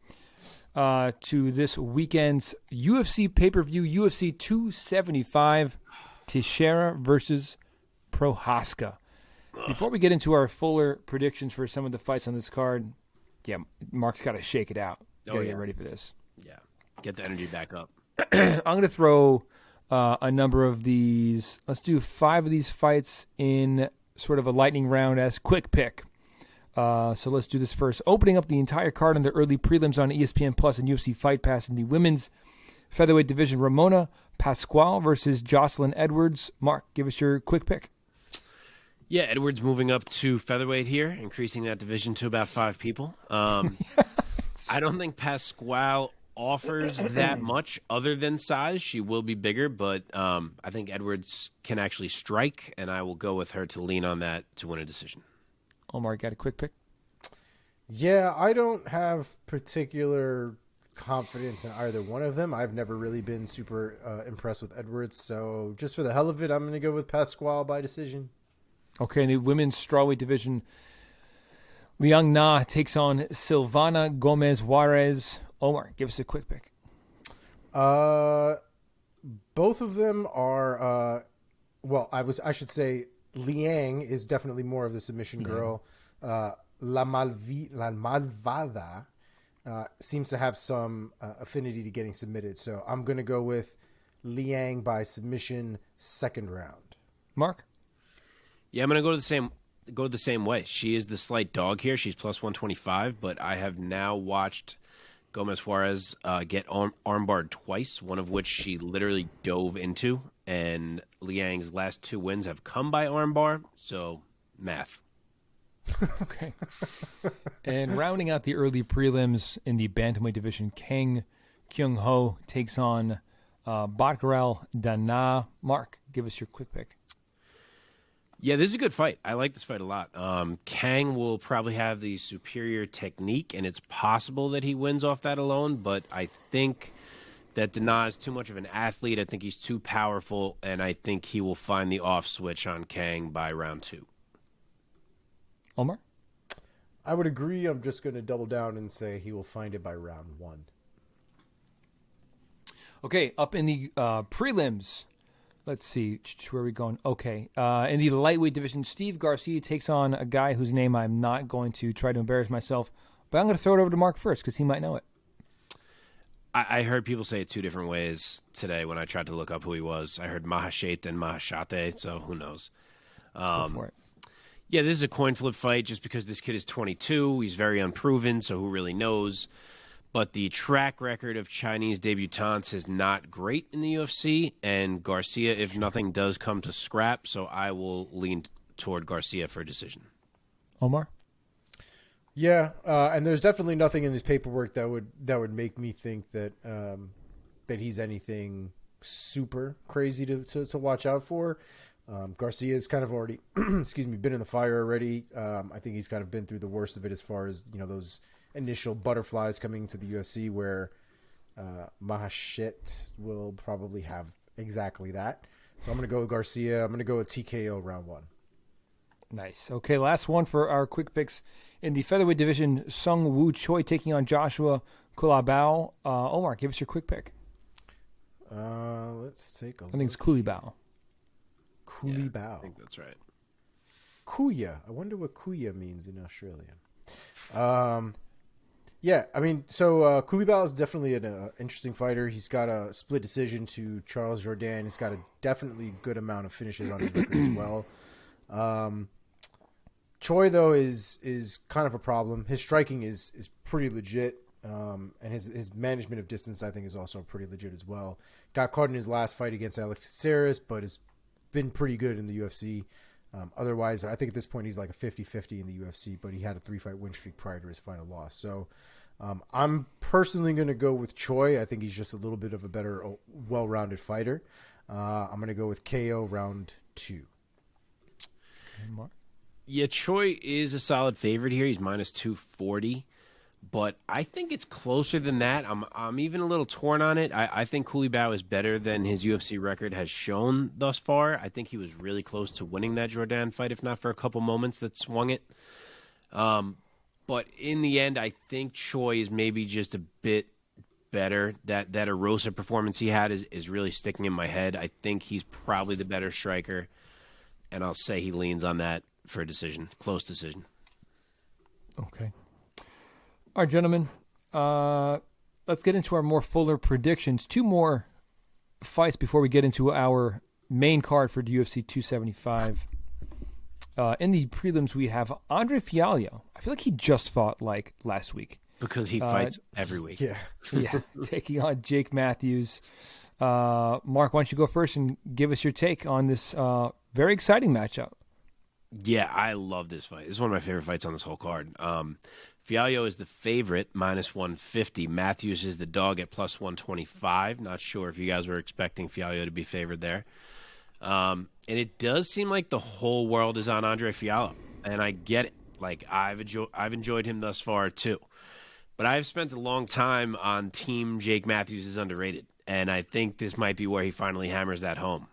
A: to this weekend's UFC pay-per-view, UFC 275, Teixeira versus Prochazka. Before we get into our fuller predictions for some of the fights on this card, yeah, Mark's got to shake it out. Gotta get ready for this.
B: Yeah. Get the energy back up.
A: I'm going to throw a number of these. Let's do 5 of these fights in sort of a lightning round as quick pick. So let's do this first. Opening up the entire card on the early prelims on ESPN Plus and UFC Fight Pass in the women's featherweight division, Ramona Pascual versus Joselyne Edwards. Mark, give us your quick pick.
B: Yeah, Edwards moving up to featherweight here, increasing that division to about 5 people. I don't think Pascual offers that much other than size. She will be bigger, but I think Edwards can actually strike, and I will go with her to lean on that to win a decision.
A: Omar, got a quick pick?
C: Yeah, I don't have particular confidence in either one of them. I've never really been super impressed with Edwards, so just for the hell of it, I'm going to go with Pascual by decision.
A: Okay, in the women's strawweight division, Liang takes on Silvana Gomez Juarez. Omar, give us a quick pick.
C: Both of them are I should say Liang is definitely more of the submission girl. La Malvada seems to have some affinity to getting submitted, so I'm going to go with Liang by submission, second round.
A: Mark?
B: Yeah, I'm going to go the same way. She is the slight dog here. She's plus 125, but I have now watched Gomez Juarez get armbarred twice, one of which she literally dove into, and Liang's last 2 wins have come by armbar, so math.
A: Okay. And rounding out the early prelims in the bantamweight division, Kang Kyung takes on Batgerel Danaa. Mark, give us your quick pick.
B: Yeah, this is a good fight. I like this fight a lot. Kang will probably have the superior technique, and it's possible that he wins off that alone, but I think that Danaa is too much of an athlete. I think he's too powerful, and I think he will find the off switch on Kang by round 2.
A: Omar?
C: I would agree. I'm just going to double down and say he will find it by round 1.
A: Okay, up in the prelims. Let's see, where are we going? Okay, in the lightweight division, Steve Garcia takes on a guy whose name I'm not going to try to embarrass myself, but I'm going to throw it over to Mark first because he might know it.
B: I heard people say it 2 different ways today when I tried to look up who he was. I heard Maheshate and Maheshate, so who knows?
A: Go for it.
B: Yeah, this is a coin flip fight just because this kid is 22. He's very unproven, so who really knows? But the track record of Chinese debutantes is not great in the UFC, and Garcia, if nothing, does come to scrap, so I will lean toward Garcia for a decision.
A: Omar?
C: Yeah, and there's definitely nothing in his paperwork that would make me think that that he's anything super crazy to watch out for. Garcia's kind of already, been in the fire already. I think he's kind of been through the worst of it as far as those initial butterflies coming to the UFC, where Maheshate will probably have exactly that. So I'm going to go with Garcia. I'm going to go with TKO round 1.
A: Nice. Okay, last one for our quick picks. In the featherweight division, Seungwoo Choi taking on Joshua Culibao. Omar, give us your quick pick.
C: Let's take a look.
A: I think it's Culibao.
C: Culibao.
B: Yeah, I think that's right.
C: Kuya. I wonder what Kuya means in Australian. Yeah, I mean, so Culibao is definitely an interesting fighter. He's got a split decision to Charles Jourdain. He's got a definitely good amount of finishes on his record as well. Choi, though, is kind of a problem. His striking is pretty legit, and his management of distance, I think, is also pretty legit as well. Got caught in his last fight against Alex Caceres, but has been pretty good in the UFC. Otherwise, I think at this point he's like a 50-50 in the UFC, but he had a 3-fight win streak prior to his final loss. So I'm personally going to go with Choi. I think he's just a little bit of a better, well-rounded fighter. I'm going to go with KO round 2.
B: Yeah, Choi is a solid favorite here. He's minus 240. but I think it's closer than that. I'm even a little torn on it. I think Culibao is better than his UFC record has shown thus far. I think he was really close to winning that Jordan fight, if not for a couple moments that swung it. But in the end, I think Choi is maybe just a bit better. That Erosa performance he had is really sticking in my head. I think he's probably the better striker, and I'll say he leans on that for a decision, close decision.
A: Okay. All right, gentlemen. Let's get into our more fuller predictions. 2 more fights before we get into our main card for UFC 275. In the prelims, we have Andre Fialho. I feel like he just fought like last week.
B: Because he fights every week.
C: Yeah.
A: Yeah, taking on Jake Matthews. Mark, why don't you go first and give us your take on this very exciting matchup?
B: Yeah, I love this fight. This is one of my favorite fights on this whole card. Fialho is the favorite, -150. Matthews is the dog at +125. Not sure if you guys were expecting Fialho to be favored there. And it does seem like the whole world is on Andre Fialho, and I get it. Like I've enjoyed him thus far too. But I've spent a long time on Team Jake Matthews is underrated, and I think this might be where he finally hammers that home.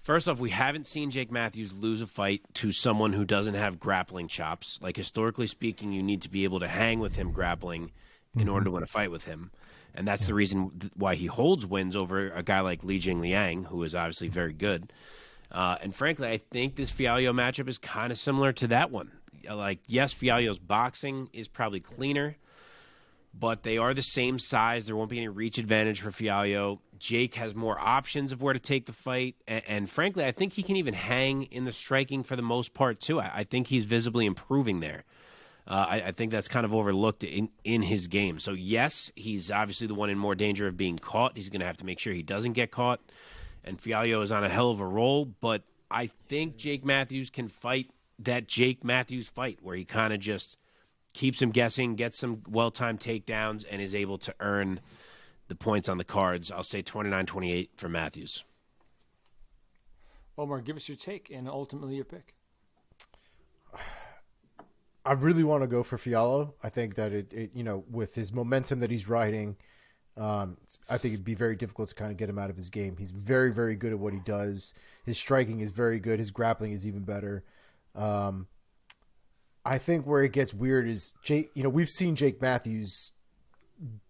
B: First off, we haven't seen Jake Matthews lose a fight to someone who doesn't have grappling chops. Like, historically speaking, you need to be able to hang with him grappling in order to win a fight with him. And that's the reason why he holds wins over a guy like Liang, who is obviously very good. And frankly, I think this Fialho matchup is kind of similar to that one. Like, yes, Fialho's boxing is probably cleaner, but they are the same size. There won't be any reach advantage for Fialho. Jake has more options of where to take the fight. And frankly, I think he can even hang in the striking for the most part, too. I think he's visibly improving there. I think that's kind of overlooked in his game. So, yes, he's obviously the one in more danger of being caught. He's going to have to make sure he doesn't get caught. And Fialho is on a hell of a roll. But I think Jake Matthews can fight that Jake Matthews fight where he kind of just keeps him guessing, gets some well-timed takedowns, and is able to earn the points on the cards. I'll say 29-28 for Matthews.
A: Omar, give us your take and ultimately your pick.
C: I really want to go for Fialho. I think that it with his momentum that he's riding, I think it'd be very difficult to kind of get him out of his game. He's very, very good at what he does. His striking is very good. His grappling is even better. I think where it gets weird is Jake. We've seen Jake Matthews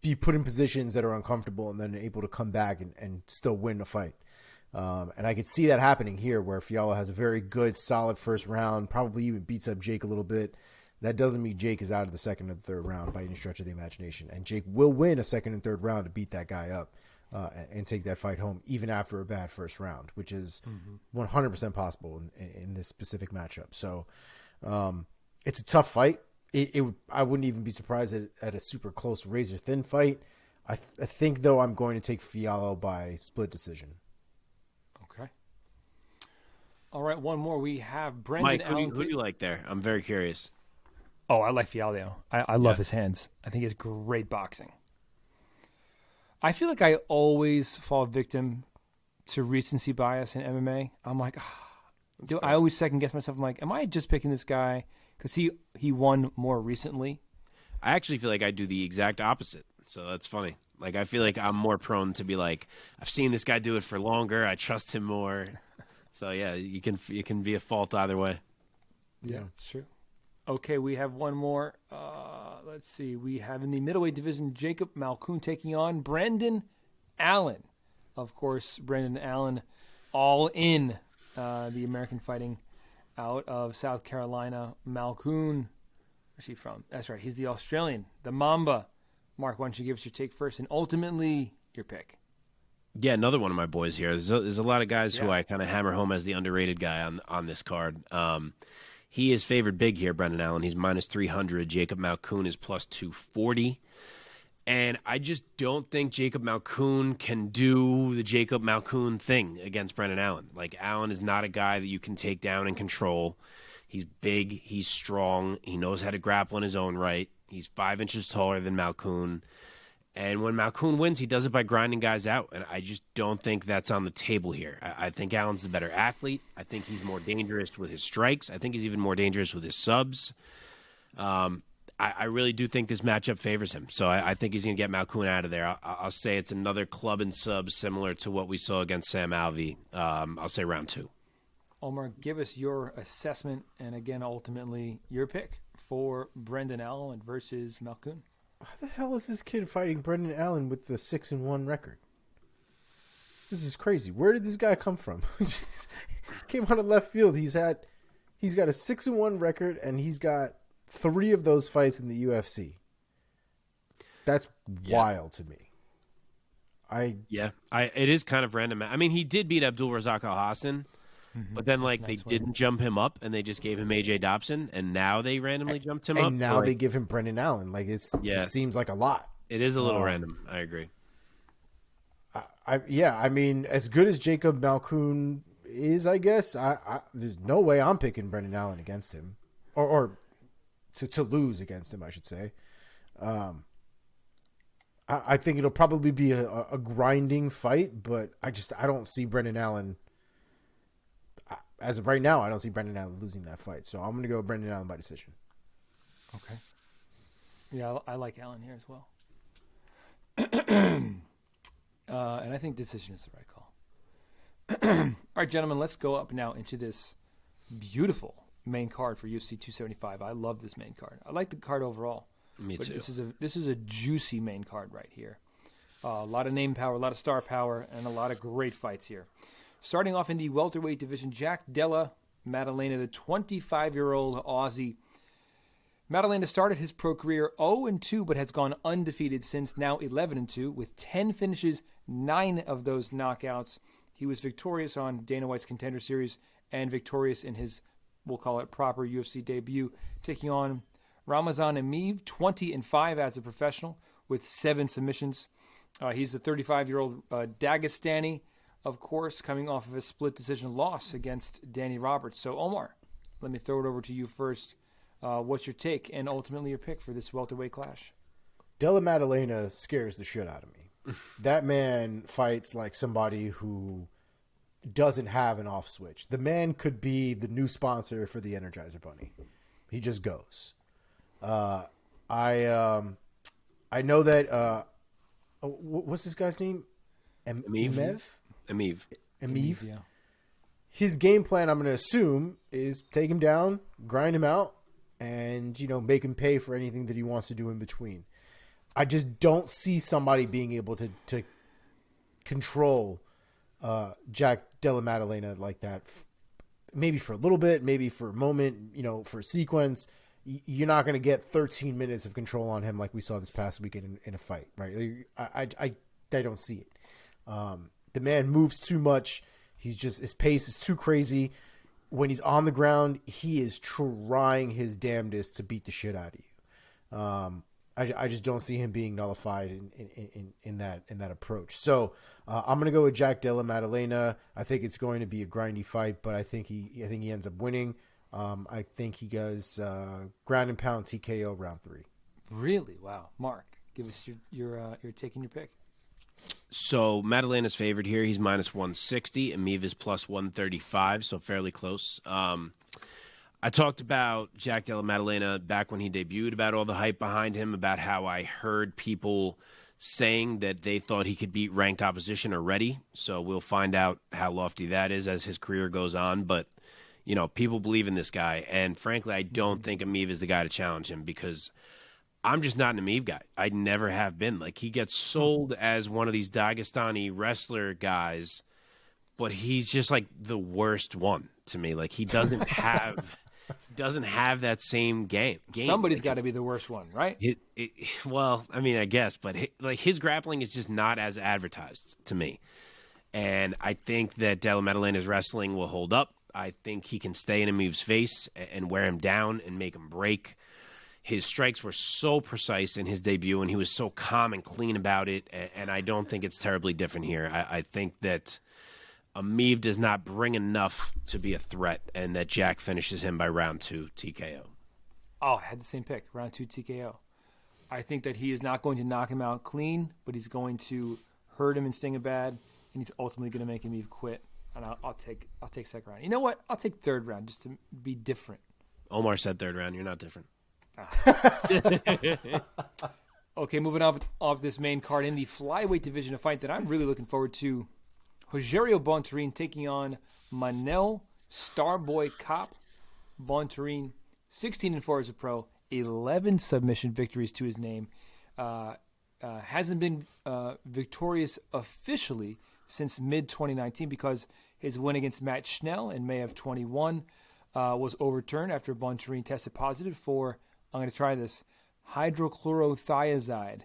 C: be put in positions that are uncomfortable and then able to come back and still win a fight. And I could see that happening here, where Fialho has a very good, solid first round, probably even beats up Jake a little bit. That doesn't mean Jake is out of the second and third round by any stretch of the imagination. And Jake will win a second and third round to beat that guy up and take that fight home, even after a bad first round, which is 100% possible in this specific matchup. So it's a tough fight. I wouldn't even be surprised at a super close, razor-thin fight. I think, though, I'm going to take Fialho by split decision.
A: Okay. All right, one more. We have Brendan
B: Mike,
A: Allen.
B: who do you like there? I'm very curious.
A: Oh, I like Fialho. I love his hands. I think he has great boxing. I feel like I always fall victim to recency bias in MMA. I'm like, I always second guess myself. I'm like, am I just picking this guy because he won more recently?
B: I actually feel like I do the exact opposite. So that's funny. Like, I feel like I'm more prone to be like, I've seen this guy do it for longer. I trust him more. So yeah, you can be a fault either way.
A: Yeah, it's true. Okay, we have one more. Let's see. We have in the middleweight division, Jacob Malkoun taking on Brendan Allen. Of course, Brendan Allen, all in the American fighting out of South Carolina. Malkoun, where's he from? That's right. He's the Australian, the Mamba. Mark, why don't you give us your take first and ultimately your pick?
B: Yeah, another one of my boys here. There's a lot of guys who I kind of hammer home as the underrated guy on this card. He is favored big here, Brendan Allen. He's -300. Jacob Malkoun is +240. And I just don't think Jacob Malkoun can do the Jacob Malkoun thing against Brendan Allen. Like, Allen is not a guy that you can take down and control. He's big. He's strong. He knows how to grapple in his own right. He's 5 inches taller than Malkoun. And when Malkoun wins, he does it by grinding guys out. And I just don't think that's on the table here. I think Allen's the better athlete. I think he's more dangerous with his strikes. I think he's even more dangerous with his subs. I really do think this matchup favors him. So I think he's going to get Malkoun out of there. I'll say it's another club and sub similar to what we saw against Sam Alvey. I'll say round 2.
A: Omar, give us your assessment and, again, ultimately your pick for Brendan Allen versus Malkoun.
C: How the hell is this kid fighting Brendan Allen with the 6-1 record? This is crazy. Where did this guy come from? Came out of left field. He's got a 6-1 record, and he's got 3 of those fights in the UFC. That's wild to me.
B: It is kind of random. I mean, he did beat Abdul Razak Al Hassan. But then, they didn't jump him up, and they just gave him AJ Dobson, and now they randomly jumped him up.
C: And now they give him Brendan Allen. It just seems like a lot.
B: It is a little random. I agree.
C: I mean, as good as Jacob Malkoun is, I guess, there's no way I'm picking Brendan Allen against him, or to lose against him, I should say. I think it'll probably be a grinding fight, but I don't see Brendan Allen. As of right now, I don't see Brendan Allen losing that fight. So I'm going to go Brendan Allen by decision.
A: Okay. Yeah, I like Allen here as well. And I think decision is the right call. All right, gentlemen, let's go up now into this beautiful main card for UFC 275. I love this main card. I like the card overall.
B: Me too.
A: This is a juicy main card right here. A lot of name power, a lot of star power, and a lot of great fights here. Starting off in the welterweight division, Jack Della Maddalena, the 25-year-old Aussie. Maddalena started his pro career 0-2, but has gone undefeated since, now 11-2, with 10 finishes, 9 of those knockouts. He was victorious on Dana White's Contender Series and victorious in his, we'll call it, proper UFC debut, taking on Ramazan Emeev, 20-5 as a professional, with 7 submissions. He's the 35-year-old Dagestani, of course, coming off of a split decision loss against Danny Roberts. So, Omar, let me throw it over to you first. What's your take and ultimately your pick for this welterweight clash?
C: Della Maddalena scares the shit out of me. That man fights like somebody who doesn't have an off switch. The man could be the new sponsor for the Energizer Bunny. He just goes. I know that what's this guy's name?
B: Emeev.
C: Emeev.
A: Yeah.
C: His game plan, I'm going to assume, is take him down, grind him out, and make him pay for anything that he wants to do in between. I just don't see somebody being able to control Jack Della Maddalena like that. Maybe for a little bit, maybe for a moment, for a sequence. You're not going to get 13 minutes of control on him like we saw this past weekend in a fight, right? I don't see it. The man moves too much. His pace is too crazy. When he's on the ground, he is trying his damnedest to beat the shit out of you. I just don't see him being nullified in that approach. So I'm gonna go with Jack Della Maddalena. I think it's going to be a grindy fight, but I think he ends up winning. I think he goes ground and pound TKO round 3.
A: Really? Wow. Mark, give us your take and your pick.
B: So Maddalena's favored here. He's minus 160. Emeev is plus 135, so fairly close. I talked about Jack Della Maddalena back when he debuted, about all the hype behind him, about how I heard people saying that they thought he could beat ranked opposition already. So we'll find out how lofty that is as his career goes on. But, people believe in this guy. And frankly, I don't think Emeev is the guy to challenge him because I'm just not an Emeev guy. I never have been. He gets sold as one of these Dagestani wrestler guys, but he's just the worst one to me. He doesn't have that same game.
A: Somebody's got to be the worst one, right?
B: Well, I mean, I guess, but his grappling is just not as advertised to me. And I think that Della Maddalena's wrestling will hold up. I think he can stay in Emeev's face and wear him down and make him break. His strikes were so precise in his debut, and he was so calm and clean about it, and I don't think it's terribly different here. I think that Emeev does not bring enough to be a threat, and that Jack finishes him by round 2 TKO.
A: Oh, I had the same pick, round 2 TKO. I think that he is not going to knock him out clean, but he's going to hurt him and sting him bad, and he's ultimately going to make Emeev quit. And I'll take second round. You know what? I'll take third round just to be different.
B: Omar said third round. You're not different.
A: Okay, moving up this main card in the flyweight division, a fight that I'm really looking forward to. Rogerio Bontorin taking on Manel Starboy Kopp. Bontorin, 16-4 as a pro, 11 submission victories to his name. Hasn't been victorious officially since mid-2019 because his win against Matt Schnell in May of 21 was overturned after Bontorin tested positive for, I'm going to try this, hydrochlorothiazide.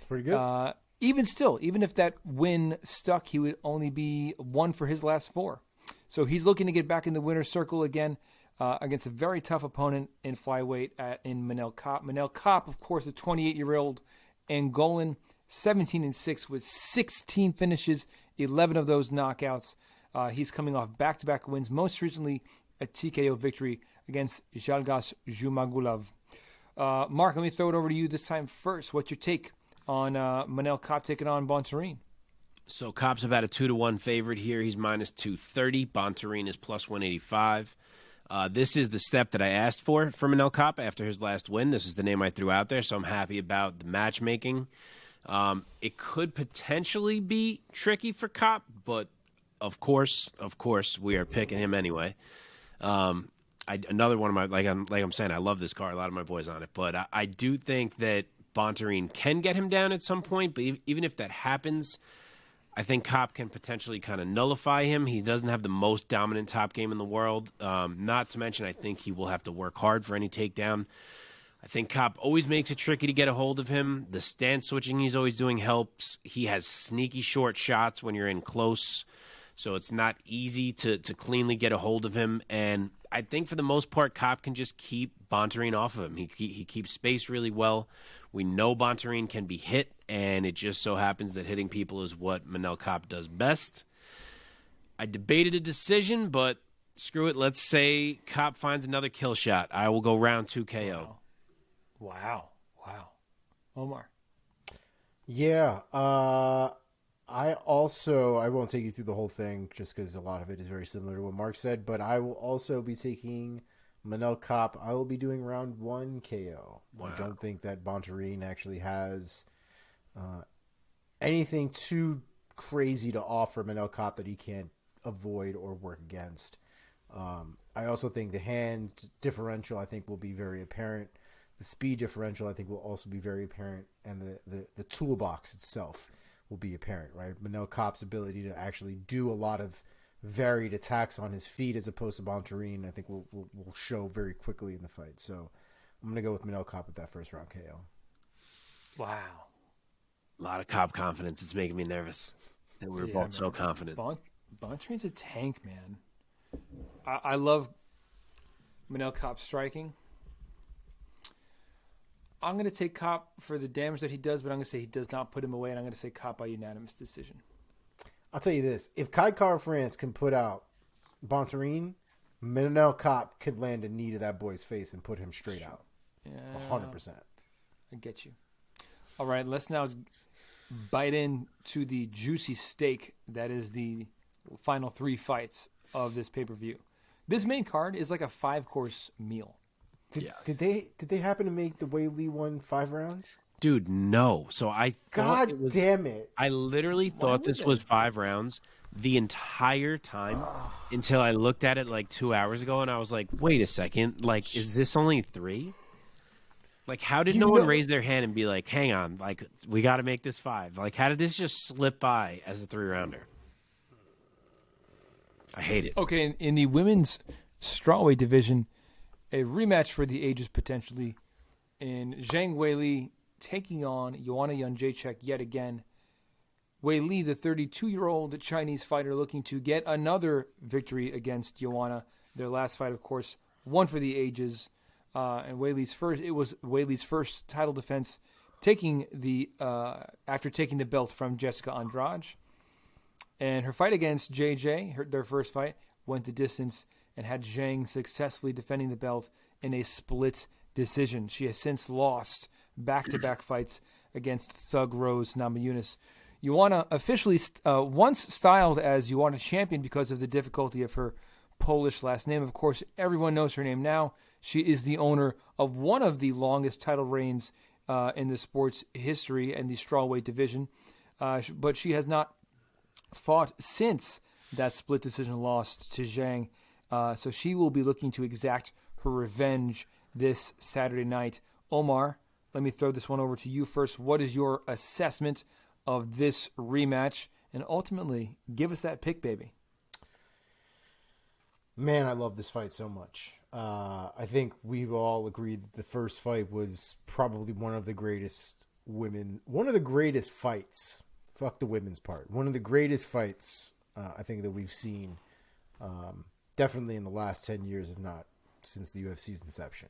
C: Pretty good.
A: Even if that win stuck, he would only be 1 for his last 4. So he's looking to get back in the winner's circle again against a very tough opponent in flyweight in Manel Kopp. Manel Kopp, of course, a 28-year-old Angolan, 17-6 with 16 finishes, 11 of those knockouts. He's coming off back-to-back wins, most recently a TKO victory against Jalgas Jumagulov. Mark, let me throw it over to you this time first. What's your take on Manel Kopp taking on Bontorin?
B: So Kopp's about a 2-1 favorite here. He's minus 230. Bontorin is plus 185. This is the step that I asked for Manel Kopp after his last win. This is the name I threw out there, so I'm happy about the matchmaking. It could potentially be tricky for Kopp, but of course, we are picking him anyway. Another one of my like I'm saying, I love this card. A lot of my boys on it, but I do think that Bontorin can get him down at some point. But even if that happens, I think Kopp can potentially kind of nullify him. He doesn't have the most dominant top game in the world. Not to mention, I think he will have to work hard for any takedown. I think Kopp always makes it tricky to get a hold of him. The stance switching he's always doing helps. He has sneaky short shots when you're in close, so it's not easy to cleanly get a hold of him. And I think for the most part, Kopp can just keep Bontorin off of him. He keeps space really well. We know Bontorin can be hit, and it just so happens that hitting people is what Manel Kopp does best. I debated a decision, but screw it. Let's say Kopp finds another kill shot. I will go round 2 KO.
A: Wow. Omar.
C: Yeah. I won't take you through the whole thing just because a lot of it is very similar to what Mark said, but I will also be taking Manel Kopp. I will be doing round 1 KO. Wow. I don't think that Bontorin actually has anything too crazy to offer Manel Kopp that he can't avoid or work against. I also think the hand differential, I think, will be very apparent. The speed differential, I think, will also be very apparent, and the toolbox itself will be apparent, right? Manel Kopp's ability to actually do a lot of varied attacks on his feet as opposed to Bontorin, I think will show very quickly in the fight. So I'm going to go with Manel Kopp with that first round KO.
A: Wow.
B: A lot of Kopp confidence. It's making me nervous that we were both so confident.
A: Bontorin's a tank, man. I love Manel Kopp striking. I'm going to take Kopp for the damage that he does, but I'm going to say he does not put him away, and I'm going to say Kopp by unanimous decision.
C: I'll tell you this. If Kai Kara-France can put out Bontorin, Manel Kopp could land a knee to that boy's face and put him straight out.
A: Yeah,
C: 100%.
A: I get you. All right, let's now bite into the juicy steak that is the final 3 fights of this pay-per-view. This main card is like a 5-course meal.
C: Did they happen to make the Wei Li one 5 rounds?
B: Dude, no. So I thought
C: damn it.
B: I literally thought this was 5 rounds the entire time until I looked at it like 2 hours ago and I was like, wait a second, like, is this only 3? Like, how did no one raise their hand and be like, hang on, like, we got to make this 5? Like, how did this just slip by as a 3-rounder? I hate it.
A: Okay, in the women's strawweight division, a rematch for the ages potentially in Zhang Weili taking on Joanna Jędrzejczyk yet again. Weili, the 32-year-old Chinese fighter, looking to get another victory against Joanna. Their last fight, of course, one for the ages. And it was Weili's first title defense, after taking the belt from Jessica Andrade. And her fight against JJ, their first fight, went the distance and had Zhang successfully defending the belt in a split decision. She has since lost back-to-back fights against Thug Rose Namajunas. Joanna officially once styled as Joanna champion because of the difficulty of her Polish last name. Of course, everyone knows her name now. She is the owner of one of the longest title reigns in the sport's history and the strawweight division. But she has not fought since that split decision loss to Zhang. So she will be looking to exact her revenge this Saturday night. Omar, let me throw this one over to you first. What is your assessment of this rematch? And ultimately, give us that pick, baby.
C: Man, I love this fight so much. I think we've all agreed that the first fight was probably one of the greatest fights. Fuck the women's part. One of the greatest fights I think that we've seen, definitely in the last 10 years, if not since the UFC's inception.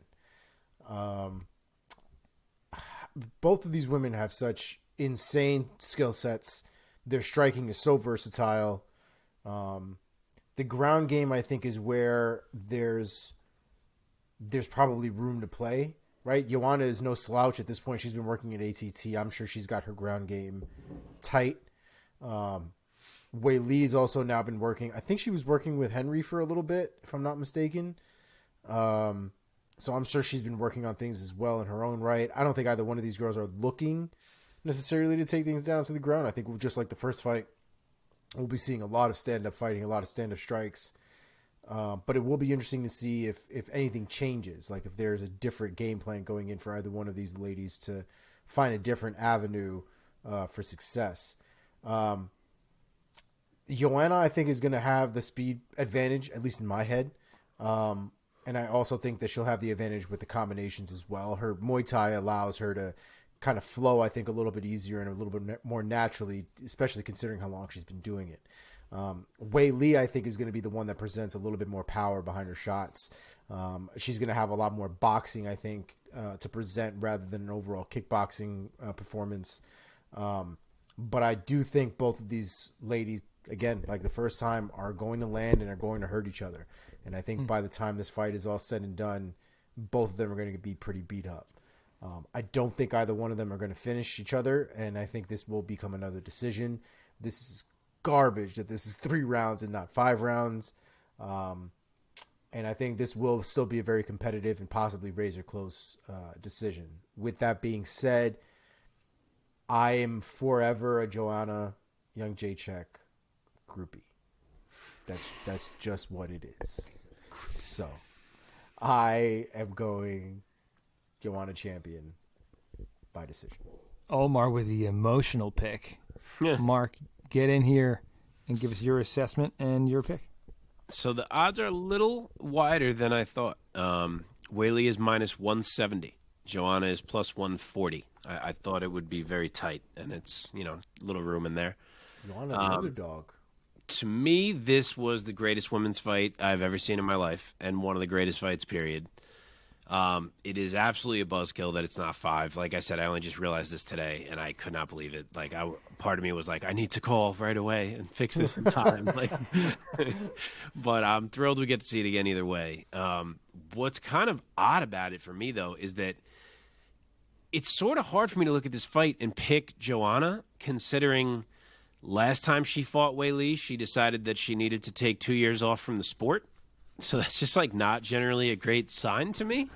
C: Both of these women have such insane skill sets. Their striking is so versatile. The ground game, I think, is where there's probably room to play, right? Joanna is no slouch at this point. She's been working at ATT. I'm sure she's got her ground game tight. Wei Li's also now been working. I think she was working with Henry for a little bit, if I'm not mistaken. So I'm sure she's been working on things as well in her own right. I don't think either one of these girls are looking necessarily to take things down to the ground. I think just like the first fight, we'll be seeing a lot of stand-up fighting, a lot of stand-up strikes. But it will be interesting to see if anything changes, like if there's a different game plan going in for either one of these ladies to find a different avenue for success. Joanna, I think, is going to have the speed advantage, at least in my head. And I also think that she'll have the advantage with the combinations as well. Her Muay Thai allows her to kind of flow, I think, a little bit easier and a little bit more naturally, especially considering how long she's been doing it. Wei Li, I think, is going to be the one that presents a little bit more power behind her shots. She's going to have a lot more boxing, I think, to present rather than an overall kickboxing performance. But I do think both of these ladies, again, like the first time, are going to land and are going to hurt each other. And I think by the time this fight is all said and done, both of them are going to be pretty beat up. I don't think either one of them are going to finish each other, and I think this will become another decision. This is garbage that this is 3 rounds and not 5 rounds. And I think this will still be a very competitive and possibly razor close decision. With that being said, I am forever a Joanna Jędrzejczyk groupie. That's just what it is. So I am going Joanna champion by decision.
A: Omar with the emotional pick.
B: Yeah.
A: Mark, get in here and give us your assessment and your pick.
B: So the odds are a little wider than I thought. Wei Li is minus 170. Joanna is plus 140. I thought it would be very tight, and it's, a little room in there.
C: Joanna, the underdog.
B: To me, this was the greatest women's fight I've ever seen in my life, and one of the greatest fights, period. It is absolutely a buzzkill that it's not 5. Like I said, I only just realized this today, and I could not believe it. Like, part of me was like, I need to call right away and fix this in time. But I'm thrilled we get to see it again either way. What's kind of odd about it for me, though, is that it's sort of hard for me to look at this fight and pick Joanna, considering last time she fought Wei Li, she decided that she needed to take 2 years off from the sport. So that's just not generally a great sign to me.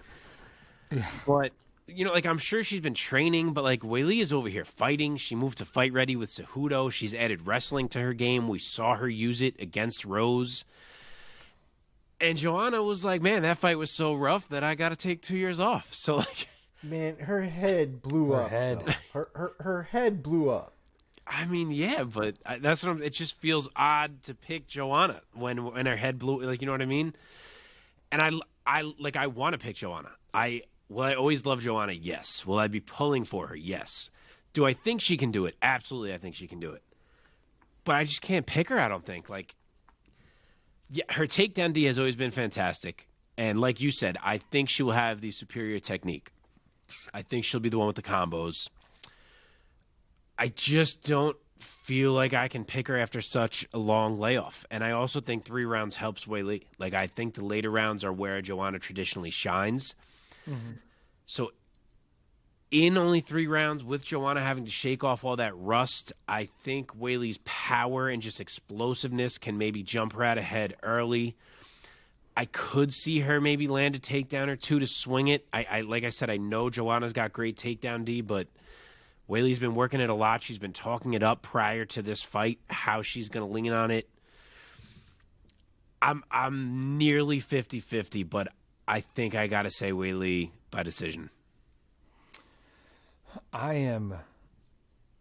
B: Yeah. But, I'm sure she's been training, but Wei Li is over here fighting. She moved to fight ready with Cejudo. She's added wrestling to her game. We saw her use it against Rose. And Joanna was like, man, that fight was so rough that I got to take 2 years off. So
C: man, her head blew up. Her head blew up.
B: I mean, yeah, but that's what it just feels odd to pick Joanna when her head blew, you know what I mean? And I want to pick Joanna. I always love Joanna, yes. Will I be pulling for her? Yes. Do I think she can do it? Absolutely, I think she can do it. But I just can't pick her, I don't think. Yeah, her takedown D has always been fantastic. And like you said, I think she will have the superior technique. I think she'll be the one with the combos. I just don't feel like I can pick her after such a long layoff. And I also think 3 rounds helps Wei Li. I think the later rounds are where Joanna traditionally shines. Mm-hmm. So in only 3 rounds, with Joanna having to shake off all that rust, I think Wei Li's power and just explosiveness can maybe jump her out ahead early. I could see her maybe land a takedown or two to swing it. I like I said, I know Joanna's got great takedown D, but Weili's been working it a lot. She's been talking it up prior to this fight, how she's going to lean on it. I'm nearly 50-50, but I think I got to say Weili by decision.
A: I am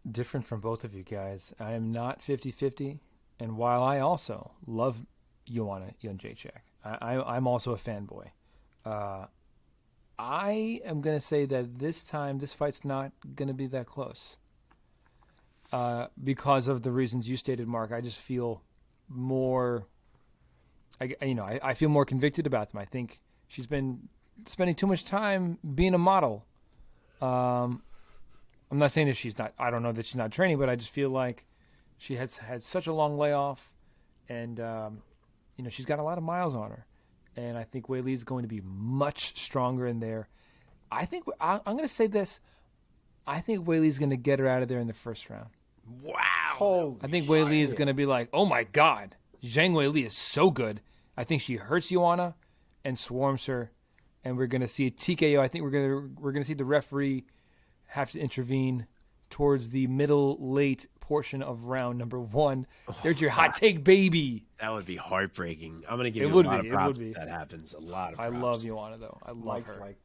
A: different from both of you guys. I am not 50-50, and while I also love Joanna Jędrzejczyk, I'm also a fanboy. I am going to say that this time, this fight's not going to be that close. Because of the reasons you stated, Mark. I just feel more, I feel more convicted about them. I think she's been spending too much time being a model. I'm not saying that she's not, I don't know that she's not training, but I just feel like she has had such a long layoff, and, she's got a lot of miles on her. And I think Weili is going to be much stronger in there. I'm going to say this. I think Weili's going to get her out of there in the first round.
B: Wow.
A: I think Weili is going to be like, oh my God, Zhang Weili is so good. I think she hurts Joanna and swarms her, and we're going to see a TKO. I think we're going to see the referee have to intervene towards the late portion of round number 1. There's your hot take, baby.
B: That would be heartbreaking. I'm going to give you a lot of props if that happens. A lot of props.
A: I love Joanna, though. I love her.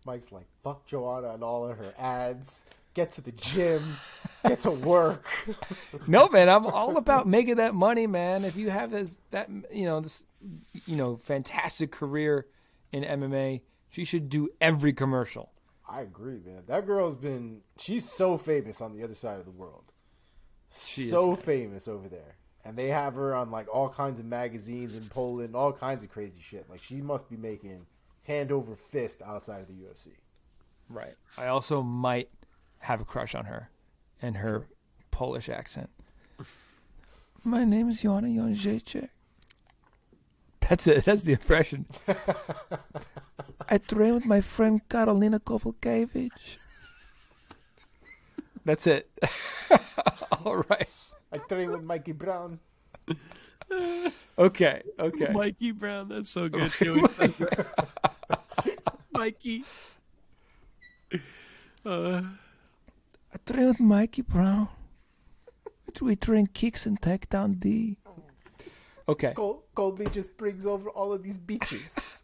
C: Mike's like, fuck Joanna and all of her ads. Get to the gym. Get to work.
A: No, man, I'm all about making that money, man. If you have this fantastic career in MMA, she should do every commercial.
C: I agree, man. That girl's she's so famous on the other side of the world. She is famous over there. And they have her on like all kinds of magazines in Poland, all kinds of crazy shit. Like she must be making hand over fist outside of the UFC.
A: Right. I also might have a crush on her and her Polish accent. My name is Joanna Jędrzejczyk. That's it. That's the impression. I train with my friend Karolina Kowalkiewicz. That's it. All right.
C: I train with Mikey Brown.
A: Okay.
B: Mikey Brown, that's so good. Mikey.
A: I train with Mikey Brown. We train kicks and takedown D. Okay.
C: Colby just brings over all of these beaches.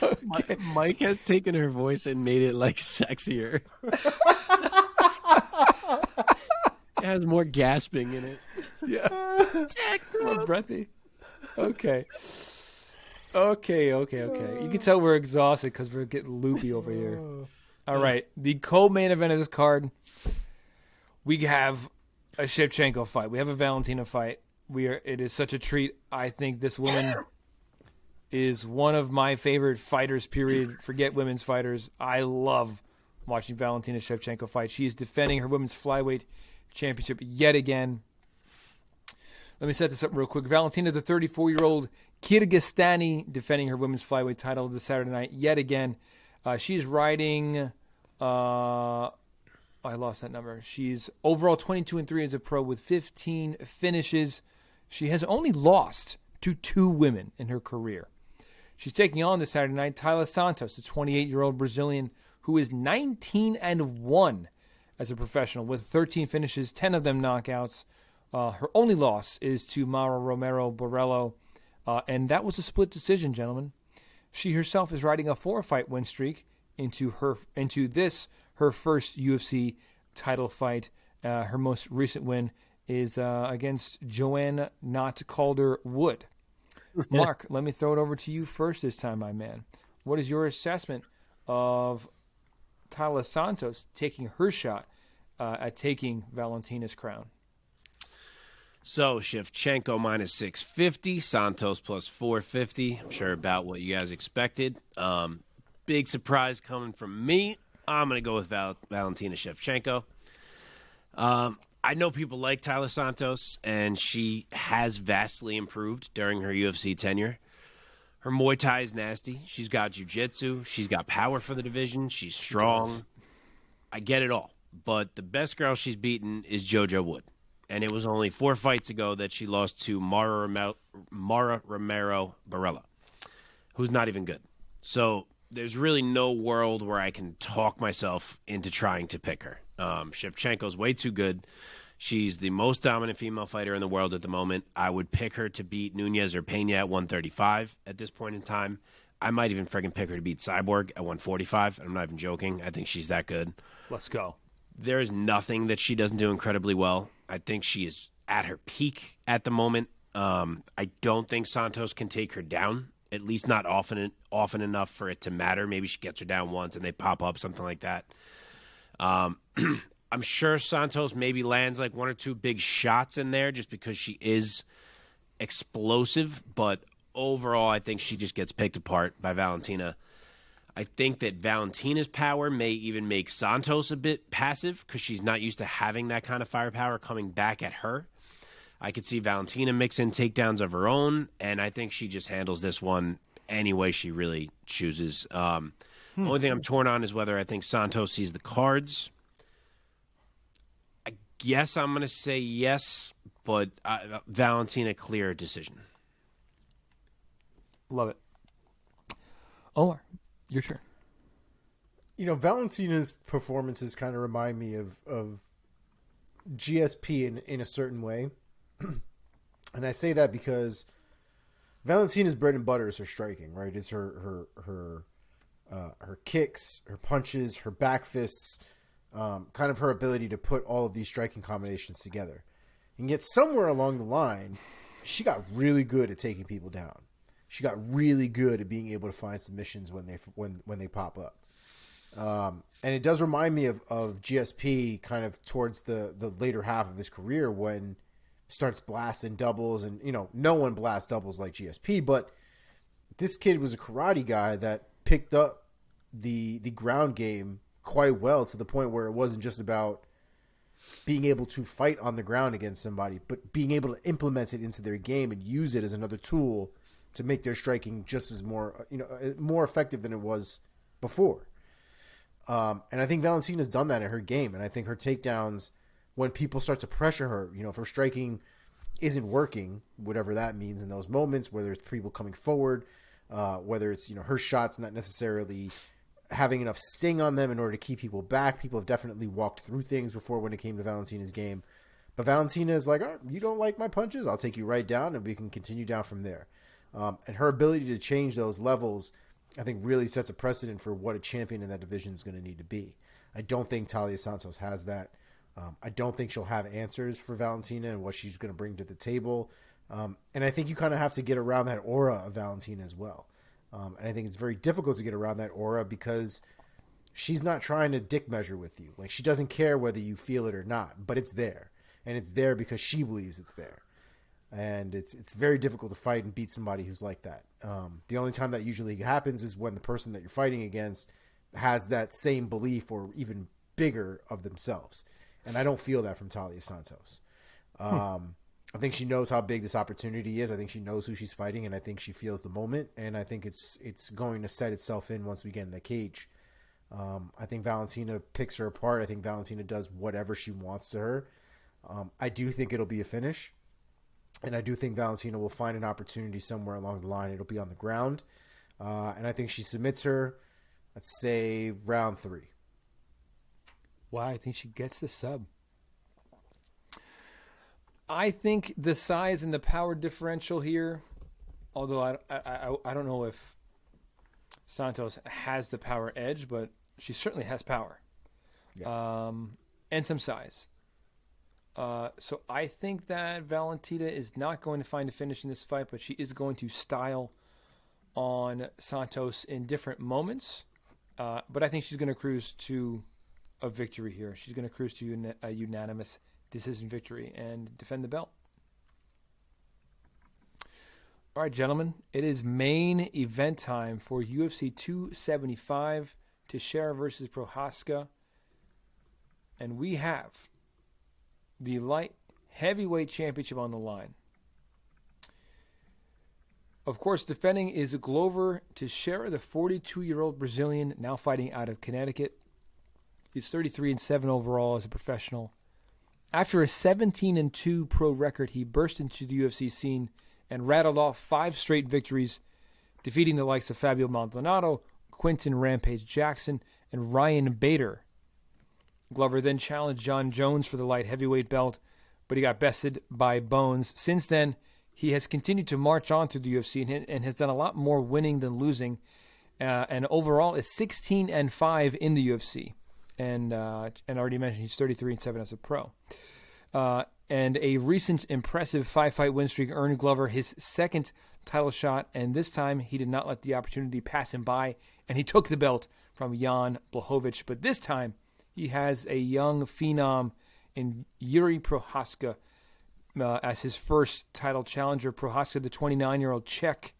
B: Okay. Mike has taken her voice and made it like sexier. It has more gasping in it.
A: Yeah. It's more breathy. Okay. You can tell we're exhausted because we're getting loopy over here. All right. The co-main event of this card, we have a Shevchenko fight. We have a Valentina fight. It is such a treat. I think this woman is one of my favorite fighters, period. Forget women's fighters. I love watching Valentina Shevchenko fight. She is defending her women's flyweight championship yet again. Let me set this up real quick. Valentina, the 34-year-old Kyrgyzstani, defending her women's flyweight title this Saturday night yet again. She's riding... I lost that number. She's overall 22-3 as a pro with 15 finishes. She has only lost to 2 women in her career. She's taking on this Saturday night Taila Santos, the 28-year-old Brazilian who is 19-1 as a professional with 13 finishes, 10 of them knockouts. Her only loss is to Mara Romero Borello, and that was a split decision, gentlemen. She herself is riding a 4-fight win streak into this her first UFC title fight. Her most recent win is against Joanne Not Calder Wood. Mark, let me throw it over to you first this time, my man. What is your assessment of Taila Santos taking her shot at taking Valentina's crown?
B: So, Shevchenko minus 650, Santos plus 450. I'm sure about what you guys expected. Big surprise coming from me. I'm going to go with Valentina Shevchenko. I know people like Taila Santos, and she has vastly improved during her UFC tenure. Her Muay Thai is nasty. She's got jiu-jitsu. She's got power for the division. She's strong. I get it all. But the best girl she's beaten is JoJo Wood. and it was only 4 fights ago that she lost to Mara Romero Barella, who's not even good. So there's really no world where I can talk myself into trying to pick her. Shevchenko's way too good. She's the most dominant female fighter in the world at the moment. I would pick her to beat Nunes or Pena at 135 at this point in time. I might even friggin' pick her to beat Cyborg at 145. I'm not even joking. I think she's that good.
A: Let's go.
B: There is nothing that she doesn't do incredibly well. I think she is at her peak at the moment. I don't think Santos can take her down, at least not often enough for it to matter. Maybe she gets her down once and they pop up, something like that. I'm sure Santos maybe lands like 1 or 2 big shots in there just because she is explosive, but overall, I think she just gets picked apart by Valentina. I think that Valentina's power may even make Santos a bit passive because she's not used to having that kind of firepower coming back at her. I could see Valentina mix in takedowns of her own, and I think she just handles this one any way she really chooses. The only thing I'm torn on is whether I think Santos sees the cards. I guess I'm going to say yes, but Valentina, clear decision.
A: Love it. Omar, your turn.
C: Valentina's performances kind of remind me of GSP in a certain way. And I say that because Valentina's bread and butter is her striking, right? It's her kicks, her punches, her back fists, kind of her ability to put all of these striking combinations together. And yet somewhere along the line, she got really good at taking people down. She got really good at being able to find submissions when they pop up. And it does remind me of GSP kind of towards the later half of his career when he starts blasting doubles, and no one blasts doubles like GSP, but this kid was a karate guy that picked up the ground game quite well to the point where it wasn't just about being able to fight on the ground against somebody, but being able to implement it into their game and use it as another tool to make their striking just as more effective than it was before. And I think Valentina's done that in her game. And I think her takedowns, when people start to pressure her, if her striking isn't working, whatever that means in those moments, whether it's people coming forward, whether it's, her shots not necessarily having enough sting on them in order to keep people back. People have definitely walked through things before when it came to Valentina's game. But Valentina is like, oh, you don't like my punches? I'll take you right down and we can continue down from there. And her ability to change those levels, I think, really sets a precedent for what a champion in that division is going to need to be. I don't think Talia Santos has that. I don't think she'll have answers for Valentina and what she's going to bring to the table. And I think you kind of have to get around that aura of Valentina as well. And I think it's very difficult to get around that aura because she's not trying to dick measure with you. Like, she doesn't care whether you feel it or not, but it's there. And it's there because she believes it's there. And it's very difficult to fight and beat somebody who's like that. The only time that usually happens is when the person that you're fighting against has that same belief or even bigger of themselves. And I don't feel that from Talia Santos. I think she knows how big this opportunity is. I think she knows who she's fighting, and I think she feels the moment. And I think it's going to set itself in once we get in the cage. I think Valentina picks her apart. I think Valentina does whatever she wants to her. I do think it'll be a finish. And I do think Valentina will find an opportunity somewhere along the line. It'll be on the ground. And I think she submits her, let's say, round 3.
A: Wow, I think she gets the sub. I think the size and the power differential here, although I don't know if Santos has the power edge, but she certainly has power. Yeah. And some size. So I think that Valentina is not going to find a finish in this fight, but she is going to style on Santos in different moments. But I think she's going to cruise to a victory here. She's going to cruise to a unanimous decision victory and defend the belt. All right, gentlemen, it is main event time for UFC 275, Teixeira versus Prochazka. And we have the light heavyweight championship on the line. Of course, defending is Glover Teixeira, the 42-year-old Brazilian, now fighting out of Connecticut. He's 33-7 overall as a professional. After a 17-2 pro record, he burst into the UFC scene and rattled off 5 straight victories, defeating the likes of Fabio Maldonado, Quinton Rampage Jackson, and Ryan Bader. Glover then challenged John Jones for the light heavyweight belt, but he got bested by Bones. Since then, he has continued to march on through the UFC and has done a lot more winning than losing, and overall is 16-5 in the UFC. And already mentioned he's 33-7 as a pro. And a recent impressive 5-fight win streak earned Glover his second title shot, and this time he did not let the opportunity pass him by, and he took the belt from Jan Blachowicz. But this time he has a young phenom in Jiri Prochazka as his first title challenger. Prochazka, the 29-year-old Czech,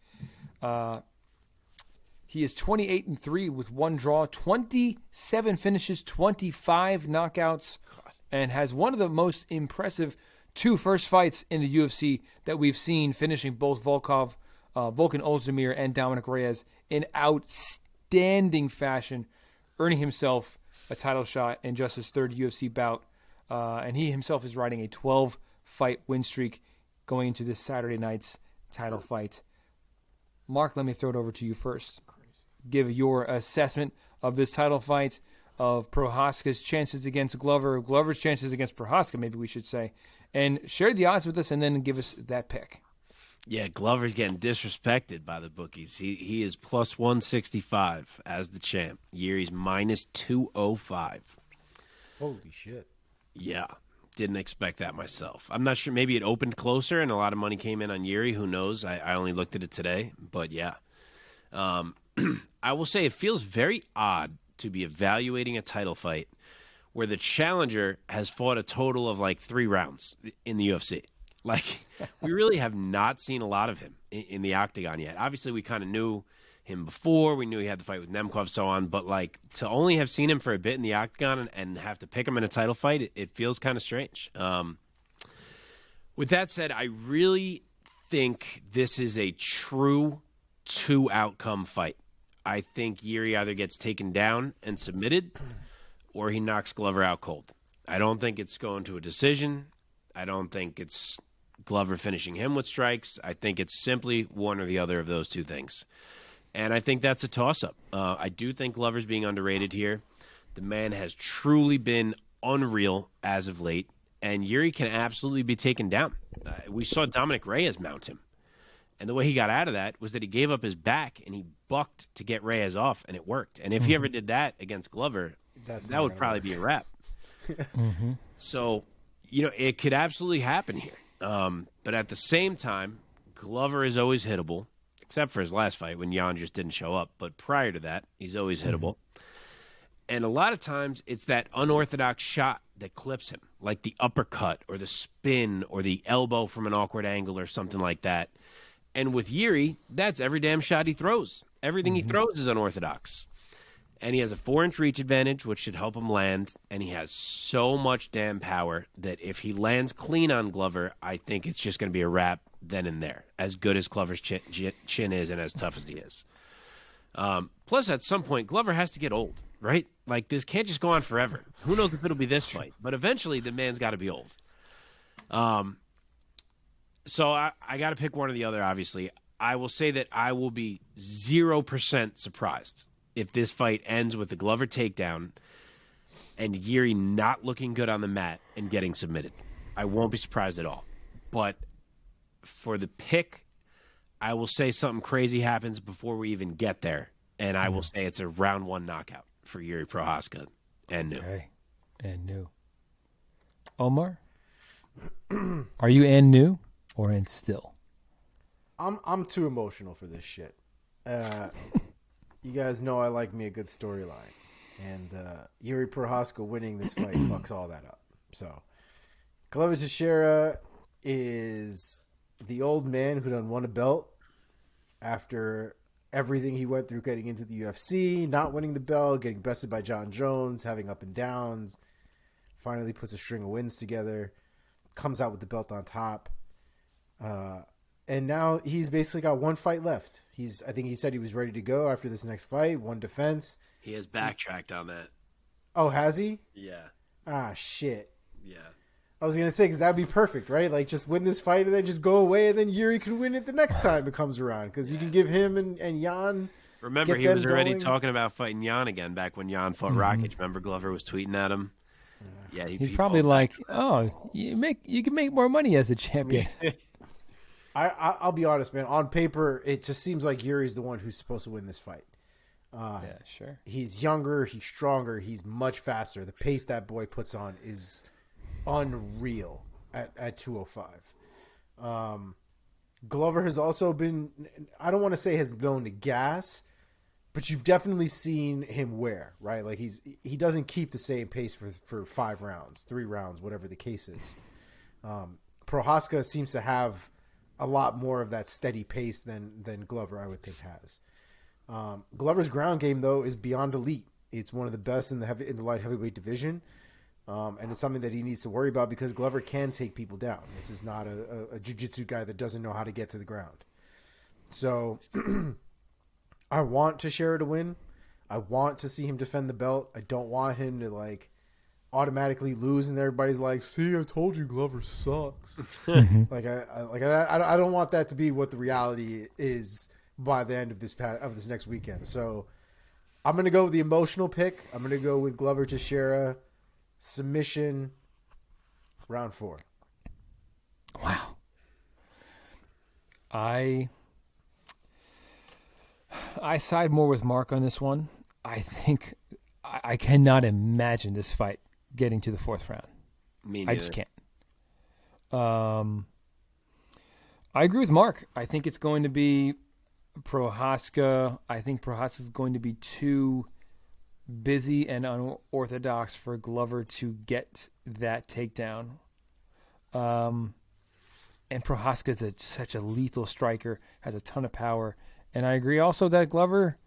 A: he is 28-3 with 1 draw, 27 finishes, 25 knockouts, and has one of the most impressive 2 first fights in the UFC that we've seen, finishing both Volkov, Volkan Ozdemir, and Dominic Reyes in outstanding fashion, earning himself a title shot in just his 3rd UFC bout. And he himself is riding a 12-fight win streak going into this Saturday night's title fight. Mark, let me throw it over to you first. Give your assessment of this title fight, of Prochazka's chances against Glover, Glover's chances against Prochazka, maybe we should say, and share the odds with us and then give us that pick.
B: Yeah, Glover's getting disrespected by the bookies. He is plus 165 as the champ. Yuri's minus 205.
C: Holy shit.
B: Yeah, didn't expect that myself. I'm not sure. Maybe it opened closer and a lot of money came in on Yuri. Who knows? I only looked at it today, but yeah. I will say it feels very odd to be evaluating a title fight where the challenger has fought a total of like 3 rounds in the UFC. Like, we really have not seen a lot of him in the octagon yet. Obviously, we kind of knew him before. We knew he had the fight with Nemkov, so on. But, like, to only have seen him for a bit in the octagon and have to pick him in a title fight, it feels kind of strange. With that said, I really think this is a true 2-outcome fight. I think Yuri either gets taken down and submitted or he knocks Glover out cold. I don't think it's going to a decision. I don't think it's Glover finishing him with strikes. I think it's simply one or the other of those 2 things. And I think that's a toss-up. I do think Glover's being underrated here. The man has truly been unreal as of late, and Yuri can absolutely be taken down. We saw Dominic Reyes mount him. And the way he got out of that was that he gave up his back and he bucked to get Reyes off, and it worked. And if he ever did that against Glover, that would probably be a wrap. So, you know, it could absolutely happen here. But at the same time, Glover is always hittable, except for his last fight when Jan just didn't show up. But prior to that, he's always hittable. And a lot of times it's that unorthodox shot that clips him, like the uppercut or the spin or the elbow from an awkward angle or something like that. And with Yuri, that's every damn shot he throws. Everything he throws is unorthodox. And he has a 4-inch reach advantage, which should help him land. And he has so much damn power that if he lands clean on Glover, I think it's just going to be a wrap then and there, as good as Glover's chin is and as tough as he is. Plus, at some point, Glover has to get old, right? Like, this can't just go on forever. Who knows if it'll be this fight? But eventually, the man's got to be old. So I got to pick one or the other, obviously. I will say that I will be 0% surprised if this fight ends with the Glover takedown and Yuri not looking good on the mat and getting submitted. I won't be surprised at all. But for the pick, I will say something crazy happens before we even get there, and I will say it's a round 1 knockout for Jiri Prochazka and new.
A: Okay. And new. Omar, are you and new or and still?
C: I'm too emotional for this shit. You guys know I like me a good storyline, and Jiri Prochazka winning this fight fucks all that up. So, Glover Teixeira is the old man who done won a belt after everything he went through getting into the UFC, not winning the belt, getting bested by John Jones, having up and downs. Finally puts a string of wins together, comes out with the belt on top. And now he's basically got 1 fight left. I think he said he was ready to go after this next fight, 1 defense.
B: He has backtracked on that.
C: Oh, has he?
B: Yeah.
C: Ah, shit.
B: Yeah.
C: I was gonna say because that'd be perfect, right? Like just win this fight and then just go away, and then Yuri can win it the next time it comes around because you can give him and Jan.
B: Remember, he was already talking about fighting Jan again back when Jan fought Rakic. Remember, Glover was tweeting at him. Yeah,
A: he's probably like, "Oh, you can make more money as a champion."
C: I'll be honest, man. On paper, it just seems like Yuri's the one who's supposed to win this fight.
A: Yeah, sure.
C: He's younger, he's stronger, he's much faster. The pace that boy puts on is unreal at 205. Glover has also been, I don't want to say has known to gas, but you've definitely seen him wear, right? Like he doesn't keep the same pace for 5 rounds, 3 rounds, whatever the case is. Prochazka seems to have a lot more of that steady pace than Glover, I would think, has. Glover's ground game, though, is beyond elite. It's one of the best in the light heavyweight division. And it's something that he needs to worry about because Glover can take people down. This is not a jiu-jitsu guy that doesn't know how to get to the ground. So I want Teixeira to win. I want to see him defend the belt. I don't want him to like automatically lose and everybody's like, "See, I told you Glover sucks." Like I don't want that to be what the reality is by the end of this next weekend. So I'm going to go with the emotional pick. I'm going to go with Glover Teixeira. Submission, round 4.
A: Wow. I side more with Mark on this one. I think I cannot imagine this fight getting to the 4th round.
B: Me neither.
A: I just can't. I agree with Mark. I think it's going to be Prochazka. I think Prochazka is going to be too busy and unorthodox for Glover to get that takedown. And Prochazka is such a lethal striker, has a ton of power. And I agree also that Glover,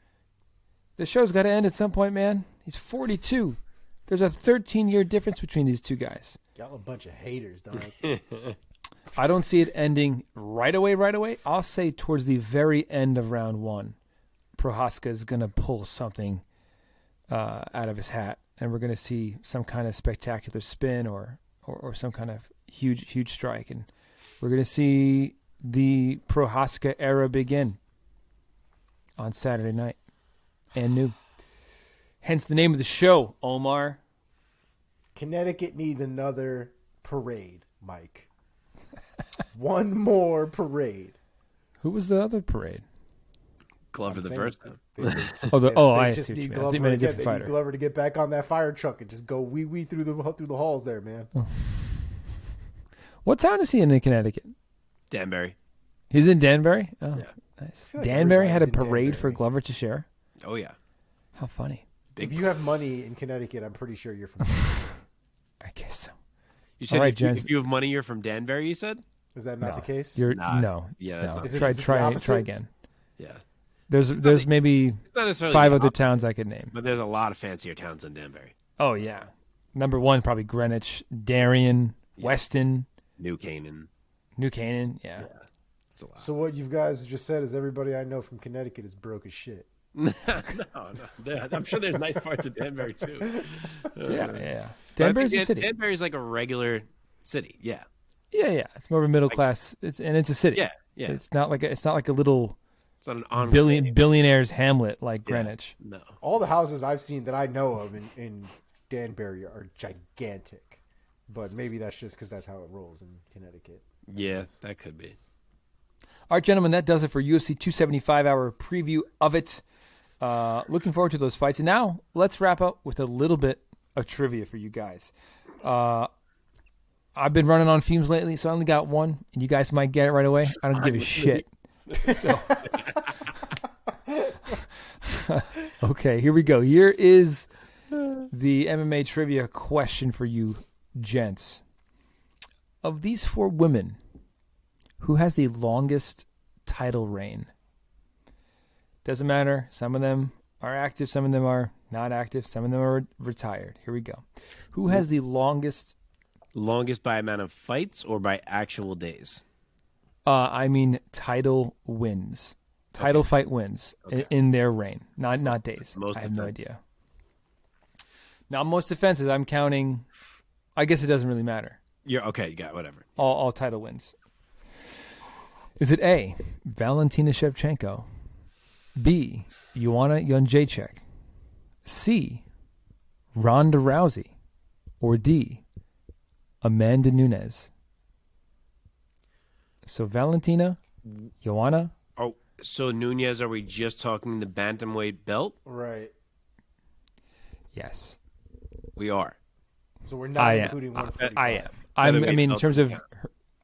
A: the show's got to end at some point, man. He's 42. There's a 13-year difference between these two guys.
C: Y'all a bunch of haters, dog.
A: I don't see it ending right away. I'll say towards the very end of round 1, Prochazka is going to pull something out of his hat, and we're going to see some kind of spectacular spin or some kind of huge strike, and we're going to see the Prochazka era begin on Saturday night and new. Hence the name of the show, Omar.
C: Connecticut needs another parade, Mike. One more parade.
A: Who was the other parade?
B: Glover the first.
A: I
C: just
A: see what you
C: need
A: mean. I
C: Glover.
A: think you meant a different
C: They
A: fighter.
C: need Glover to get back on that fire truck and just go wee through the halls there, man.
A: What town is he in Connecticut?
B: Danbury.
A: He's in Danbury? Oh,
B: Yeah.
A: nice.
C: like
A: Danbury had a
C: everybody's in
A: parade for
C: Danbury.
A: Glover to share?
B: Oh yeah.
A: How funny.
C: If you have money in Connecticut, I'm pretty sure you're from.
A: I guess so.
B: You said
A: All right,
B: if you have money, you're from Danbury. You said.
C: Is that not the case?
B: Nah.
A: No.
B: Yeah,
A: No.
B: that's
C: not-
A: Try
C: Is it the opposite?
A: again.
B: Yeah.
A: There's maybe
B: It's not necessarily
A: 5
B: the
A: other
B: opposite,
A: towns I could name.
B: but there's a lot of fancier towns in Danbury.
A: Oh yeah. Number 1 probably Greenwich, Darien,
B: Yeah.
A: Weston,
B: New Canaan.
A: New Canaan. Yeah.
B: It's a lot.
C: So what you guys just said is everybody I know from Connecticut is broke as shit.
B: no. I'm sure there's nice parts of Danbury too.
A: Yeah. Danbury's a city.
B: Danbury's like a regular city. Yeah.
A: Yeah. It's more of a middle class. It's a city.
B: Yeah. Yeah.
A: It's not like a little
B: It's not an enclave.
A: billionaires hamlet like
B: Yeah.
A: Greenwich.
B: No.
C: All the houses I've seen that I know of in Danbury are gigantic, but maybe that's just because that's how it rolls in Connecticut.
B: Yeah, that could be.
A: All right, gentlemen, that does it for UFC 275, our preview of it. Looking forward to those fights. And now let's wrap up with a little bit of trivia for you guys. I've been running on fumes lately, so I only got one, and you guys might get it right away. I don't give a shit. So, okay, here we go. Here is the MMA trivia question for you, gents. Of these 4 women, who has the longest title reign? Doesn't matter. Some of them are active. Some of them are not active. Some of them are retired. Here we go. Who has the longest?
B: Longest by amount of fights or by actual days?
A: I mean title wins. Title fight wins in their reign. Not days. I have no idea. Now, most defenses, I'm counting. I guess it doesn't really matter.
B: You're okay. You got whatever.
A: All title wins. Is it A, Valentina Shevchenko, B, Joanna Jędrzejczyk, C, Ronda Rousey, or D, Amanda Nunes? So Valentina, Joanna.
B: Oh, so Nunes, are we just talking the bantamweight belt?
C: Right.
A: Yes.
B: We are.
C: So we're not including 145.
A: I am. I mean, in terms of,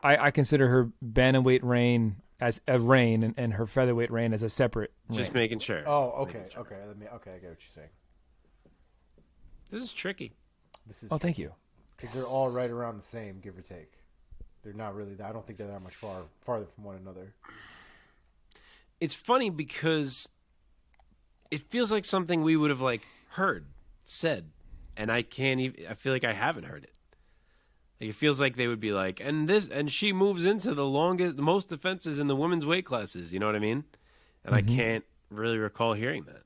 A: I consider her bantamweight reign as a reign, and her featherweight reign as a separate reign.
B: Just making sure.
C: Oh, okay, okay. I get what you're saying.
B: This is tricky.
A: Thank you.
C: Because they're all right around the same, give or take. They're not really. I don't think they're that much farther from one another.
B: It's funny because it feels like something we would have heard, said, and I can't even. I feel like I haven't heard it. Like, it feels like they would be like, and she moves into the most defenses in the women's weight classes. You know what I mean? And I can't really recall hearing that.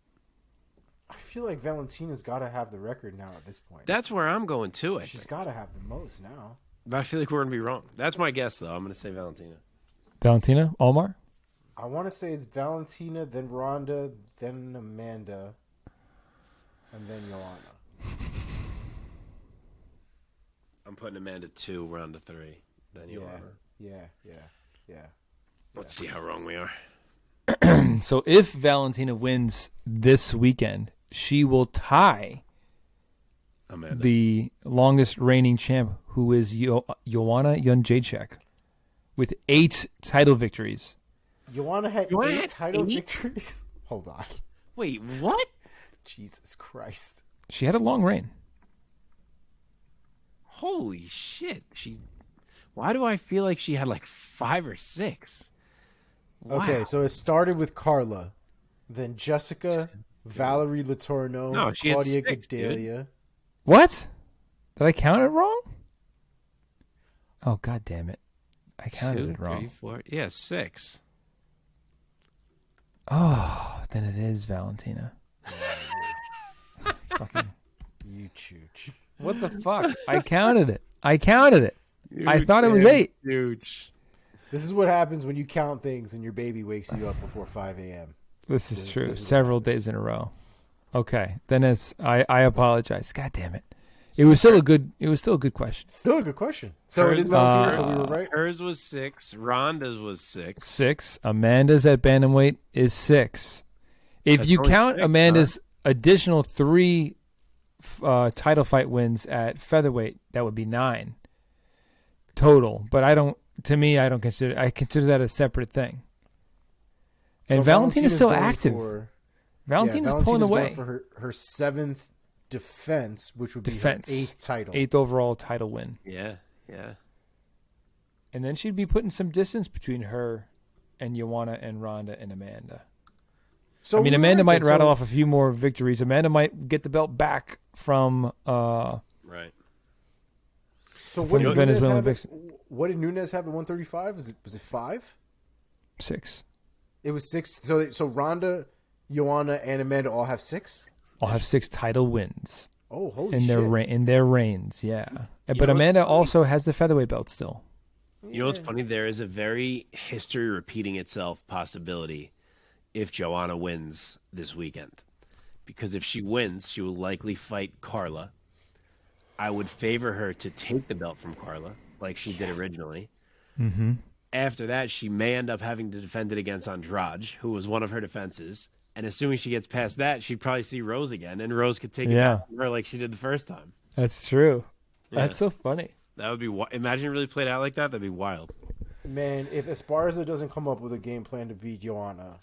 C: I feel like Valentina's got to have the record now at this point.
B: That's where I'm going too.
C: She's got to have the most now.
B: But I feel like we're going to be wrong. That's my guess, though. I'm going to say Valentina.
A: Valentina, Omar?
C: I want to say it's Valentina, then Ronda, then Amanda, and then Joanna.
B: I'm putting Amanda 2, Ronda 3, then Joanna.
C: Yeah.
B: Let's see how wrong we are.
A: So if Valentina wins this weekend, she will tie
B: Amanda.
A: the longest reigning champ, who is Joanna Jędrzejczyk, with 8 title victories.
C: Joanna had 8 title victories? Hold on.
B: Wait, what?
C: Jesus Christ.
A: She had a long reign.
B: Holy shit. Why do I feel like she had 5 or 6? Wow.
C: Okay, so it started with Carla, then Jessica, Valerie Letourneau, Claudia Gadelha.
A: What? Did I count it wrong? Oh, God damn it. I counted it wrong.
B: 3, 4. Yeah, 6.
A: Oh, then it is Valentina. Fucking.
C: You chooch.
A: What the fuck? I counted it. I thought it was 8.
B: Huge.
C: This is what happens when you count things and your baby wakes you up before 5 a.m.
A: This is true. Several days in a row. Okay, then I apologize. God damn it. It was still a good question.
C: Still a good question. So it is Valentina, so we were right.
B: Hers was 6. Ronda's was 6.
A: 6. Amanda's at bantamweight is 6. If
B: That's
A: you
B: only
A: count
B: 6,
A: Amanda's additional 3 title fight wins at featherweight, that would be 9 total. But I don't consider. I consider that a separate thing. And
C: So
A: Valentina's still
C: going
A: active. Valentina's pulling away
C: going for her 7th defense, which would be her 8th title.
A: 8th overall title win.
B: Yeah.
A: And then she'd be putting some distance between her and Joanna and Ronda and Amanda.
C: So
A: I mean, Amanda might rattle off a few more victories. Amanda might get the belt back from
B: Right.
C: So
A: from the Venezuelan vixen.
C: What did Nunes have at 135? Was it 5?
A: 6.
C: It was 6. So Ronda, Joanna, and Amanda all have 6.
A: All have 6 title wins.
C: Oh, holy
A: in
C: shit!
A: In their reigns, yeah. But Amanda also has the featherweight belt still.
B: You know what's funny? There is a very history repeating itself possibility if Joanna wins this weekend. Because if she wins, she will likely fight Carla. I would favor her to take the belt from Carla, like she did originally.
A: Mm-hmm.
B: After that, she may end up having to defend it against Andrade, who was one of her defenses. And assuming she gets past that, she'd probably see Rose again, and Rose could take it back from her like she did the first time.
A: That's true.
B: Yeah.
A: That's so funny.
B: That would be imagine it really played out like that. That'd be wild.
C: Man, if Esparza doesn't come up with a game plan to beat Joanna,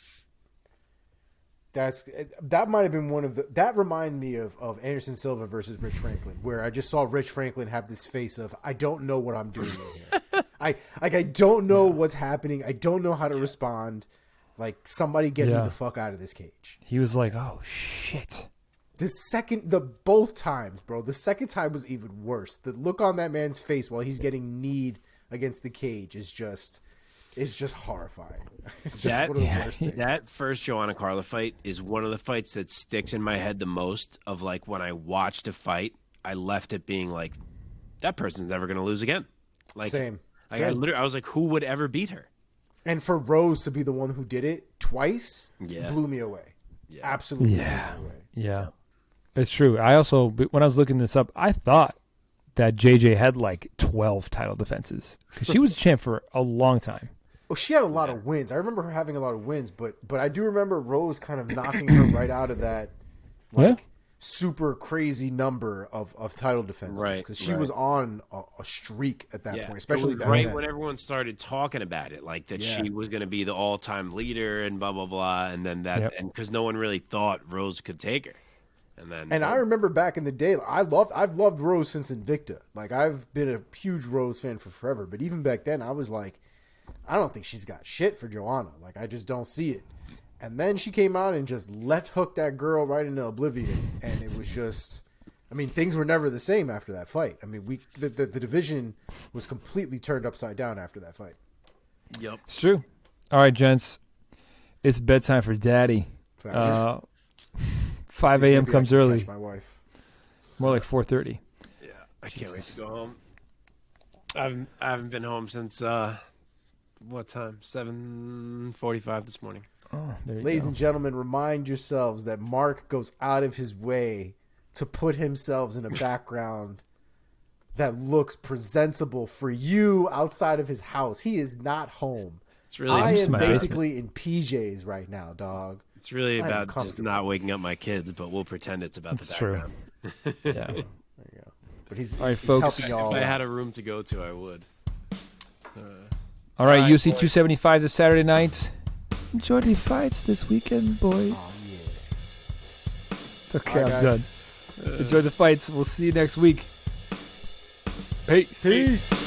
C: that might have been one of the. That reminded me of Anderson Silva versus Rich Franklin, where I just saw Rich Franklin have this face of I don't know what I'm doing here. I don't know what's happening. I don't know how to respond. Like, somebody get me the fuck out of this cage.
A: He was like, oh shit.
C: Both times, bro. The second time was even worse. The look on that man's face while he's getting kneed against the cage is just horrifying. It's just one of the worst things.
B: That first Joanna Carla fight is one of the fights that sticks in my head the most. Of like when I watched a fight, I left it being like, that person's never going to lose again. Like,
C: Same.
B: I was like, who would ever beat her?
C: And for Rose to be the one who did it twice blew me away.
B: Yeah.
C: Absolutely blew me away.
A: Yeah. It's true. I also, when I was looking this up, I thought that JJ had like 12 title defenses because she was a champ for a long time.
C: Well, she had a lot of wins. I remember her having a lot of wins, but I do remember Rose kind of knocking her right out of that, like, super crazy number of title defenses because she was on a streak at that point, especially back
B: right
C: then.
B: when everyone started talking about it, like that she was going to be the all-time leader and blah blah blah, and then that, and because no one really thought Rose could take her, and
C: I remember back in the day, I've loved Rose since Invicta. Like, I've been a huge Rose fan for forever, but even back then, I was like, I don't think she's got shit for Joanna. Like, I just don't see it. And then she came out and just left hook that girl right into oblivion. And it was just, I mean, things were never the same after that fight. I mean, the division was completely turned upside down after that fight.
B: Yep.
A: It's true. All right, gents. It's bedtime for Daddy. 5 a.m. comes early.
C: My wife.
A: More like 4:30.
B: Yeah, I can't wait to go home. I haven't been home since what time? 7:45 this morning.
A: Oh, there you
C: Ladies
A: go.
C: and gentlemen, remind yourselves that Mark goes out of his way to put himself in a background that looks presentable for you outside of his house. He is not home.
B: It's really
C: I am
A: my
C: basically in PJs right now, dog.
B: It's really about just not waking up my kids, but we'll pretend it's about
A: That's
B: the
A: true.
B: background.
A: Yeah.
C: There you go. But he's,
A: All right,
C: he's
A: folks.
C: helping y'all.
B: If I had a room to go to, I would.
A: All right,
B: All right,
A: UFC
B: boys.
A: 275 this Saturday night. Enjoy the fights this weekend, boys.
C: Oh, yeah.
A: It's okay,
C: All right,
A: I'm
C: guys.
A: done. Enjoy the fights. We'll see you next week. Peace.
C: Peace.